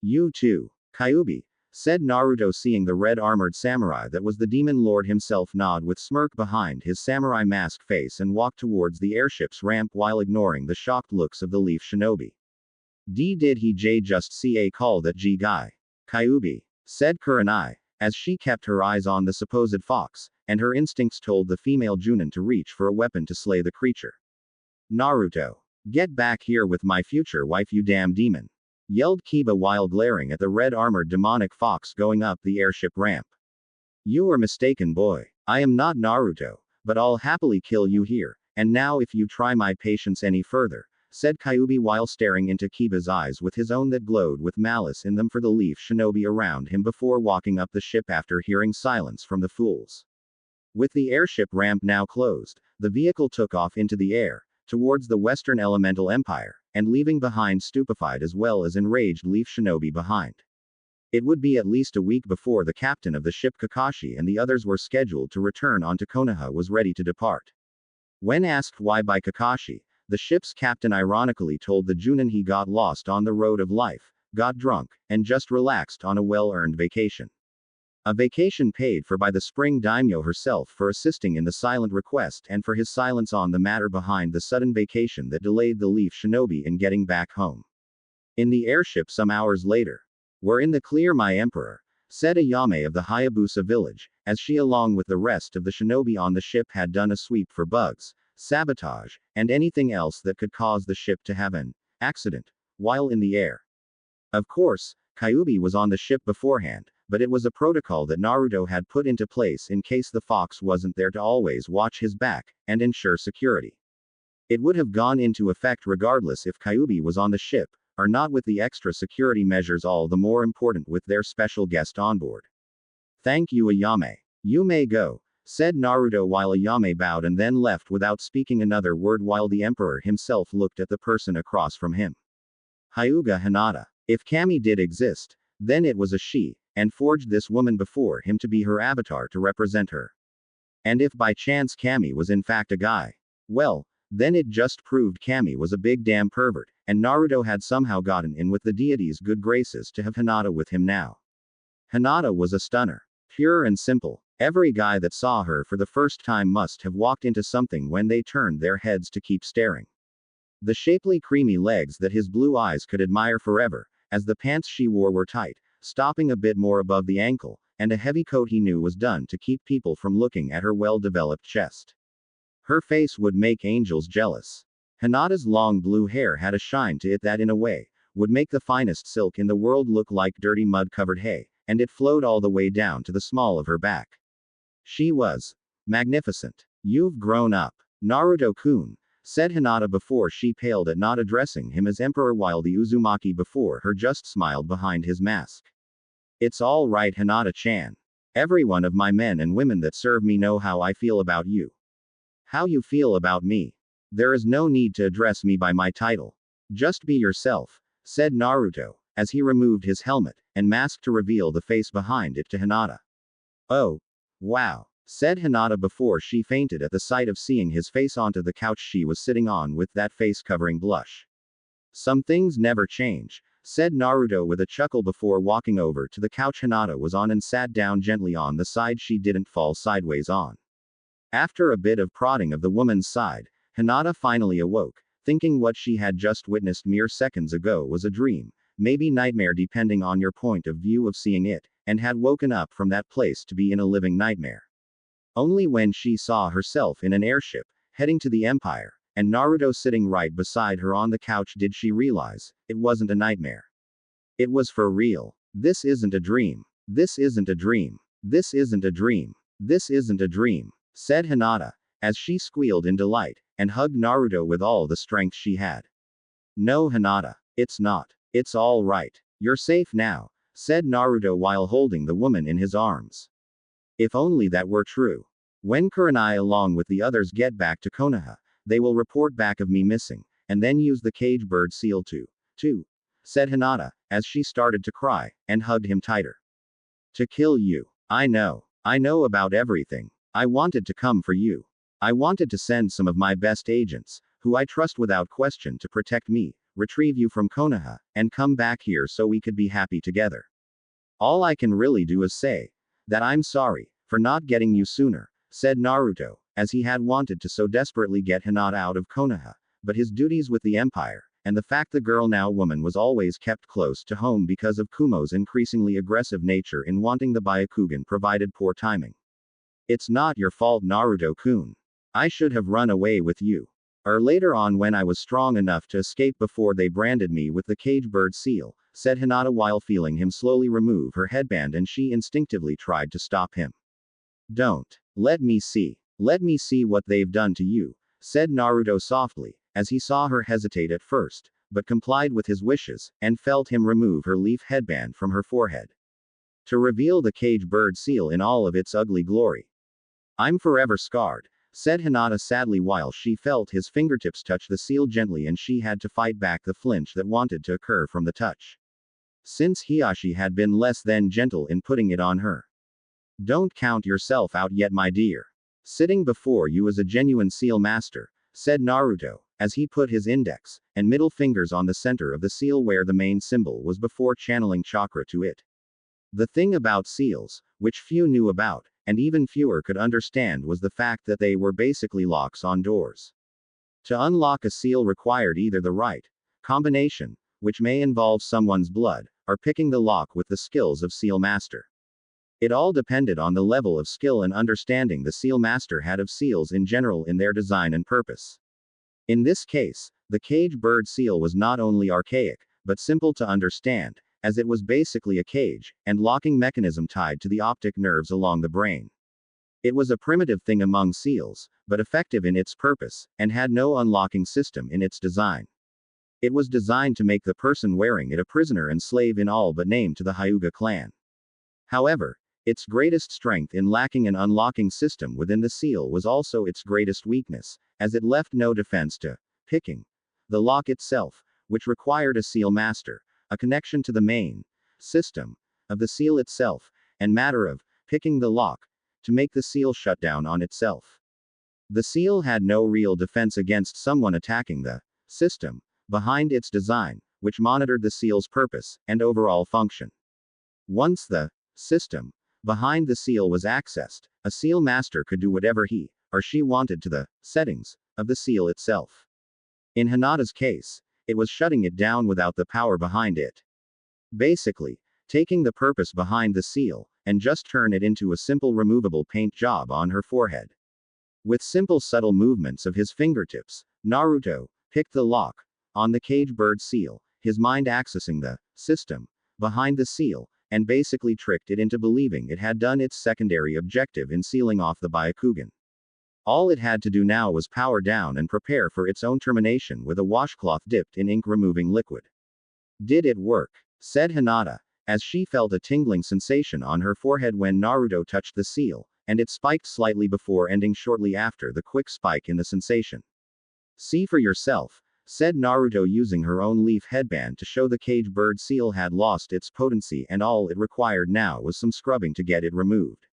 A: You too, Kyuubi, said Naruto seeing the red-armored samurai that was the demon lord himself nod with smirk behind his samurai mask face and walk towards the airship's ramp while ignoring the shocked looks of the Leaf Shinobi. Did he just see a call that G guy? Kyuubi, said Kurenai, as she kept her eyes on the supposed fox, and her instincts told the female Junin to reach for a weapon to slay the creature. Naruto. Get back here with my future wife, you damn demon. Yelled Kiba while glaring at the red-armored demonic fox going up the airship ramp. You are mistaken, boy. I am not Naruto, but I'll happily kill you here, and now if you try my patience any further, said Kyuubi while staring into Kiba's eyes with his own that glowed with malice in them for the Leaf Shinobi around him before walking up the ship after hearing silence from the fools. With the airship ramp now closed, the vehicle took off into the air, towards the Western Elemental Empire, and leaving behind stupefied as well as enraged Leaf Shinobi behind. It would be at least a week before the captain of the ship Kakashi and the others were scheduled to return onto Konoha was ready to depart. When asked why by Kakashi, the ship's captain ironically told the Junin he got lost on the road of life, got drunk, and just relaxed on a well-earned vacation. A vacation paid for by the spring daimyo herself for assisting in the silent request and for his silence on the matter behind the sudden vacation that delayed the Leaf Shinobi in getting back home. In the airship some hours later. We're in the clear, my Emperor, said Ayame of the Hayabusa village, as she along with the rest of the shinobi on the ship had done a sweep for bugs, sabotage, and anything else that could cause the ship to have an accident while in the air. Of course, Kyuubi was on the ship beforehand, but it was a protocol that Naruto had put into place in case the fox wasn't there to always watch his back and ensure security. It would have gone into effect regardless if Kyuubi was on the ship, or not, with the extra security measures all the more important with their special guest on board. Thank you, Ayame. You may go, said Naruto while Ayame bowed and then left without speaking another word while the Emperor himself looked at the person across from him. Hyuga Hinata. If Kami did exist, then it was a she, and forged this woman before him to be her avatar to represent her. And if by chance Kami was in fact a guy, well, then it just proved Kami was a big damn pervert, and Naruto had somehow gotten in with the deity's good graces to have Hinata with him now. Hinata was a stunner. Pure and simple. Every guy that saw her for the first time must have walked into something when they turned their heads to keep staring. The shapely creamy legs that his blue eyes could admire forever, as the pants she wore were tight, stopping a bit more above the ankle, and a heavy coat he knew was done to keep people from looking at her well-developed chest. Her face would make angels jealous. Hinata's long blue hair had a shine to it that in a way, would make the finest silk in the world look like dirty mud-covered hay, and it flowed all the way down to the small of her back. She was magnificent. You've grown up, Naruto-kun, said Hinata before she paled at not addressing him as emperor while the Uzumaki before her just smiled behind his mask. It's all right, Hinata-chan. Every one of my men and women that serve me know how I feel about you. How you feel about me. There is no need to address me by my title. Just be yourself, said Naruto, as he removed his helmet and mask to reveal the face behind it to Hinata. Oh. Wow, said Hinata before she fainted at the sight of seeing his face onto the couch she was sitting on with that face-covering blush. Some things never change, said Naruto with a chuckle before walking over to the couch Hinata was on and sat down gently on the side she didn't fall sideways on. After a bit of prodding of the woman's side, Hinata finally awoke, thinking what she had just witnessed mere seconds ago was a dream, maybe nightmare depending on your point of view of seeing it, and had woken up from that place to be in a living nightmare. Only when she saw herself in an airship, heading to the Empire, and Naruto sitting right beside her on the couch did she realize, it wasn't a nightmare. It was for real. This isn't a dream. This isn't a dream. This isn't a dream. This isn't a dream, said Hinata, as she squealed in delight, and hugged Naruto with all the strength she had. No, Hinata, it's not. It's all right. You're safe now, said Naruto while holding the woman in his arms. If only that were true. When Kurenai along with the others get back to Konoha, they will report back of me missing, and then use the cage bird seal to, said Hinata, as she started to cry, and hugged him tighter. To kill you. I know about everything. I wanted to come for you. I wanted to send some of my best agents, who I trust without question to protect me, retrieve you from Konoha, and come back here so we could be happy together. All I can really do is say that I'm sorry for not getting you sooner, said Naruto, as he had wanted to so desperately get Hinata out of Konoha, but his duties with the Empire, and the fact the girl now woman was always kept close to home because of Kumo's increasingly aggressive nature in wanting the Byakugan provided poor timing. It's not your fault, Naruto-kun. I should have run away with you. Or later on when I was strong enough to escape before they branded me with the cage bird seal, said Hinata while feeling him slowly remove her headband and she instinctively tried to stop him. Don't. Let me see. Let me see what they've done to you, said Naruto softly, as he saw her hesitate at first, but complied with his wishes, and felt him remove her leaf headband from her forehead. To reveal the cage bird seal in all of its ugly glory. I'm forever scarred, said Hinata sadly while she felt his fingertips touch the seal gently and she had to fight back the flinch that wanted to occur from the touch. Since Hiashi had been less than gentle in putting it on her. Don't count yourself out yet, my dear. Sitting before you is a genuine seal master, said Naruto, as he put his index and middle fingers on the center of the seal where the main symbol was before channeling chakra to it. The thing about seals, which few knew about, and even fewer could understand, was the fact that they were basically locks on doors. To unlock a seal required either the right combination, which may involve someone's blood, or picking the lock with the skills of seal master. It all depended on the level of skill and understanding the seal master had of seals in general in their design and purpose. In this case, the cage bird seal was not only archaic, but simple to understand, as it was basically a cage and locking mechanism tied to the optic nerves along the brain. It was a primitive thing among seals, but effective in its purpose, and had no unlocking system in its design. It was designed to make the person wearing it a prisoner and slave in all but name to the Hyuga clan. However, its greatest strength in lacking an unlocking system within the seal was also its greatest weakness, as it left no defense to picking the lock itself, which required a seal master, a connection to the main system, of the seal itself, and matter of picking the lock to make the seal shut down on itself. The seal had no real defense against someone attacking the system behind its design, which monitored the seal's purpose and overall function. Once the system behind the seal was accessed, a seal master could do whatever he or she wanted to the settings of the seal itself. In Hinata's case, it was shutting it down without the power behind it. Basically, taking the purpose behind the seal and just turn it into a simple removable paint job on her forehead. With simple subtle movements of his fingertips, Naruto picked the lock on the cage bird seal, his mind accessing the system behind the seal, and basically tricked it into believing it had done its secondary objective in sealing off the Byakugan. All it had to do now was power down and prepare for its own termination with a washcloth dipped in ink-removing liquid. Did it work? Said Hinata, as she felt a tingling sensation on her forehead when Naruto touched the seal, and it spiked slightly before ending shortly after the quick spike in the sensation. See for yourself, said Naruto using her own leaf headband to show the cage bird seal had lost its potency and all it required now was some scrubbing to get it removed.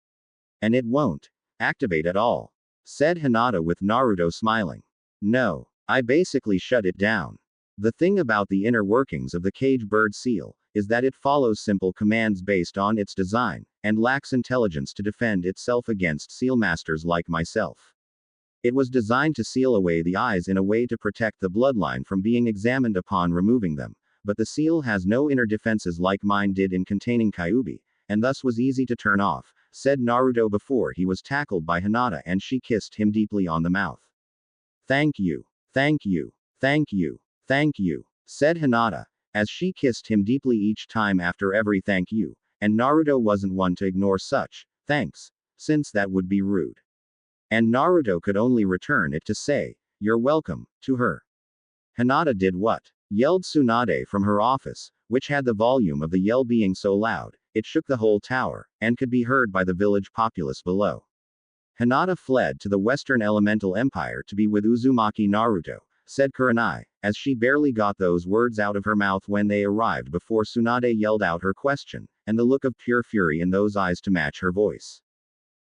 A: And it won't activate at all, said Hinata with Naruto smiling. No, I basically shut it down. The thing about the inner workings of the cage bird seal is that it follows simple commands based on its design, and lacks intelligence to defend itself against seal masters like myself. It was designed to seal away the eyes in a way to protect the bloodline from being examined upon removing them, but the seal has no inner defenses like mine did in containing Kyuubi, and thus was easy to turn off, said Naruto before he was tackled by Hinata and she kissed him deeply on the mouth. Thank you, thank you, thank you, thank you, said Hinata, as she kissed him deeply each time after every thank you, and Naruto wasn't one to ignore such thanks, since that would be rude. And Naruto could only return it to say, "You're welcome," to her. Hinata did what? Yelled Tsunade from her office, which had the volume of the yell being so loud, it shook the whole tower, and could be heard by the village populace below. Hinata fled to the Western Elemental Empire to be with Uzumaki Naruto, said Kurenai, as she barely got those words out of her mouth when they arrived before Tsunade yelled out her question, and the look of pure fury in those eyes to match her voice.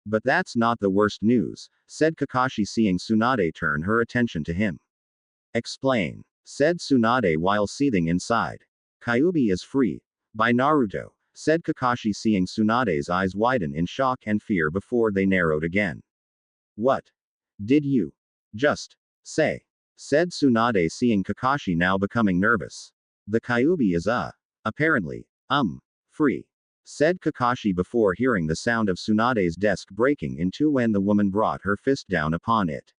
A: But that's not the worst news, said Kakashi seeing Tsunade turn her attention to him. Explain, said Tsunade while seething inside. Kyuubi is free. By Naruto, said Kakashi seeing Tsunade's eyes widen in shock and fear before they narrowed again. What? Did you just say? Said Tsunade seeing Kakashi now becoming nervous. The Kyuubi is apparently, free. Said Kakashi before hearing the sound of Tsunade's desk breaking in two when the woman brought her fist down upon it.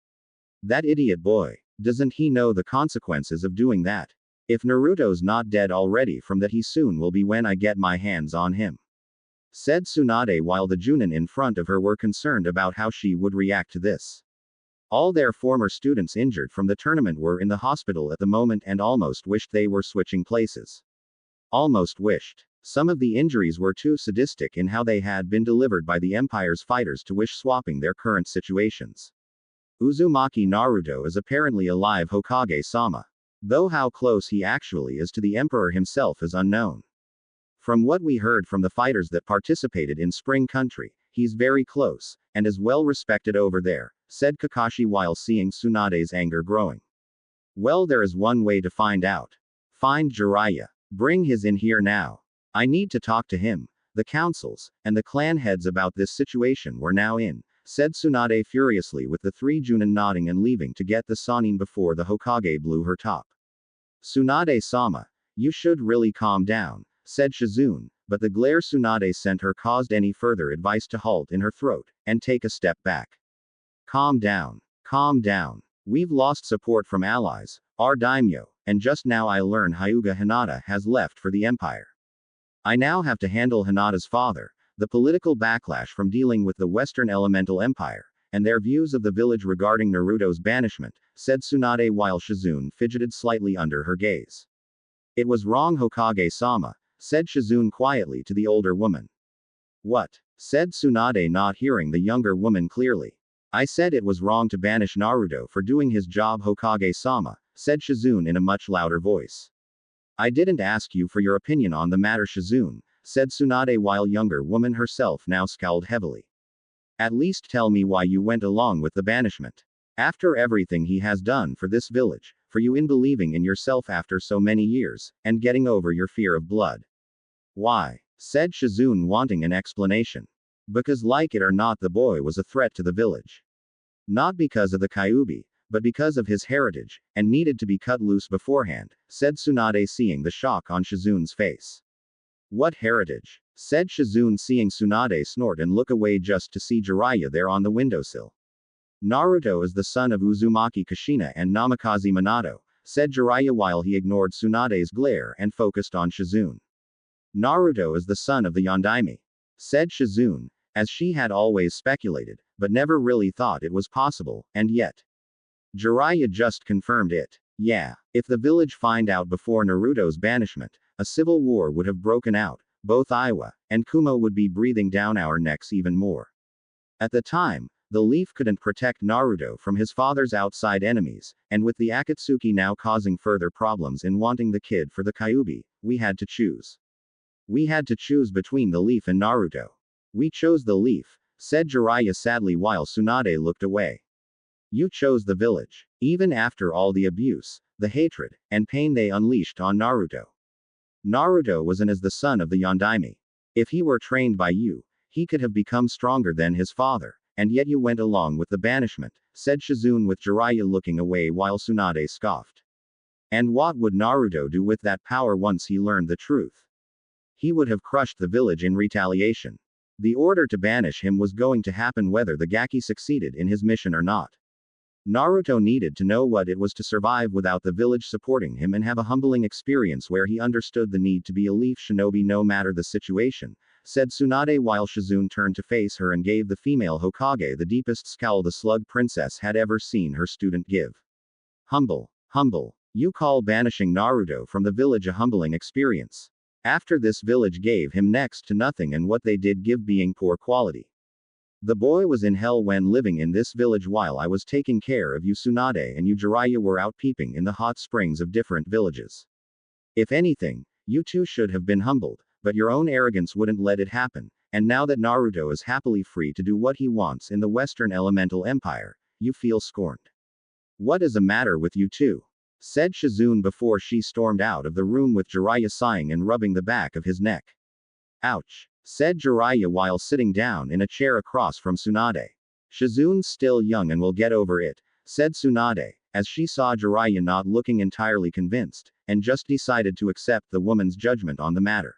A: That idiot boy, doesn't he know the consequences of doing that? If Naruto's not dead already from that he soon will be when I get my hands on him. Said Tsunade while the Junin in front of her were concerned about how she would react to this. All their former students injured from the tournament were in the hospital at the moment and almost wished they were switching places. Almost wished. Some of the injuries were too sadistic in how they had been delivered by the Empire's fighters to wish swapping their current situations. Uzumaki Naruto is apparently a live Hokage-sama. Though how close he actually is to the Emperor himself is unknown. From what we heard from the fighters that participated in Spring Country, he's very close, and is well respected over there, said Kakashi while seeing Tsunade's anger growing. Well, there is one way to find out. Find Jiraiya. Bring his in here now. I need to talk to him. The councils, and the clan heads about this situation were now in, said Tsunade furiously with the three Junin nodding and leaving to get the Sannin before the Hokage blew her top. Tsunade-sama, you should really calm down, said Shizune, but the glare Tsunade sent her caused any further advice to halt in her throat, and take a step back. Calm down. Calm down. We've lost support from allies, our daimyo, and just now I learn Hyuga Hinata has left for the Empire. I now have to handle Hinata's father, the political backlash from dealing with the Western Elemental Empire, and their views of the village regarding Naruto's banishment, said Tsunade while Shizune fidgeted slightly under her gaze. It was wrong Hokage-sama, said Shizune quietly to the older woman. What? Said Tsunade not hearing the younger woman clearly. I said it was wrong to banish Naruto for doing his job Hokage-sama, said Shizune in a much louder voice. I didn't ask you for your opinion on the matter Shizune, said Tsunade while younger woman herself now scowled heavily. At least tell me why you went along with the banishment. After everything he has done for this village, for you in believing in yourself after so many years, and getting over your fear of blood. Why? Said Shizune wanting an explanation. Because like it or not the boy was a threat to the village. Not because of the Kyuubi, but because of his heritage, and needed to be cut loose beforehand, said Tsunade seeing the shock on Shizune's face. What heritage? Said Shizune seeing Tsunade snort and look away just to see Jiraiya there on the windowsill. Naruto is the son of Uzumaki Kushina and Namikaze Minato, said Jiraiya while he ignored Tsunade's glare and focused on Shizune. Naruto is the son of the Yondaime, said Shizune, as she had always speculated, but never really thought it was possible, and yet. Jiraiya just confirmed it. Yeah, if the village find out before Naruto's banishment, a civil war would have broken out, both Iwa and Kumo would be breathing down our necks even more. At the time, the leaf couldn't protect Naruto from his father's outside enemies, and with the Akatsuki now causing further problems in wanting the kid for the Kyuubi, we had to choose. We had to choose between the leaf and Naruto. We chose the leaf, said Jiraiya sadly while Tsunade looked away. You chose the village, even after all the abuse, the hatred, and pain they unleashed on Naruto. Naruto was as the son of the Yondaime. If he were trained by you, he could have become stronger than his father, and yet you went along with the banishment, said Shizune with Jiraiya looking away while Tsunade scoffed. And what would Naruto do with that power once he learned the truth? He would have crushed the village in retaliation. The order to banish him was going to happen whether the Gaki succeeded in his mission or not. Naruto needed to know what it was to survive without the village supporting him and have a humbling experience where he understood the need to be a leaf shinobi no matter the situation, said Tsunade while Shizune turned to face her and gave the female Hokage the deepest scowl the slug princess had ever seen her student give. Humble. You call banishing Naruto from the village a humbling experience. After this village gave him next to nothing and what they did give being poor quality. The boy was in hell when living in this village while I was taking care of you Tsunade and you Jiraiya were out peeping in the hot springs of different villages. If anything, you two should have been humbled, but your own arrogance wouldn't let it happen, and now that Naruto is happily free to do what he wants in the Western Elemental Empire, you feel scorned. What is the matter with you two? Said Shizune before she stormed out of the room with Jiraiya sighing and rubbing the back of his neck. Ouch, said Jiraiya while sitting down in a chair across from Tsunade. Shizune's still young and will get over it, said Tsunade, as she saw Jiraiya not looking entirely convinced, and just decided to accept the woman's judgment on the matter.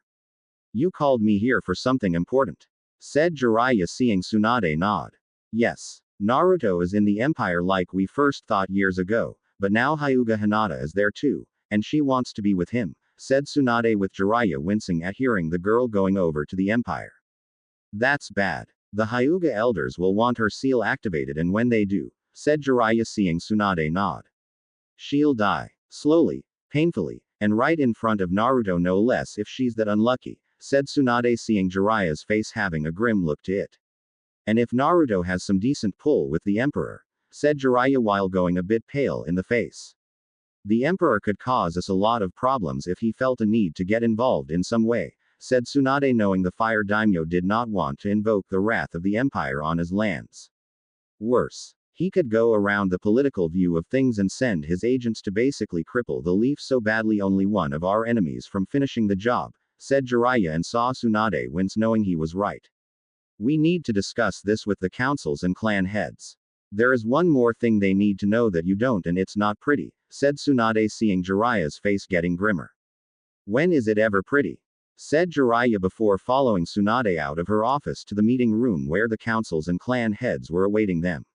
A: You called me here for something important, said Jiraiya seeing Tsunade nod. Yes, Naruto is in the Empire like we first thought years ago, but now Hyuga Hinata is there too, and she wants to be with him, said Tsunade with Jiraiya wincing at hearing the girl going over to the Empire. That's bad. The Hyuga elders will want her seal activated and when they do, said Jiraiya seeing Tsunade nod. She'll die. Slowly, painfully, and right in front of Naruto no less if she's that unlucky, said Tsunade seeing Jiraiya's face having a grim look to it. And if Naruto has some decent pull with the Emperor, said Jiraiya while going a bit pale in the face. The Emperor could cause us a lot of problems if he felt a need to get involved in some way, said Tsunade knowing the fire daimyo did not want to invoke the wrath of the Empire on his lands. Worse, he could go around the political view of things and send his agents to basically cripple the leaf so badly only one of our enemies from finishing the job, said Jiraiya and saw Tsunade wince knowing he was right. We need to discuss this with the councils and clan heads. There is one more thing they need to know that you don't and it's not pretty, said Tsunade seeing Jiraiya's face getting grimmer. When is it ever pretty? Said Jiraiya before following Tsunade out of her office to the meeting room where the councils and clan heads were awaiting them.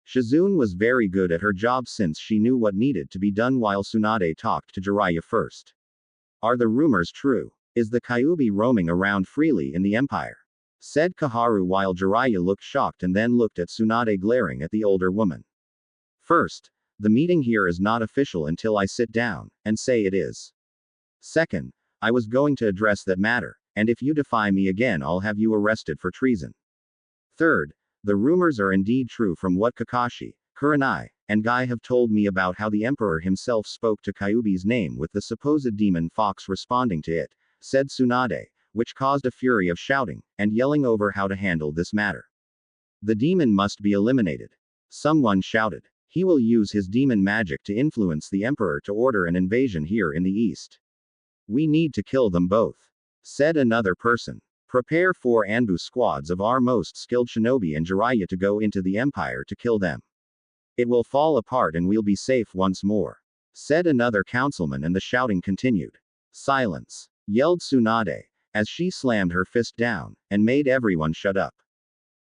A: Shizune was very good at her job since she knew what needed to be done while Tsunade talked to Jiraiya first. Are the rumors true? Is the Kyuubi roaming around freely in the Empire? Said Kaharu while Jiraiya looked shocked and then looked at Tsunade glaring at the older woman. First, the meeting here is not official until I sit down and say it is. Second, I was going to address that matter, and if you defy me again I'll have you arrested for treason. Third, the rumors are indeed true from what Kakashi, Kurenai, and Guy have told me about how the Emperor himself spoke to Kyuubi's name with the supposed demon fox responding to it, said Tsunade, which caused a fury of shouting and yelling over how to handle this matter. The demon must be eliminated. Someone shouted. He will use his demon magic to influence the emperor to order an invasion here in the east. We need to kill them both, said another person. Prepare 4 ambush squads of our most skilled shinobi and Jiraiya to go into the empire to kill them. It will fall apart and we'll be safe once more, said another councilman, and the shouting continued. Silence, yelled Tsunade, as she slammed her fist down and made everyone shut up.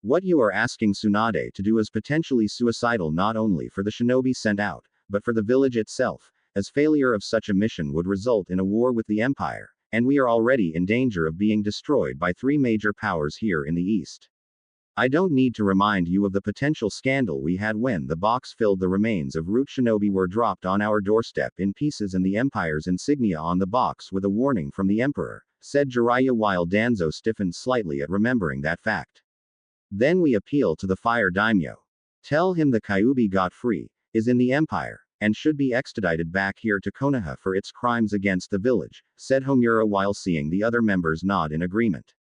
A: What you are asking Tsunade to do is potentially suicidal, not only for the shinobi sent out, but for the village itself, as failure of such a mission would result in a war with the empire, and we are already in danger of being destroyed by 3 major powers here in the east. I don't need to remind you of the potential scandal we had when the box filled the remains of root shinobi were dropped on our doorstep in pieces and the empire's insignia on the box with a warning from the emperor, said Jiraiya, while Danzo stiffened slightly at remembering that fact. Then we appeal to the fire daimyo. Tell him the Kyuubi got free, is in the empire, and should be extradited back here to Konoha for its crimes against the village, said Homura, while seeing the other members nod in agreement.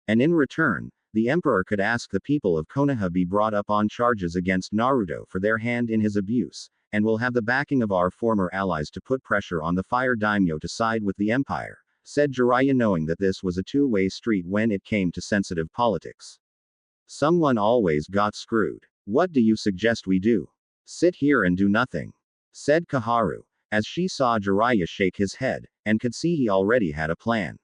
A: And in return, the emperor could ask the people of Konoha be brought up on charges against Naruto for their hand in his abuse, and will have the backing of our former allies to put pressure on the fire daimyo to side with the empire, said Jiraiya, knowing that this was a two-way street when it came to sensitive politics. Someone always got screwed. What do you suggest we do? Sit here and do nothing, said Kaharu, as she saw Jiraiya shake his head, and could see he already had a plan.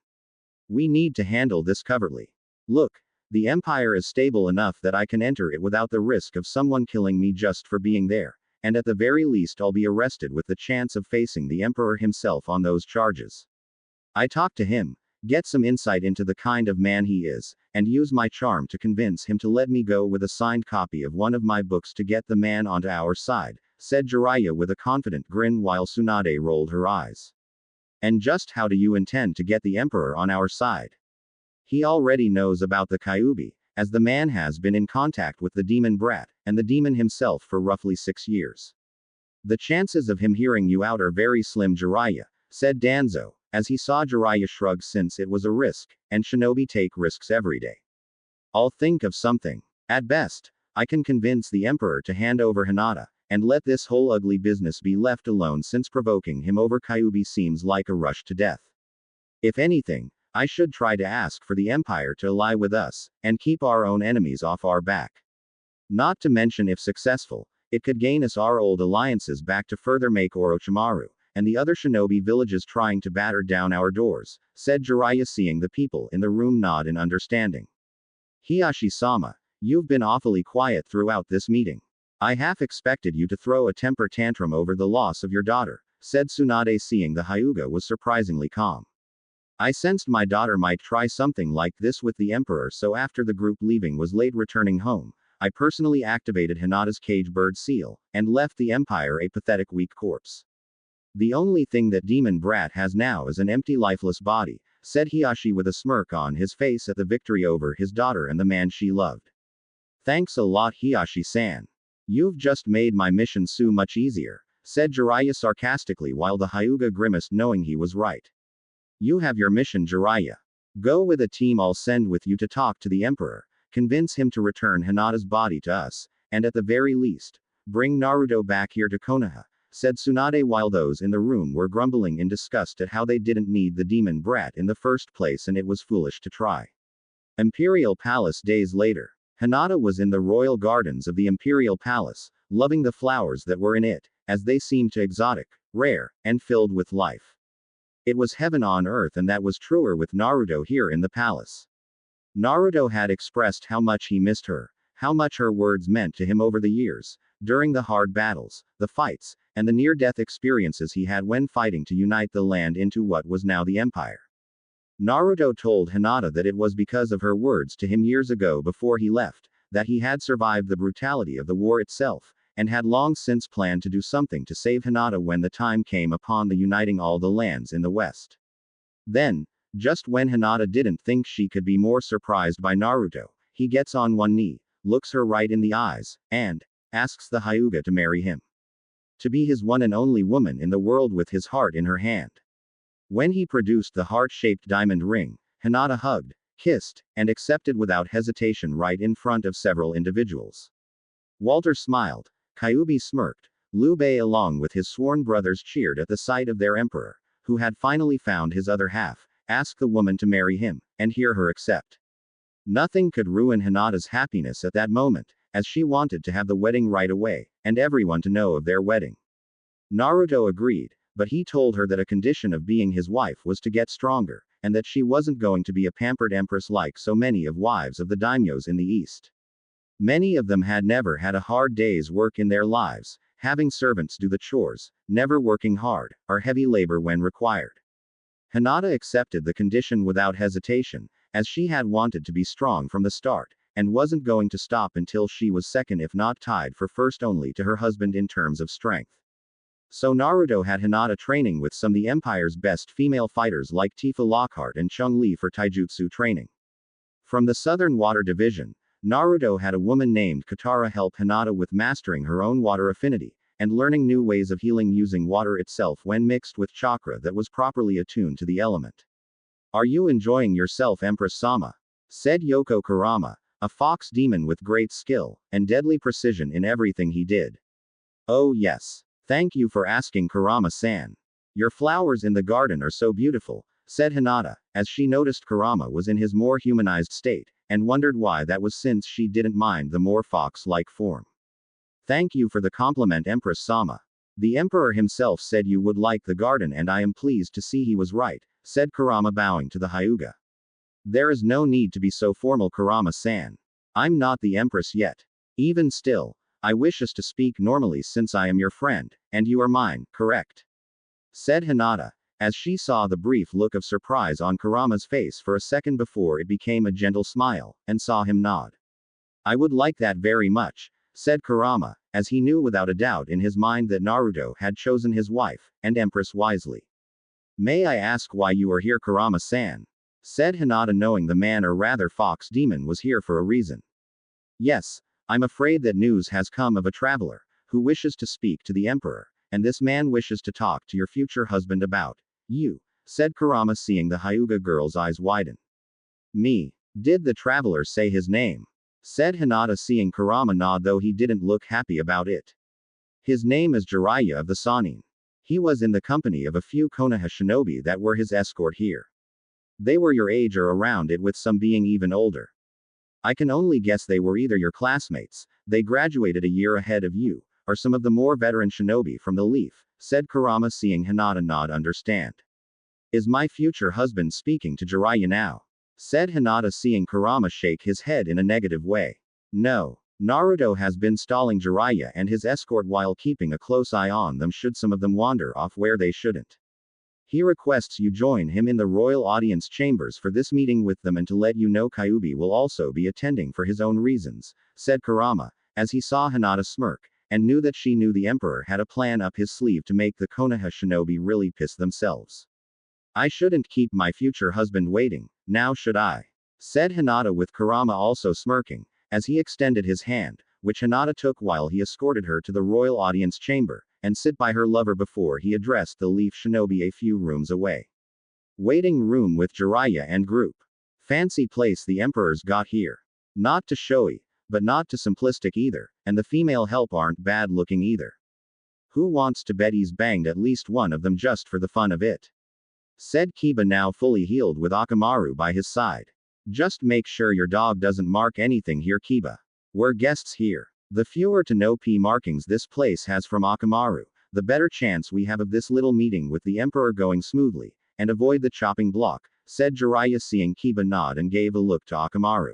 A: We need to handle this covertly. Look, the empire is stable enough that I can enter it without the risk of someone killing me just for being there, and at the very least I'll be arrested with the chance of facing the emperor himself on those charges. I talk to him, get some insight into the kind of man he is, and use my charm to convince him to let me go with a signed copy of one of my books to get the man onto our side, said Jiraiya with a confident grin, while Tsunade rolled her eyes. And just how do you intend to get the emperor on our side? He already knows about the Kyuubi, as the man has been in contact with the demon brat, and the demon himself for roughly 6 years. The chances of him hearing you out are very slim, Jiraiya, said Danzo, as he saw Jiraiya shrug, since it was a risk, and shinobi take risks every day. I'll think of something. At best, I can convince the emperor to hand over Hinata, and let this whole ugly business be left alone, since provoking him over Kyuubi seems like a rush to death. If anything, I should try to ask for the empire to ally with us, and keep our own enemies off our back. Not to mention, if successful, it could gain us our old alliances back to further make Orochimaru and the other shinobi villages trying to batter down our doors, said Jiraiya, seeing the people in the room nod in understanding. Hiyashi-sama, you've been awfully quiet throughout this meeting. I half expected you to throw a temper tantrum over the loss of your daughter, said Tsunade, seeing the Hyuga was surprisingly calm. I sensed my daughter might try something like this with the emperor, so after the group leaving was late returning home, I personally activated Hinata's cage bird seal, and left the empire a pathetic weak corpse. The only thing that demon brat has now is an empty lifeless body, said Hiyashi with a smirk on his face at the victory over his daughter and the man she loved. Thanks a lot, Hiyashi-san. You've just made my mission so much easier, said Jiraiya sarcastically, while the Hyuga grimaced, knowing he was right. You have your mission, Jiraiya. Go with a team I'll send with you to talk to the emperor, convince him to return Hinata's body to us, and at the very least, bring Naruto back here to Konoha, said Tsunade, while those in the room were grumbling in disgust at how they didn't need the demon brat in the first place and it was foolish to try. Imperial Palace. Days later, Hinata was in the royal gardens of the Imperial Palace, loving the flowers that were in it, as they seemed to exotic, rare, and filled with life. It was heaven on earth, and that was truer with Naruto here in the palace. Naruto had expressed how much he missed her, how much her words meant to him over the years, during the hard battles, the fights, and the near-death experiences he had when fighting to unite the land into what was now the Empire. Naruto told Hinata that it was because of her words to him years ago before he left, that he had survived the brutality of the war itself, and had long since planned to do something to save Hinata when the time came upon the uniting all the lands in the West. Then, just when Hinata didn't think she could be more surprised by Naruto, he gets on one knee, looks her right in the eyes, and asks the Hyuga to marry him. To be his one and only woman in the world with his heart in her hand. When he produced the heart-shaped diamond ring, Hinata hugged, kissed, and accepted without hesitation right in front of several individuals. Walter smiled. Kyuubi smirked. Liu Bei along with his sworn brothers cheered at the sight of their emperor, who had finally found his other half, ask the woman to marry him, and hear her accept. Nothing could ruin Hinata's happiness at that moment, as she wanted to have the wedding right away, and everyone to know of their wedding. Naruto agreed, but he told her that a condition of being his wife was to get stronger, and that she wasn't going to be a pampered empress like so many of wives of the daimyos in the east. Many of them had never had a hard day's work in their lives, having servants do the chores, never working hard, or heavy labor when required. Hinata accepted the condition without hesitation, as she had wanted to be strong from the start, and wasn't going to stop until she was second if not tied for first only to her husband in terms of strength. So Naruto had Hinata training with some of the Empire's best female fighters like Tifa Lockhart and Chun-Li for Taijutsu training. From the Southern Water Division, Naruto had a woman named Katara help Hinata with mastering her own water affinity, and learning new ways of healing using water itself when mixed with chakra that was properly attuned to the element. "Are you enjoying yourself, Empress Sama?" said Yoko Kurama, a fox demon with great skill, and deadly precision in everything he did. "Oh yes. Thank you for asking, Kurama-san. Your flowers in the garden are so beautiful," said Hinata, as she noticed Kurama was in his more humanized state, and wondered why that was since she didn't mind the more fox-like form. "Thank you for the compliment, Empress Sama. The Emperor himself said you would like the garden and I am pleased to see he was right," said Kurama bowing to the Hyuga. "There is no need to be so formal, Kurama-san. I'm not the Empress yet. Even still, I wish us to speak normally since I am your friend, and you are mine, correct?" said Hinata, as she saw the brief look of surprise on Kurama's face for a second before it became a gentle smile, and saw him nod. "I would like that very much," said Kurama, as he knew without a doubt in his mind that Naruto had chosen his wife, and Empress wisely. "May I ask why you are here, Kurama-san?" said Hinata, knowing the man, or rather fox demon, was here for a reason. "Yes, I'm afraid that news has come of a traveler, who wishes to speak to the Emperor, and this man wishes to talk to your future husband about you," said Kurama, seeing the Hyuga girl's eyes widen. "Me? Did the traveler say his name?" said Hinata, seeing Kurama nod, though he didn't look happy about it. "His name is Jiraiya of the Sannin. He was in the company of a few Konoha shinobi that were his escort here. They were your age or around it, with some being even older. I can only guess they were either your classmates, they graduated a year ahead of you, or some of the more veteran shinobi from the Leaf," said Kurama, seeing Hinata nod understand. "Is my future husband speaking to Jiraiya now?" said Hinata, seeing Kurama shake his head in a negative way. "No. Naruto has been stalling Jiraiya and his escort while keeping a close eye on them should some of them wander off where they shouldn't. He requests you join him in the royal audience chambers for this meeting with them, and to let you know Kyuubi will also be attending for his own reasons," said Kurama, as he saw Hinata smirk, and knew that she knew the Emperor had a plan up his sleeve to make the Konoha shinobi really piss themselves. "I shouldn't keep my future husband waiting, now should I?" said Hinata, with Kurama also smirking, as he extended his hand, which Hinata took while he escorted her to the royal audience chamber, and sit by her lover before he addressed the Leaf shinobi a few rooms away. "Waiting room with Jiraiya and group. Fancy place the Emperor's got here. Not too showy, but not too simplistic either, and the female help aren't bad looking either. Who wants to bet he's banged at least one of them just for the fun of it?" said Kiba, now fully healed with Akamaru by his side. "Just make sure your dog doesn't mark anything here, Kiba. We're guests here. The fewer to no P markings this place has from Akamaru, the better chance we have of this little meeting with the Emperor going smoothly, and avoid the chopping block," said Jiraiya, seeing Kiba nod and gave a look to Akamaru.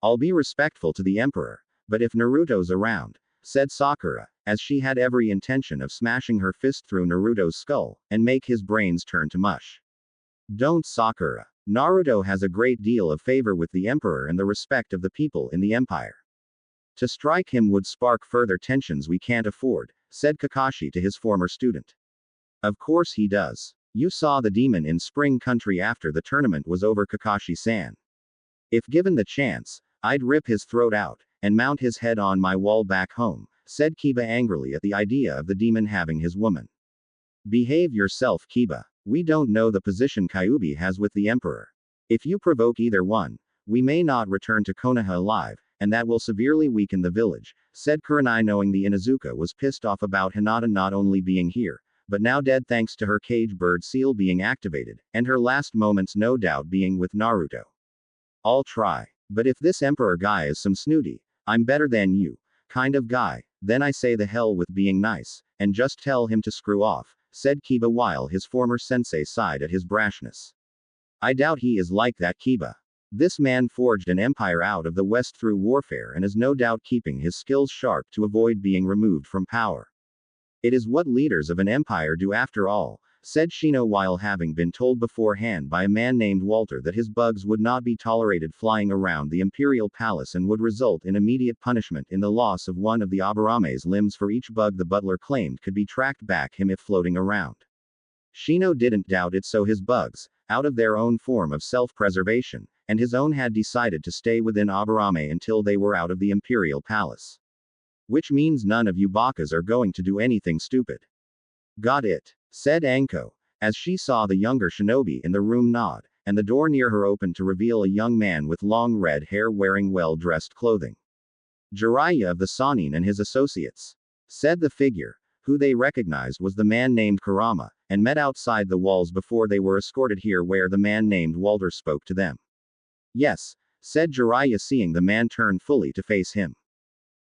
A: "I'll be respectful to the Emperor, but if Naruto's around," said Sakura, as she had every intention of smashing her fist through Naruto's skull, and make his brains turn to mush. "Don't, Sakura. Naruto has a great deal of favor with the Emperor and the respect of the people in the Empire. To strike him would spark further tensions we can't afford," said Kakashi to his former student. "Of course he does. You saw the demon in Spring Country after the tournament was over, Kakashi-san. If given the chance, I'd rip his throat out, and mount his head on my wall back home," said Kiba angrily at the idea of the demon having his woman. "Behave yourself, Kiba. We don't know the position Kyuubi has with the Emperor. If you provoke either one, we may not return to Konoha alive, and that will severely weaken the village, said Kurenai, knowing the Inuzuka was pissed off about Hinata not only being here, but now dead thanks to her cage bird seal being activated, and her last moments no doubt being with Naruto. I'll try. But if this emperor guy is some snooty, I'm better than you, kind of guy, then I say the hell with being nice, and just tell him to screw off, said Kiba while his former sensei sighed at his brashness. I doubt he is like that, Kiba. This man forged an empire out of the West through warfare and is no doubt keeping his skills sharp to avoid being removed from power. It is what leaders of an empire do after all, said Shino while having been told beforehand by a man named Walter that his bugs would not be tolerated flying around the imperial palace and would result in immediate punishment in the loss of one of the Abarame's limbs for each bug the butler claimed could be tracked back him if floating around. Shino didn't doubt it, so his bugs, out of their own form of self-preservation, and his own had decided to stay within Aburame until they were out of the imperial palace. Which means none of you bakas are going to do anything stupid. Got it, said Anko, as she saw the younger shinobi in the room nod, and the door near her opened to reveal a young man with long red hair wearing well-dressed clothing. Jiraiya of the Sanin and his associates, said the figure, who they recognized was the man named Kurama, and met outside the walls before they were escorted here where the man named Walter spoke to them. Yes, said Jiraiya seeing the man turn fully to face him.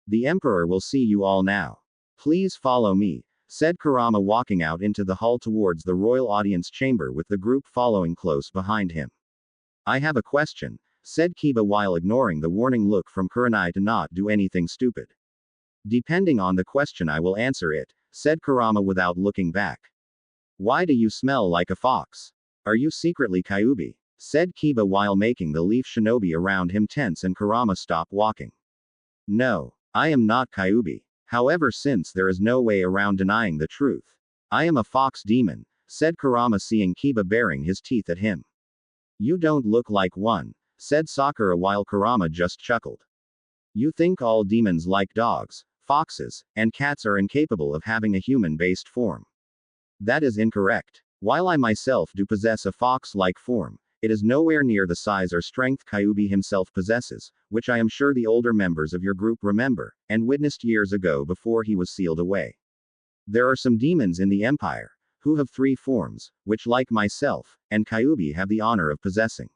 A: The Emperor will see you all now. Please follow me, said Kurama walking out into the hall towards the royal audience chamber with the group following close behind him. I have a question, said Kiba while ignoring the warning look from Kurenai to not do anything stupid. Depending on the question I will answer it, said Kurama without looking back. Why do you smell like a fox? Are you secretly Kyuubi? Said Kiba while making the leaf shinobi around him tense and Kurama stop walking. No, I am not Kyuubi. However, since there is no way around denying the truth, I am a fox demon, said Kurama seeing Kiba baring his teeth at him. You don't look like one, said Sakura while Kurama just chuckled. You think all demons like dogs, foxes, and cats are incapable of having a human-based form. That is incorrect. While I myself do possess a fox-like form, it is nowhere near the size or strength Kyuubi himself possesses, which I am sure the older members of your group remember, and witnessed years ago before he was sealed away. There are some demons in the Empire, who have 3 forms, which like myself, and Kyuubi have the honor of possessing.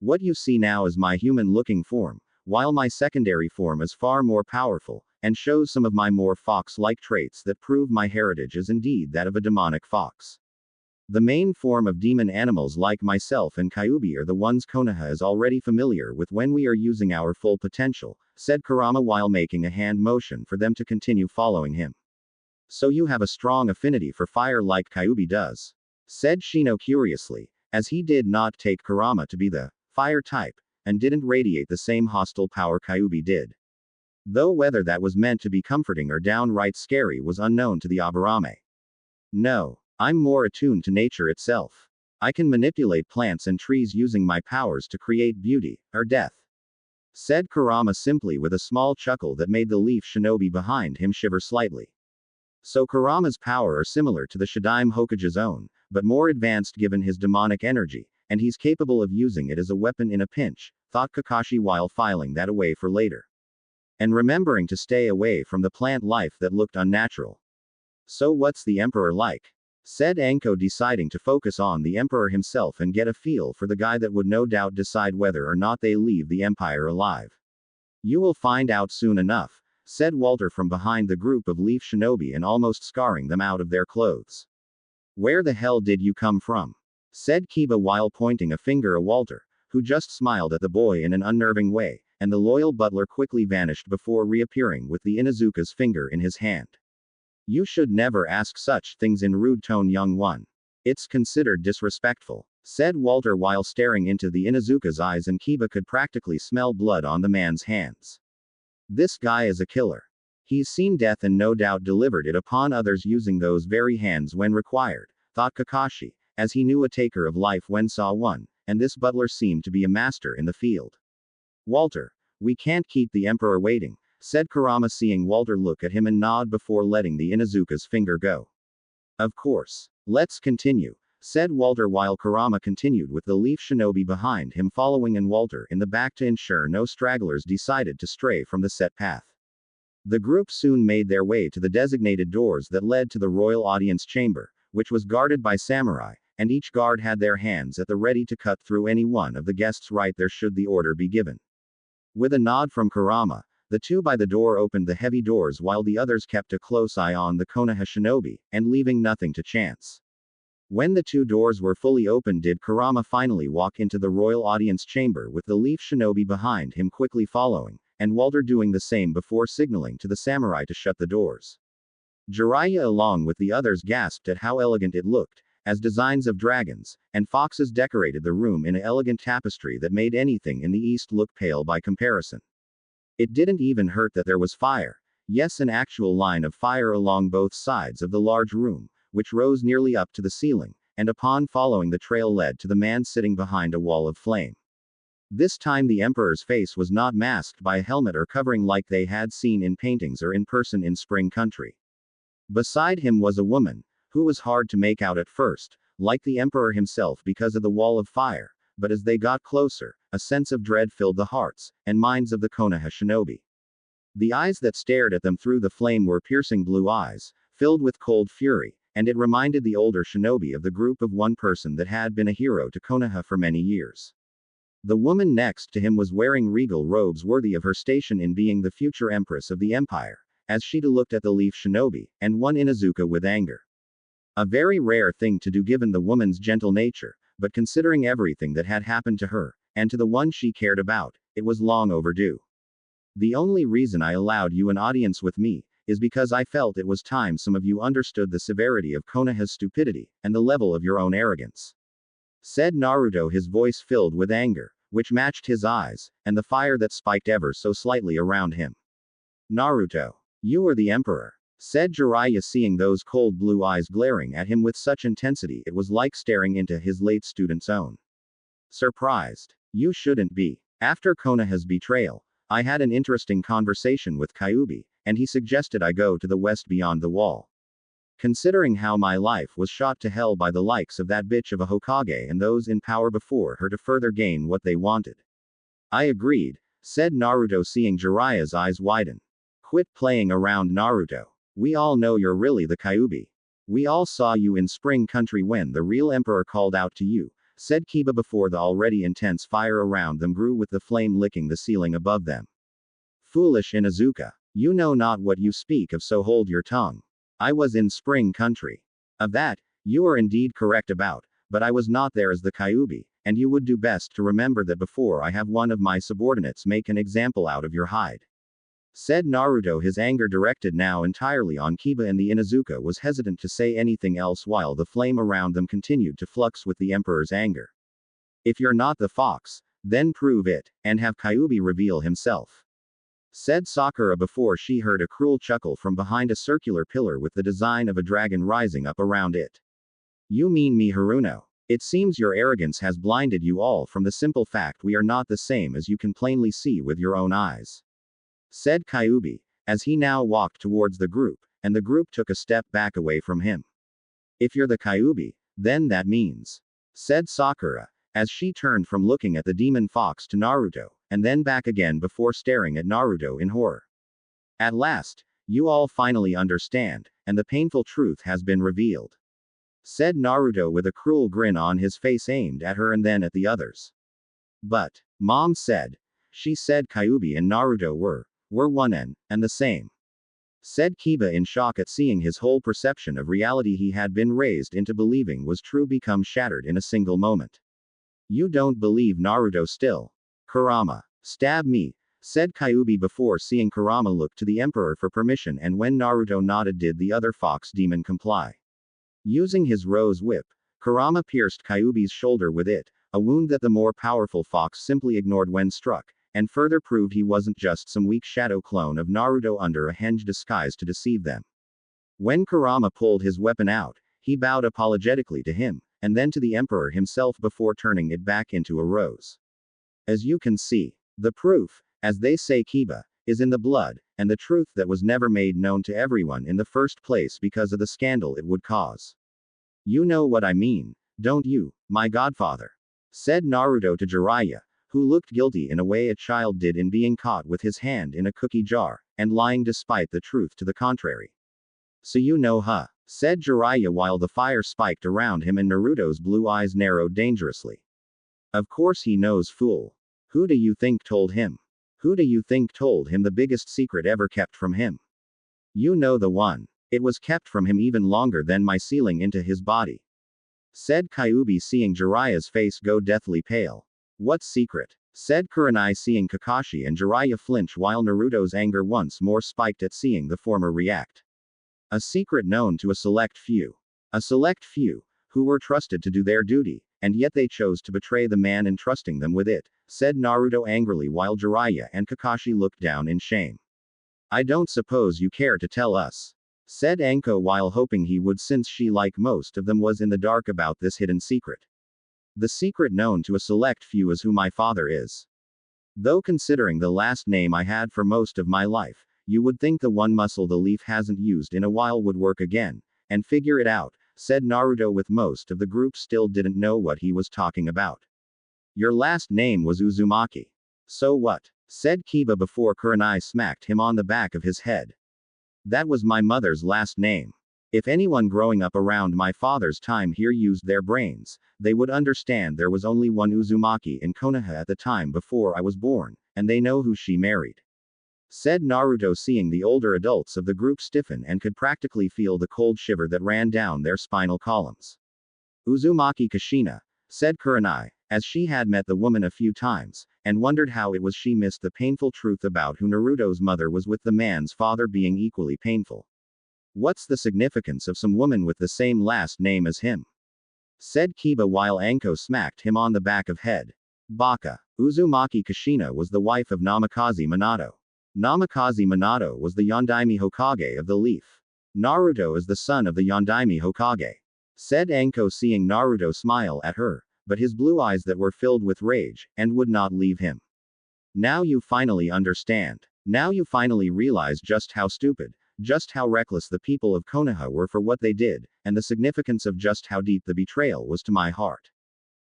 A: What you see now is my human-looking form, while my secondary form is far more powerful, and shows some of my more fox-like traits that prove my heritage is indeed that of a demonic fox. The main form of demon animals like myself and Kyuubi are the ones Konoha is already familiar with when we are using our full potential, said Kurama while making a hand motion for them to continue following him. So you have a strong affinity for fire like Kyuubi does? Said Shino curiously, as he did not take Kurama to be the fire type, and didn't radiate the same hostile power Kyuubi did. Though whether that was meant to be comforting or downright scary was unknown to the Aburame. No, I'm more attuned to nature itself. I can manipulate plants and trees using my powers to create beauty, or death. Said Kurama simply with a small chuckle that made the leaf shinobi behind him shiver slightly. So Kurama's power are similar to the Shadaime Hokage's own, but more advanced given his demonic energy, and he's capable of using it as a weapon in a pinch, thought Kakashi while filing that away for later. And remembering to stay away from the plant life that looked unnatural. So what's the Emperor like? Said Anko, deciding to focus on the Emperor himself and get a feel for the guy that would no doubt decide whether or not they leave the Empire alive. You will find out soon enough, said Walter from behind the group of leaf shinobi and almost scarring them out of their clothes. Where the hell did you come from? Said Kiba while pointing a finger at Walter, who just smiled at the boy in an unnerving way, and the loyal butler quickly vanished before reappearing with the Inuzuka's finger in his hand. You should never ask such things in rude tone, young one. It's considered disrespectful, said Walter while staring into the Inuzuka's eyes, and Kiba could practically smell blood on the man's hands. This guy is a killer. He's seen death and no doubt delivered it upon others using those very hands when required, thought Kakashi, as he knew a taker of life when saw one, and this butler seemed to be a master in the field. Walter, we can't keep the Emperor waiting, said Kurama seeing Walter look at him and nod before letting the Inuzuka's finger go. Of course. Let's continue, said Walter while Kurama continued with the leaf shinobi behind him following and Walter in the back to ensure no stragglers decided to stray from the set path. The group soon made their way to the designated doors that led to the royal audience chamber, which was guarded by samurai, and each guard had their hands at the ready to cut through any one of the guests right there should the order be given. With a nod from Kurama, the two by the door opened the heavy doors while the others kept a close eye on the Konoha shinobi, and leaving nothing to chance. When the two doors were fully opened did Kurama finally walk into the royal audience chamber with the leaf shinobi behind him quickly following, and Walter doing the same before signaling to the samurai to shut the doors. Jiraiya along with the others gasped at how elegant it looked, as designs of dragons and foxes decorated the room in an elegant tapestry that made anything in the east look pale by comparison. It didn't even hurt that there was fire. Yes, an actual line of fire along both sides of the large room, which rose nearly up to the ceiling, and upon following the trail led to the man sitting behind a wall of flame. This time the emperor's face was not masked by a helmet or covering like they had seen in paintings or in person in Spring Country. Beside him was a woman, who was hard to make out at first, like the emperor himself because of the wall of fire, but as they got closer, a sense of dread filled the hearts and minds of the Konoha shinobi. The eyes that stared at them through the flame were piercing blue eyes, filled with cold fury, and it reminded the older shinobi of the group of one person that had been a hero to Konoha for many years. The woman next to him was wearing regal robes worthy of her station in being the future empress of the empire, as she looked at the leaf shinobi, and one Inuzuka with anger. A very rare thing to do given the woman's gentle nature, but considering everything that had happened to her, and to the one she cared about, it was long overdue. The only reason I allowed you an audience with me, is because I felt it was time some of you understood the severity of Konoha's stupidity, and the level of your own arrogance. Said Naruto, his voice filled with anger, which matched his eyes, and the fire that spiked ever so slightly around him. Naruto, you are the emperor, said Jiraiya, seeing those cold blue eyes glaring at him with such intensity it was like staring into his late student's own. Surprised. You shouldn't be. After Konoha's betrayal, I had an interesting conversation with Kyuubi, and he suggested I go to the west beyond the wall. Considering how my life was shot to hell by the likes of that bitch of a Hokage and those in power before her to further gain what they wanted. I agreed, said Naruto, seeing Jiraiya's eyes widen. Quit playing around, Naruto. We all know you're really the Kyuubi. We all saw you in Spring Country when the real emperor called out to you, said Kiba before the already intense fire around them grew with the flame licking the ceiling above them. Foolish Inuzuka. You know not what you speak of, so hold your tongue. I was in Spring Country. Of that, you are indeed correct about, but I was not there as the Kyuubi, and you would do best to remember that before I have one of my subordinates make an example out of your hide. Said Naruto, his anger directed now entirely on Kiba, and the Inuzuka was hesitant to say anything else while the flame around them continued to flux with the emperor's anger. If you're not the fox, then prove it, and have Kyuubi reveal himself. Said Sakura before she heard a cruel chuckle from behind a circular pillar with the design of a dragon rising up around it. You mean me, Haruno? It seems your arrogance has blinded you all from the simple fact we are not the same as you can plainly see with your own eyes. Said Kyuubi, as he now walked towards the group, and the group took a step back away from him. If you're the Kyuubi, then that means, said Sakura, as she turned from looking at the demon fox to Naruto, and then back again before staring at Naruto in horror. At last, you all finally understand, and the painful truth has been revealed. Said Naruto with a cruel grin on his face aimed at her and then at the others. But, Mom said. She said Kyuubi and Naruto were one and the same. Said Kiba in shock at seeing his whole perception of reality he had been raised into believing was true become shattered in a single moment. You don't believe Naruto still? Kurama. Stab me, said Kyuubi before seeing Kurama look to the emperor for permission, and when Naruto nodded did the other fox demon comply. Using his rose whip, Kurama pierced Kyuubi's shoulder with it, a wound that the more powerful fox simply ignored when struck, and further proved he wasn't just some weak shadow clone of Naruto under a henge disguise to deceive them. When Kurama pulled his weapon out, he bowed apologetically to him, and then to the emperor himself before turning it back into a rose. As you can see, the proof, as they say Kiba, is in the blood, and the truth that was never made known to everyone in the first place because of the scandal it would cause. You know what I mean, Don't you, my godfather? Said Naruto to Jiraiya, who looked guilty in a way a child did in being caught with his hand in a cookie jar, and lying despite the truth to the contrary. So you know, huh? Said Jiraiya while the fire spiked around him and Naruto's blue eyes narrowed dangerously. Of course he knows, fool. Who do you think told him? Who do you think told him the biggest secret ever kept from him? You know the one. It was kept from him even longer than my sealing into his body. Said Kyuubi seeing Jiraiya's face go deathly pale. What secret? Said Kurenai seeing Kakashi and Jiraiya flinch while Naruto's anger once more spiked at seeing the former react. A secret known to a select few. A select few, who were trusted to do their duty, and yet they chose to betray the man entrusting them with it, said Naruto angrily while Jiraiya and Kakashi looked down in shame. I don't suppose you care to tell us. Said Anko while hoping he would since she like most of them was in the dark about this hidden secret. The secret known to a select few is who my father is. Though considering the last name I had for most of my life, you would think the one muscle the leaf hasn't used in a while would work again, and figure it out, said Naruto with most of the group still didn't know what he was talking about. Your last name was Uzumaki. So what? Said Kiba before Kurenai smacked him on the back of his head. That was my mother's last name. If anyone growing up around my father's time here used their brains, they would understand there was only one Uzumaki in Konoha at the time before I was born, and they know who she married. Said Naruto seeing the older adults of the group stiffen and could practically feel the cold shiver that ran down their spinal columns. Uzumaki Kushina, said Kurenai, as she had met the woman a few times, and wondered how it was she missed the painful truth about who Naruto's mother was with the man's father being equally painful. What's the significance of some woman with the same last name as him? Said Kiba while Anko smacked him on the back of head. Baka. Uzumaki Kushina was the wife of Namikaze Minato. Namikaze Minato was the Yondaime Hokage of the Leaf. Naruto is the son of the Yondaime Hokage. Said Anko seeing Naruto smile at her, but his blue eyes that were filled with rage, and would not leave him. Now you finally understand. Now you finally realize just how stupid, just how reckless the people of Konoha were for what they did, and the significance of just how deep the betrayal was to my heart.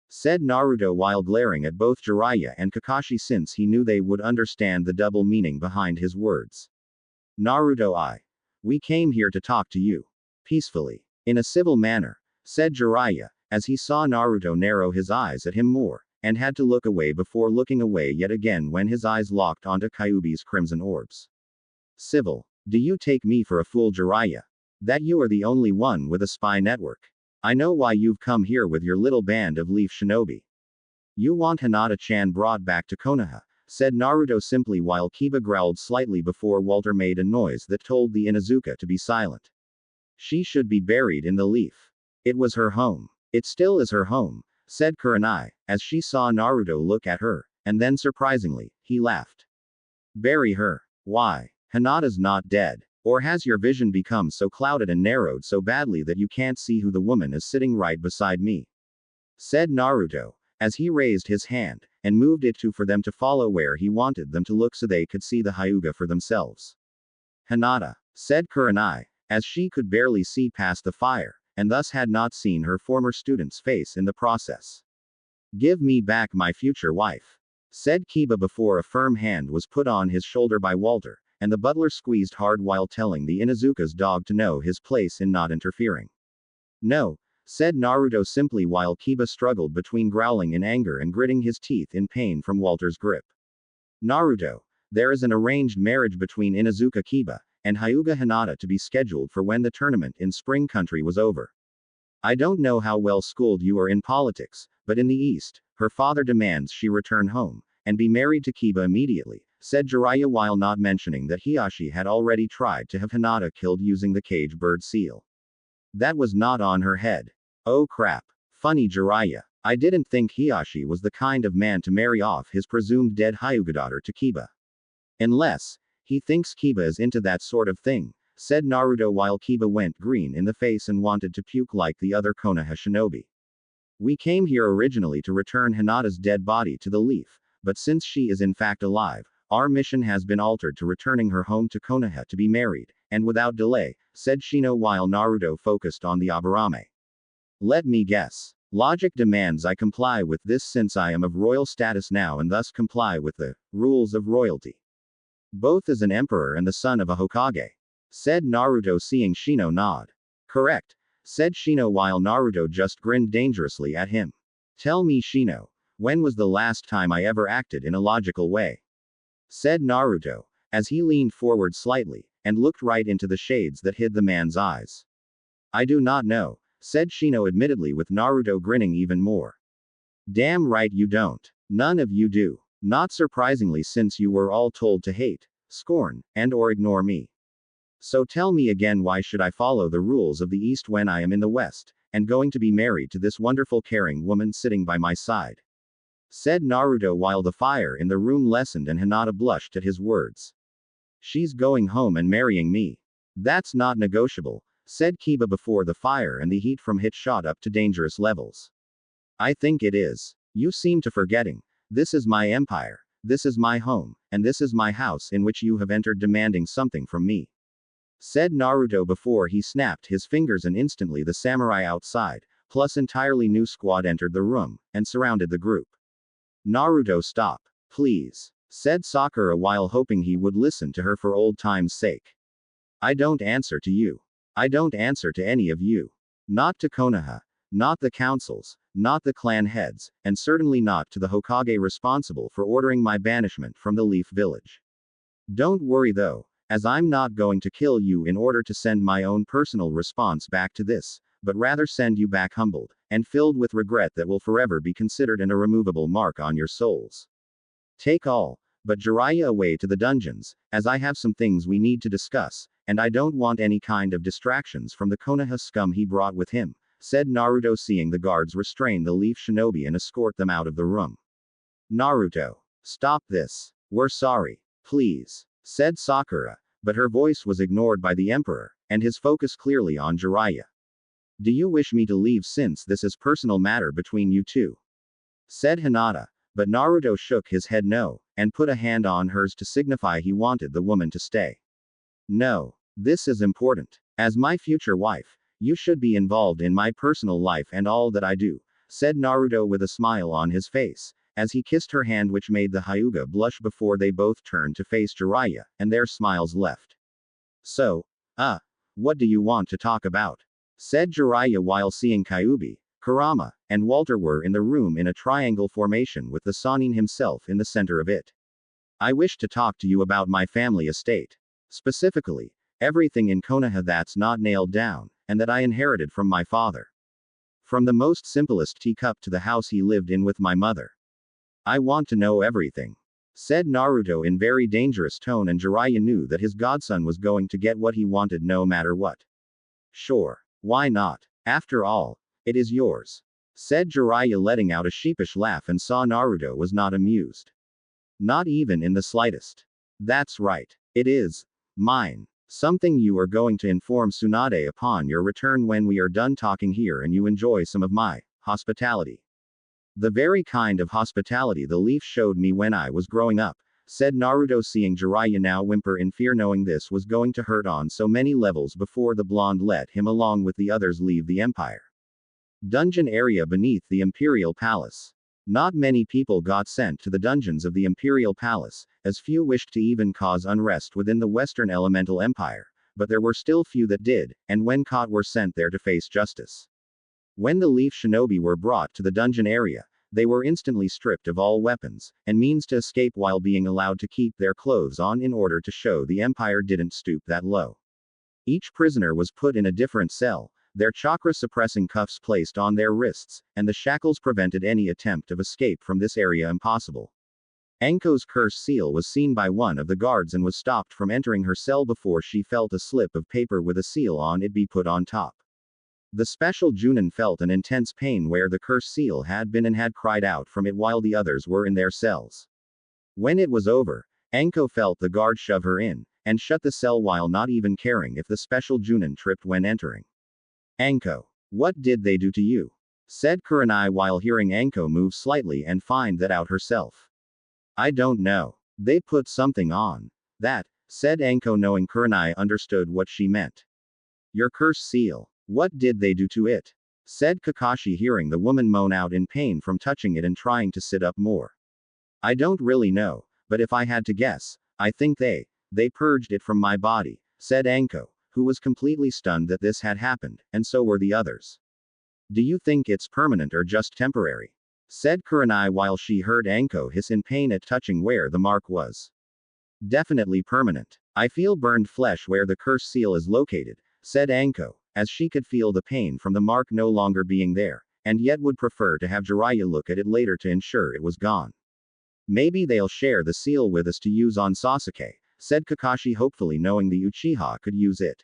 A: Said Naruto while glaring at both Jiraiya and Kakashi since he knew they would understand the double meaning behind his words. Naruto, we came here to talk to you. Peacefully. In a civil manner. Said Jiraiya, as he saw Naruto narrow his eyes at him more, and had to look away before looking away yet again when his eyes locked onto Kyuubi's crimson orbs. Civil. Do you take me for a fool, Jiraiya? That you are the only one with a spy network? I know why you've come here with your little band of Leaf Shinobi. You want Hinata-chan brought back to Konoha, said Naruto simply while Kiba growled slightly before Walter made a noise that told the Inuzuka to be silent. She should be buried in the leaf. It was her home. It still is her home, said Kurenai, as she saw Naruto look at her, and then surprisingly, he laughed. Bury her? Why? Hinata's not dead. Or has your vision become so clouded and narrowed so badly that you can't see who the woman is sitting right beside me? Said Naruto, as he raised his hand, and moved it for them to follow where he wanted them to look so they could see the Hyuga for themselves. Hinata, said Kurenai, as she could barely see past the fire, and thus had not seen her former student's face in the process. Give me back my future wife. Said Kiba before a firm hand was put on his shoulder by Walter, and the butler squeezed hard while telling the Inuzuka's dog to know his place in not interfering. No, said Naruto simply while Kiba struggled between growling in anger and gritting his teeth in pain from Walter's grip. Naruto, there is an arranged marriage between Inuzuka Kiba and Hyuga Hinata to be scheduled for when the tournament in Spring Country was over. I don't know how well schooled you are in politics, but in the East, her father demands she return home, and be married to Kiba immediately, said Jiraiya while not mentioning that Hiashi had already tried to have Hinata killed using the cage bird seal. That was not on her head. Oh crap. Funny Jiraiya. I didn't think Hiashi was the kind of man to marry off his presumed dead Hyuga daughter to Kiba. Unless, he thinks Kiba is into that sort of thing, said Naruto while Kiba went green in the face and wanted to puke like the other Konoha shinobi. We came here originally to return Hinata's dead body to the leaf, but since she is in fact alive, our mission has been altered to returning her home to Konoha to be married, and without delay, said Shino while Naruto focused on the Aburame. Let me guess. Logic demands I comply with this since I am of royal status now and thus comply with the rules of royalty. Both as an emperor and the son of a Hokage. Said Naruto seeing Shino nod. Correct. Said Shino while Naruto just grinned dangerously at him. Tell me Shino, when was the last time I ever acted in a logical way? Said Naruto, as he leaned forward slightly, and looked right into the shades that hid the man's eyes. I do not know, said Shino admittedly with Naruto grinning even more. Damn right you don't. None of you do. Not surprisingly since you were all told to hate, scorn, and or ignore me. So tell me again why should I follow the rules of the East when I am in the West, and going to be married to this wonderful caring woman sitting by my side? Said Naruto while the fire in the room lessened and Hinata blushed at his words. She's going home and marrying me. That's not negotiable, said Kiba before the fire and the heat from it shot up to dangerous levels. I think it is. You seem to forgetting. This is my empire, this is my home, and this is my house in which you have entered demanding something from me. Said Naruto before he snapped his fingers and instantly the samurai outside, plus entirely new squad entered the room, and surrounded the group. Naruto stop. Please. Said Sakura while hoping he would listen to her for old time's sake. I don't answer to you. I don't answer to any of you. Not to Konoha. Not the councils. Not the clan heads, and certainly not to the Hokage responsible for ordering my banishment from the Leaf Village. Don't worry though, as I'm not going to kill you in order to send my own personal response back to this, but rather send you back humbled, and filled with regret that will forever be considered an irremovable mark on your souls. Take all, but Jiraiya away to the dungeons, as I have some things we need to discuss, and I don't want any kind of distractions from the Konoha scum he brought with him, said Naruto seeing the guards restrain the Leaf Shinobi and escort them out of the room. Naruto. Stop this. We're sorry. Please. Said Sakura, but her voice was ignored by the Emperor, and his focus clearly on Jiraiya. Do you wish me to leave since this is personal matter between you two? Said Hinata, but Naruto shook his head no, and put a hand on hers to signify he wanted the woman to stay. No. This is important. As my future wife, you should be involved in my personal life and all that I do, said Naruto with a smile on his face, as he kissed her hand which made the Hyuga blush before they both turned to face Jiraiya, and their smiles left. So, what do you want to talk about? Said Jiraiya while seeing Kyuubi, Kurama, and Walter were in the room in a triangle formation with the Sannin himself in the center of it. I wish to talk to you about my family estate. Specifically, everything in Konoha that's not nailed down, and that I inherited from my father. From the most simplest teacup to the house he lived in with my mother. I want to know everything. Said Naruto in very dangerous tone, and Jiraiya knew that his godson was going to get what he wanted no matter what. Sure. Why not? After all, it is yours. Said Jiraiya letting out a sheepish laugh and saw Naruto was not amused. Not even in the slightest. That's right. It is mine. Something you are going to inform Tsunade upon your return when we are done talking here and you enjoy some of my hospitality. The very kind of hospitality the Leaf showed me when I was growing up, said Naruto seeing Jiraiya now whimper in fear knowing this was going to hurt on so many levels before the blonde let him along with the others leave the empire. Dungeon area beneath the Imperial Palace. Not many people got sent to the dungeons of the Imperial Palace, as few wished to even cause unrest within the Western Elemental Empire, but there were still few that did, and when caught were sent there to face justice. When the Leaf Shinobi were brought to the dungeon area, they were instantly stripped of all weapons, and means to escape while being allowed to keep their clothes on in order to show the Empire didn't stoop that low. Each prisoner was put in a different cell, their chakra-suppressing cuffs placed on their wrists, and the shackles prevented any attempt of escape from this area impossible. Anko's curse seal was seen by one of the guards and was stopped from entering her cell before she felt a slip of paper with a seal on it be put on top. The special Junin felt an intense pain where the curse seal had been and had cried out from it while the others were in their cells. When it was over, Anko felt the guard shove her in, and shut the cell while not even caring if the special Junin tripped when entering. Anko, what did they do to you? Said Kurenai while hearing Anko move slightly and find that out herself. I don't know. They put something on. That, said Anko knowing Kurenai understood what she meant. Your curse seal. What did they do to it? said Kakashi, hearing the woman moan out in pain from touching it and trying to sit up more. I don't really know, but if I had to guess, I think they purged it from my body, said Anko, who was completely stunned that this had happened, and so were the others. Do you think it's permanent or just temporary? Said Kurenai while she heard Anko hiss in pain at touching where the mark was. Definitely permanent. I feel burned flesh where the curse seal is located, said Anko, as she could feel the pain from the mark no longer being there, and yet would prefer to have Jiraiya look at it later to ensure it was gone. Maybe they'll share the seal with us to use on Sasuke, said Kakashi, hopefully knowing the Uchiha could use it.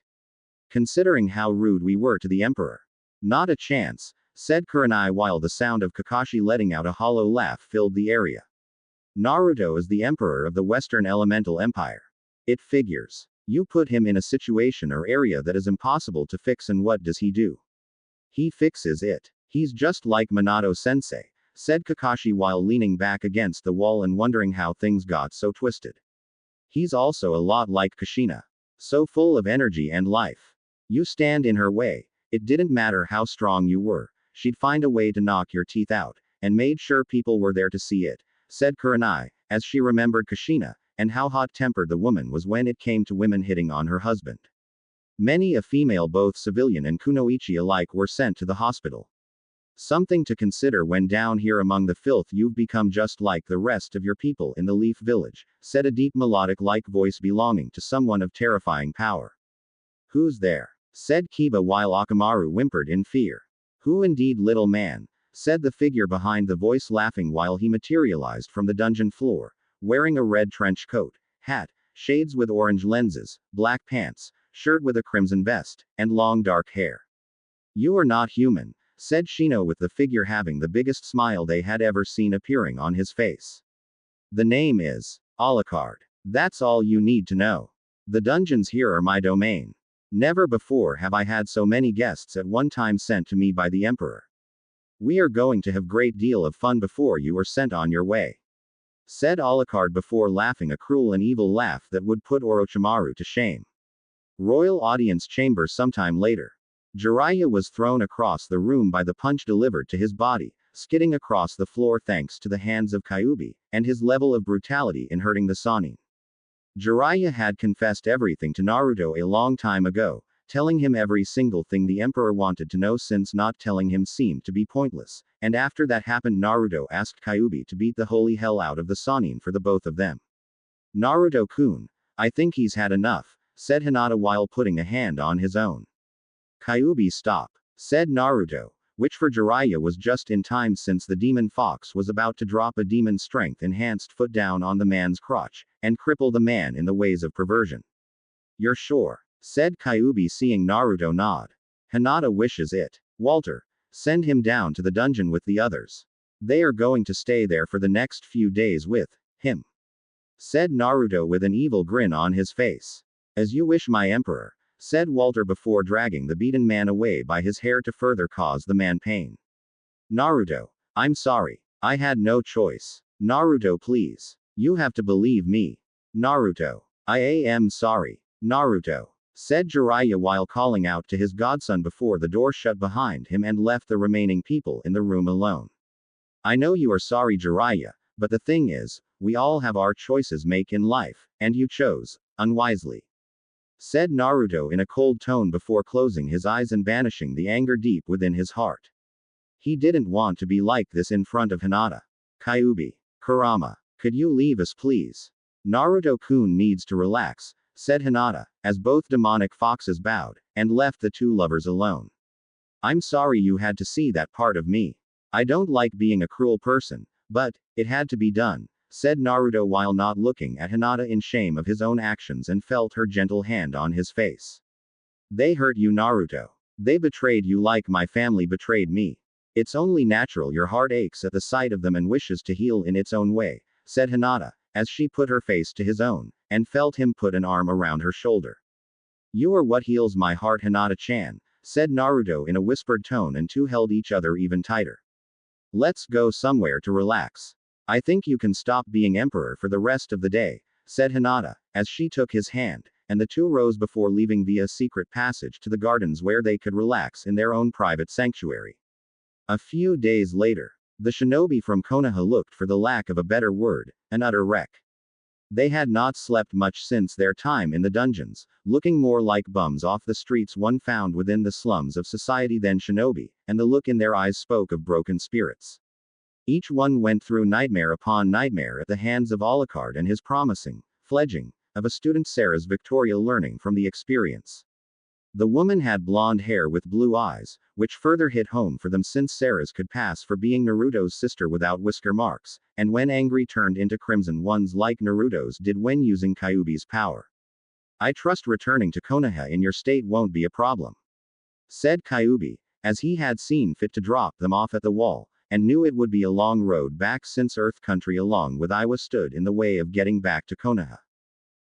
A: Considering how rude we were to the Emperor. Not a chance, said Kurenai while the sound of Kakashi letting out a hollow laugh filled the area. Naruto is the Emperor of the Western Elemental Empire. It figures. You put him in a situation or area that is impossible to fix, and what does he do? He fixes it. He's just like Minato-sensei, said Kakashi while leaning back against the wall and wondering how things got so twisted. He's also a lot like Kushina. So full of energy and life. You stand in her way. It didn't matter how strong you were, she'd find a way to knock your teeth out, and made sure people were there to see it, said Kurenai, as she remembered Kushina, and how hot-tempered the woman was when it came to women hitting on her husband. Many a female, both civilian and kunoichi alike, were sent to the hospital. Something to consider when down here among the filth. You've become just like the rest of your people in the Leaf Village, said a deep melodic-like voice belonging to someone of terrifying power. Who's there? Said Kiba while Akamaru whimpered in fear. Who indeed, little man? Said the figure behind the voice, laughing while he materialized from the dungeon floor, wearing a red trench coat, hat, shades with orange lenses, black pants, shirt with a crimson vest, and long dark hair. You are not human, said Shino, with the figure having the biggest smile they had ever seen appearing on his face. The name is Alucard. That's all you need to know. The dungeons here are my domain. Never before have I had so many guests at one time sent to me by the Emperor. We are going to have great deal of fun before you are sent on your way, said Alucard before laughing a cruel and evil laugh that would put Orochimaru to shame. Royal audience chamber. Sometime later. Jiraiya was thrown across the room by the punch delivered to his body, skidding across the floor thanks to the hands of Kyuubi, and his level of brutality in hurting the Sannin. Jiraiya had confessed everything to Naruto a long time ago, telling him every single thing the Emperor wanted to know, since not telling him seemed to be pointless, and after that happened Naruto asked Kyuubi to beat the holy hell out of the Sannin for the both of them. Naruto-kun, I think he's had enough, said Hinata while putting a hand on his own. Kyuubi, stop, said Naruto, which for Jiraiya was just in time since the demon fox was about to drop a demon strength enhanced foot down on the man's crotch, and cripple the man in the ways of perversion. You're sure? Said Kyuubi, seeing Naruto nod. Hinata wishes it. Walter, send him down to the dungeon with the others. They are going to stay there for the next few days with him, said Naruto with an evil grin on his face. As you wish, my emperor, said Walter before dragging the beaten man away by his hair to further cause the man pain. Naruto, I'm sorry. I had no choice. Naruto, please. You have to believe me. Naruto, I am sorry. Naruto, said Jiraiya while calling out to his godson before the door shut behind him and left the remaining people in the room alone. I know you are sorry, Jiraiya, but the thing is, we all have our choices make in life, and you chose unwisely, said Naruto in a cold tone before closing his eyes and banishing the anger deep within his heart. He didn't want to be like this in front of Hinata. Kyuubi, Kurama, could you leave us please? Naruto-kun needs to relax, said Hinata, as both demonic foxes bowed, and left the two lovers alone. I'm sorry you had to see that part of me. I don't like being a cruel person, but it had to be done, said Naruto while not looking at Hinata in shame of his own actions and felt her gentle hand on his face. They hurt you, Naruto. They betrayed you like my family betrayed me. It's only natural your heart aches at the sight of them and wishes to heal in its own way, said Hinata, as she put her face to his own, and felt him put an arm around her shoulder. You are what heals my heart, Hinata-chan, said Naruto in a whispered tone, and two held each other even tighter. Let's go somewhere to relax. I think you can stop being emperor for the rest of the day, said Hinata, as she took his hand, and the two rose before leaving via a secret passage to the gardens where they could relax in their own private sanctuary. A few days later, the shinobi from Konoha looked, for the lack of a better word, an utter wreck. They had not slept much since their time in the dungeons, looking more like bums off the streets one found within the slums of society than shinobi, and the look in their eyes spoke of broken spirits. Each one went through nightmare upon nightmare at the hands of Alucard and his promising fledgling of a student, Sarah's Victoria, learning from the experience. The woman had blonde hair with blue eyes, which further hit home for them since Sarah's could pass for being Naruto's sister without whisker marks, and when angry turned into crimson ones like Naruto's did when using Kyuubi's power. I trust returning to Konoha in your state won't be a problem, said Kyuubi, as he had seen fit to drop them off at the wall, and knew it would be a long road back since Earth Country along with Iwa stood in the way of getting back to Konoha.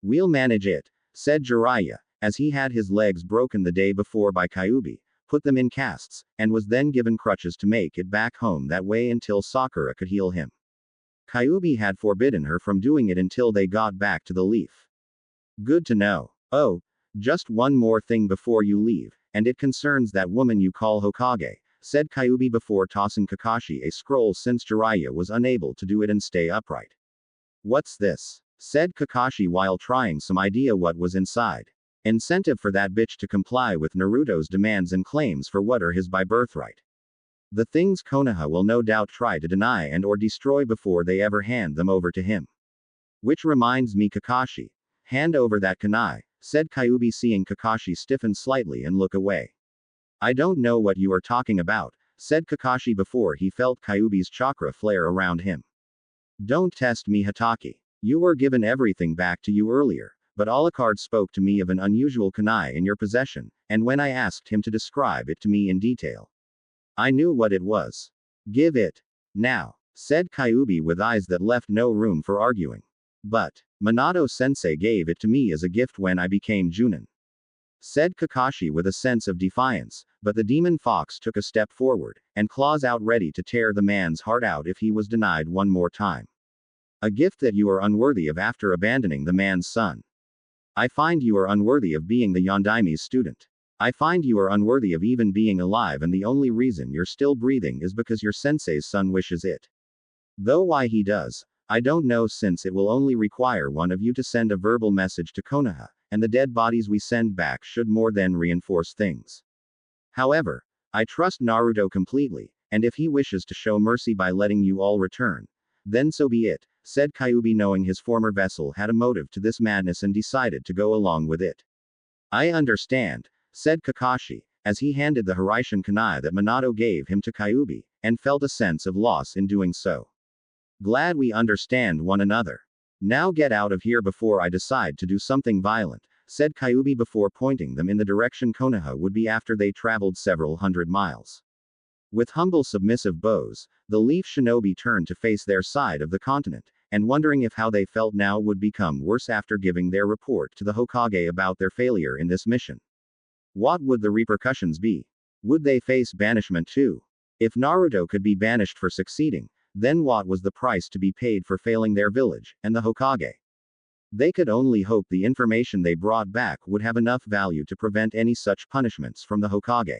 A: We'll manage it, said Jiraiya, as he had his legs broken the day before by Kyuubi, put them in casts, and was then given crutches to make it back home that way until Sakura could heal him. Kyuubi had forbidden her from doing it until they got back to the leaf. Good to know. Oh, just one more thing before you leave, and it concerns that woman you call Hokage, said Kyuubi before tossing Kakashi a scroll since Jiraiya was unable to do it and stay upright. What's this? Said Kakashi while trying some idea what was inside. Incentive for that bitch to comply with Naruto's demands and claims for what are his by birthright. The things Konoha will no doubt try to deny and or destroy before they ever hand them over to him. Which reminds me, Kakashi, hand over that kunai, said Kyuubi, seeing Kakashi stiffen slightly and look away. I don't know what you are talking about, said Kakashi before he felt Kyuubi's chakra flare around him. Don't test me, Hatake. You were given everything back to you earlier, but Alucard spoke to me of an unusual kunai in your possession, and when I asked him to describe it to me in detail, I knew what it was. Give it now, said Kyuubi with eyes that left no room for arguing. But Minato-sensei gave it to me as a gift when I became Junin, said Kakashi with a sense of defiance, but the demon fox took a step forward, and claws out ready to tear the man's heart out if he was denied one more time. A gift that you are unworthy of after abandoning the man's son. I find you are unworthy of being the Yondaime's student. I find you are unworthy of even being alive, and the only reason you're still breathing is because your sensei's son wishes it. Though why he does, I don't know, since it will only require one of you to send a verbal message to Konoha, and the dead bodies we send back should more than reinforce things. However, I trust Naruto completely, and if he wishes to show mercy by letting you all return, then so be it, said Kyuubi, knowing his former vessel had a motive to this madness and decided to go along with it. I understand, said Kakashi, as he handed the Hiraishin kunai that Minato gave him to Kyuubi, and felt a sense of loss in doing so. Glad we understand one another. Now get out of here before I decide to do something violent, said Kyuubi before pointing them in the direction Konoha would be after they traveled several hundred miles. With humble submissive bows, the Leaf Shinobi turned to face their side of the continent, and wondering if how they felt now would become worse after giving their report to the Hokage about their failure in this mission. What would the repercussions be? Would they face banishment too? If Naruto could be banished for succeeding, then what was the price to be paid for failing their village, and the Hokage? They could only hope the information they brought back would have enough value to prevent any such punishments from the Hokage.